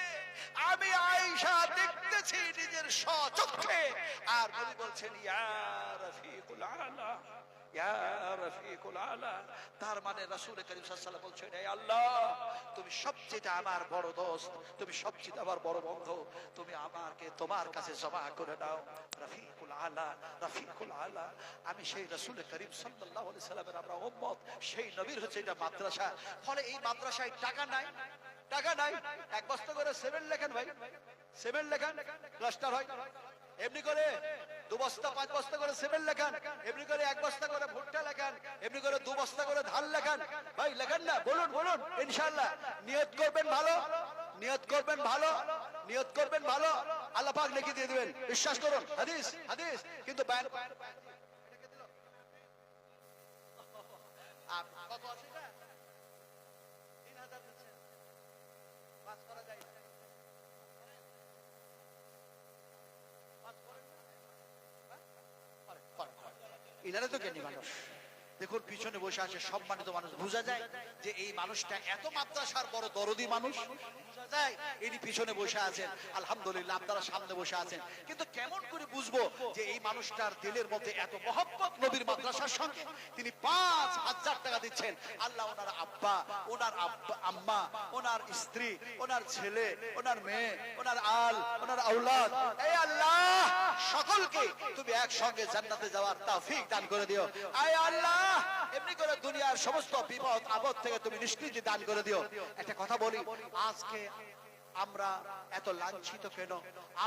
আমি আয়েশা দেখতেছি নিজের স্বচক্ষে। আর নবী বলছেন ইয়া রফিকুল আলা, ইয়া রফিকুল আলা। তার মানে রাসূল করিম সাল্লাল্লাহু আলাইহি ওয়াসাল্লাম বলছেন হে আল্লাহ, তুমি সবচেয়ে আমার বড় দোস্ত, তুমি সবচেয়ে আমার বড় বন্ধু, তুমি আমাকে তোমার কাছে জমা করে দাও। রফিকুল আলা, রফিকুল আলা। আমি সেই রাসূল করিম সাল্লাল্লাহু আলাইহি ওয়াসাল্লামের আমরা উম্মত, সেই নবীর হচ্ছে এটা মাদ্রাসা। ফলে এই মাদ্রাসায় টাকা নাই, টাকা নাই। এক বস্তা করে সেভেন লেখেন ভাই, সেভেন লেখেন, ক্লাস্টার হয়। এমনি করে 2 বস্তা 5 বস্তা করে সেভেন লেখেন, এমনি করে 1 বস্তা করে ভুট্টা লেখেন, এমনি করে 2 বস্তা করে ধান লেখেন। ভাই লেখেন না? বলুন বলুন ইনশাআল্লাহ। নিয়ত করবেন ভালো, নিয়ত করবেন ভালো, নিয়ত করবেন ভালো, আল্লাহ পাক লিখে দিয়ে দিবেন, বিশ্বাস করুন। হাদিস হাদিস। কিন্তু কত আছে না? 3000 দিচ্ছেন, পাস করা যায় না। ইনারা তো জ্ঞানী মানুষ। দেখুন পিছনে বসে আছে সম্মানিত মানুষ, বোঝা যায় যে এই মানুষটা এত মাদ্রাসার বড় দরদি মানুষ। বোঝা যায় ইনি পিছনে বসে আছেন, আলহামদুলিল্লাহ আপনারা সামনে বসে আছেন। কিন্তু কেমন করে বুঝবো যে এই মানুষটার দিলের মধ্যে এত মহব্বত নবীর মাদ্রাসার সঙ্গে? তিনি 5000 টাকা দিচ্ছেন। আল্লাহ ওনার আব্বা, ওনার আম্মা, ওনার স্ত্রী, ওনার ছেলে, ওনার মেয়ে, ওনার আল, ওনার আওলাদ, এই আল্লাহ সকলকে তুমি একসঙ্গে জান্নাতে যাওয়ার তৌফিক দান করে দিও। আয় আল্লাহ এমনি করে দুনিয়ার সমস্ত বিপদ আপদ থেকে তুমি নিষ্কৃতি দান করে দিও। একটা কথা বলি, আজকে আমরা এত লাঞ্ছিত কেন?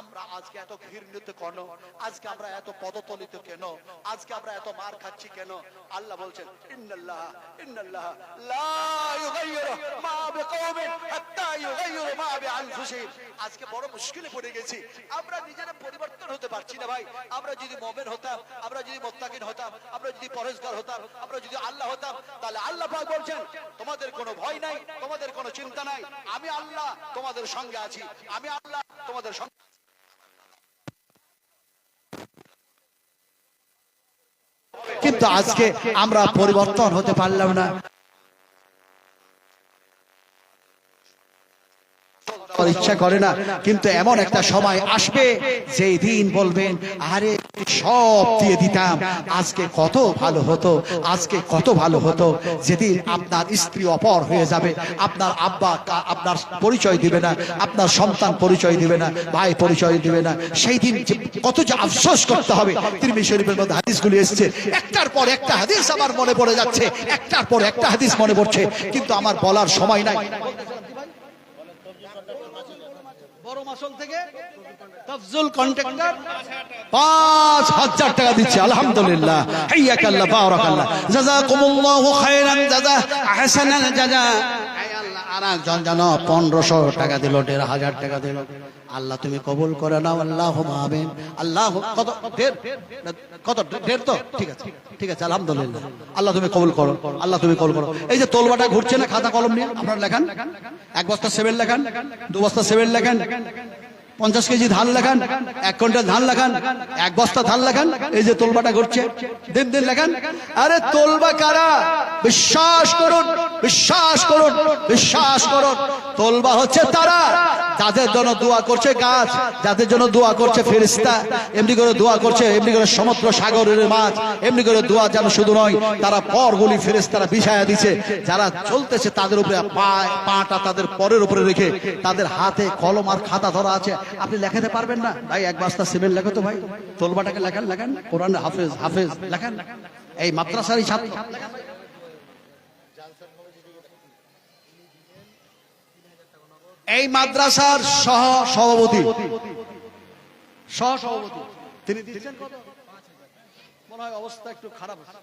আমরা আজকে এত ঘৃণিত কেন? আজকে আমরা এত পদতলিত কেন? আজকে আমরা এত মার খাচ্ছি কেন? আল্লাহ বলছেন ইন্নাল্লাহ ইন্নাল্লাহ লা ইউগাইয়িরু মা বিকওমিন হাত্তা ইউগাইয়িরু মা বিআনফুসিহিম। আজকে বড় মুশকিলে পড়ে গেছি, আমরা নিজেরা পরিবর্তন হতে পারছি না ভাই। আমরা যদি মুমিন হতাম, আমরা যদি মুত্তাকিন হতাম, আমরা যদি পরহেজগার হতাম, আমরা যদি আল্লাহ হতাম, তাহলে আল্লাহ পাক বলছেন তোমাদের কোনো ভয় নাই, তোমাদের কোনো চিন্তা নাই, আমি আল্লাহ তোমাদের সঙ্গে আছি, আমি আল্লাহ তোমাদের সঙ্গে। কিন্তু আজকে আমরা পরিবর্তন হতে পারলাম না। ইচ্ছা করে না, কিন্তু এমন একটা সময় আসবে যেই দিন বলবেন আরে সব দিয়ে দিতাম, আজকে কত ভালো হতো, আজকে কত ভালো হতো। যেদিন আপনার স্ত্রী অপর হয়ে যাবে, আপনার আব্বা আপনার পরিচয় দিবে না, আপনার সন্তান পরিচয় দিবে না, ভাই পরিচয় দিবে না, সেই দিন কত যে আফসোস করতে হবে। তিরমিজি শরীফের মধ্যে হাদিসগুলি এসেছে, একটার পর একটা হাদিস আমার মনে পড়ে যাচ্ছে, একটার পর একটা হাদিস মনে পড়ছে, কিন্তু আমার বলার সময় নাই। বড় মাসল থেকে তাফজুল কন্ট্রাক্টর 5000 টাকা দিচ্ছে, আলহামদুলিল্লাহ, হাইয়াকাল্লাহ, বারাকাল্লাহ, জাযাকুমুল্লাহু খায়রান জাযা, আহসানাল জাযা। আয় আল্লাহ, আরেকজন যেন 1500 টাকা দিল, 1500 টাকা দিল। আল্লাহ তুমি কবুল করে নাও, আল্লাহুম্মা আমিন। আল্লাহ কত কত দেড় তো ঠিক আছে, ঠিক আছে, আলহামদুলিল্লাহ। আল্লাহ তুমি কবুল করো, আল্লাহ তুমি কবুল করো। এই যে তোলবাটা ঘুরছে না, খাতা কলম নিয়ে আপনারা লেখান, 1 বস্তা সেভেন লেখান, 2 বস্তা সেভেন লেখান, 50 কেজি ধান লেখান, 1 কুইন্টাল ধান লেখান, 1 বস্তা ধান লেখান। এই যে তোলবাটা ঘুরছে, দিন দিন লেখান। আরে তোলবা কারা? বিশ্বাস করুন, বিশ্বাস করুন, বিশ্বাস করুন, তোলবা হচ্ছে তারা যাদের জন্য দোয়া করছে গাছ, যাদের জন্য দোয়া করছে ফেরেশতা, এমনি করে দোয়া করছে, এমনি করে সমুদ্র সাগরের মাছ, এমনি করে দোয়া যেন শুধু নয়, তারা পরগুলি ফেরেশতারা বিছায়া দিছে, যারা চলতেছে তাদের উপরে পাটা তাদের পরের উপরে রেখে তাদের হাতে কলম আর খাতা ধরা আছে। আপনি লেখাতে পারবেন না ভাই, 1 বস্তা সিমেন্ট লেখো তো ভাই, তোলবাটাকে লেখান, লেখান, কোরআন হাফেজ হাফেজ লেখান, এই মাদ্রাসারই ছাত্র। এই মাদ্রাসার সভাপতি তিনি দিচ্ছেন কত? মনে হয় অবস্থা একটু খারাপ আছে।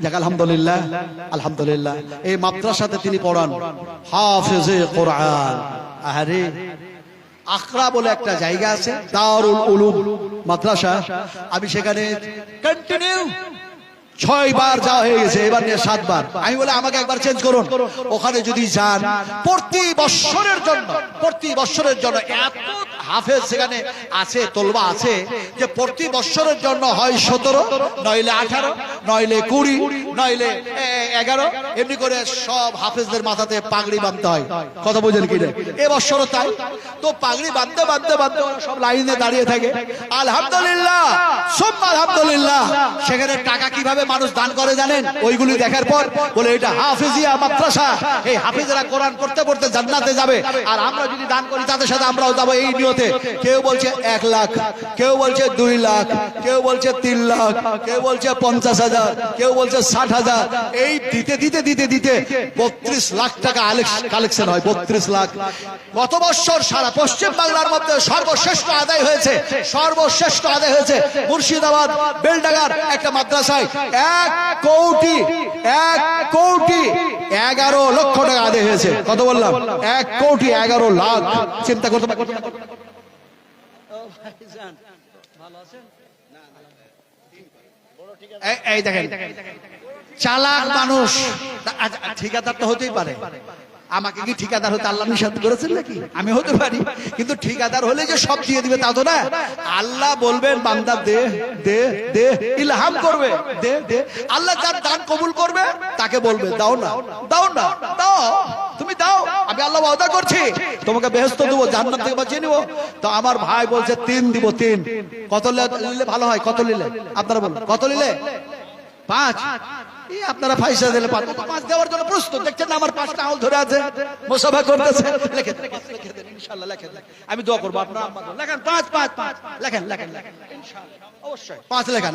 যাক আলহামদুলিল্লাহ, আলহামদুলিল্লাহ। এই মাদ্রাসাতে তিনি পড়ান হাফেজে কোরআন। আরে আখড়া বলে একটা জায়গা আছে, দারুল উলুম মাদ্রাসা। আমি সেখানে কন্টিনিউ 6 বার যাওয়া হয়ে গেছে, এবার নিয়ে 7 বার। আমি বলে আমাকে একবার চেঞ্জ করুন। ওখানে যদি যান প্রতি বৎসরের জন্য এত হাফেজ সেখানে আছে, তলবা আছে, যে প্রতি বৎসরের জন্য হয় 17, নইলে 18, নইলে 20, নইলে 11, এমনি করে সব হাফেজদের মাথাতে পাগড়ি বাঁধতে হয়। কথা বুঝেন কি না? এ বৎসরও তাই। তো পাগড়ি বাঁধতে বাঁধতে বাঁধতে ওরা সব লাইনে দাঁড়িয়ে থাকে। আলহামদুলিল্লাহ, সুম্মা আলহামদুলিল্লাহ। সেখানে টাকা কিভাবে মানুষ দান করে জানেন? ওইগুলি দেখার পর বলে এটা হাফেজিয়া মাদ্রাসা, এই হাফেজরা কোরআন পড়তে পড়তে জান্নাতে যাবে, আর আমরা যদি দান করি তাদের সাথে আমরাও যাবো এই নিয়তে। কেউ বলছে 1 লাখ, কেউ বলছে 2 লাখ, কেউ বলছে 3 লাখ, কেউ বলছে 50,000, কেউ বলছে 60,000। এই দিতে দিতে দিতে দিতে 32 লাখ টাকা কালেকশন হয়। 32 লাখ। গত বছর সারা পশ্চিম বাংলার মধ্যে সর্বশ্রেষ্ঠ আদায় হয়েছে মুর্শিদাবাদ বেলডাঙ্গার একটা মাদ্রাসায় 1 কোটি 11 লক্ষ টাকা আদায় হয়েছে। কত বললাম? 1 কোটি 11 লাখ। চিন্তা করতে এই দেখেন, চালাক মানুষ। ঠিকাদার তো হতেই পারে। আমাকে কি ঠিকাদার হতে আল্লাহ নিষেধ করেছেন নাকি? আমি হতে পারি, কিন্তু ঠিকাদার হলে যে সব দিয়ে দিবে তা তো না। আল্লাহ বলবেন বান্দা দে দে দে, ইলহাম করবে দে দে। আল্লাহ যার দান কবুল করবে তাকে বলবে দাও না, দাও না, দাও, তুমি দাও, আমি আল্লাহ ওয়াদা করছি তোমাকে বেহেশত দেবো, জান্নাত থেকে বাঁচিয়ে নিব। তো আমার ভাই বলছে 3 দিব। 3 কত নিলে ভালো হয়? কত নিলে আপনারা বলুন? কত নিলে? 5। আপনারা পয়সা দিলে 5 দেওয়ার জন্য প্রস্তুত। দেখছেন না আমার 5টা আঙুল ধরে আছে, মুসাফা করতেছে। লিখে দেন ইনশাআল্লাহ, লিখে দেন। আমি দোয়া করবো আপনারা লেখেন 5 5 5 লেখেন ইনশাআল্লাহ, অবশ্যই 5 লেখেন।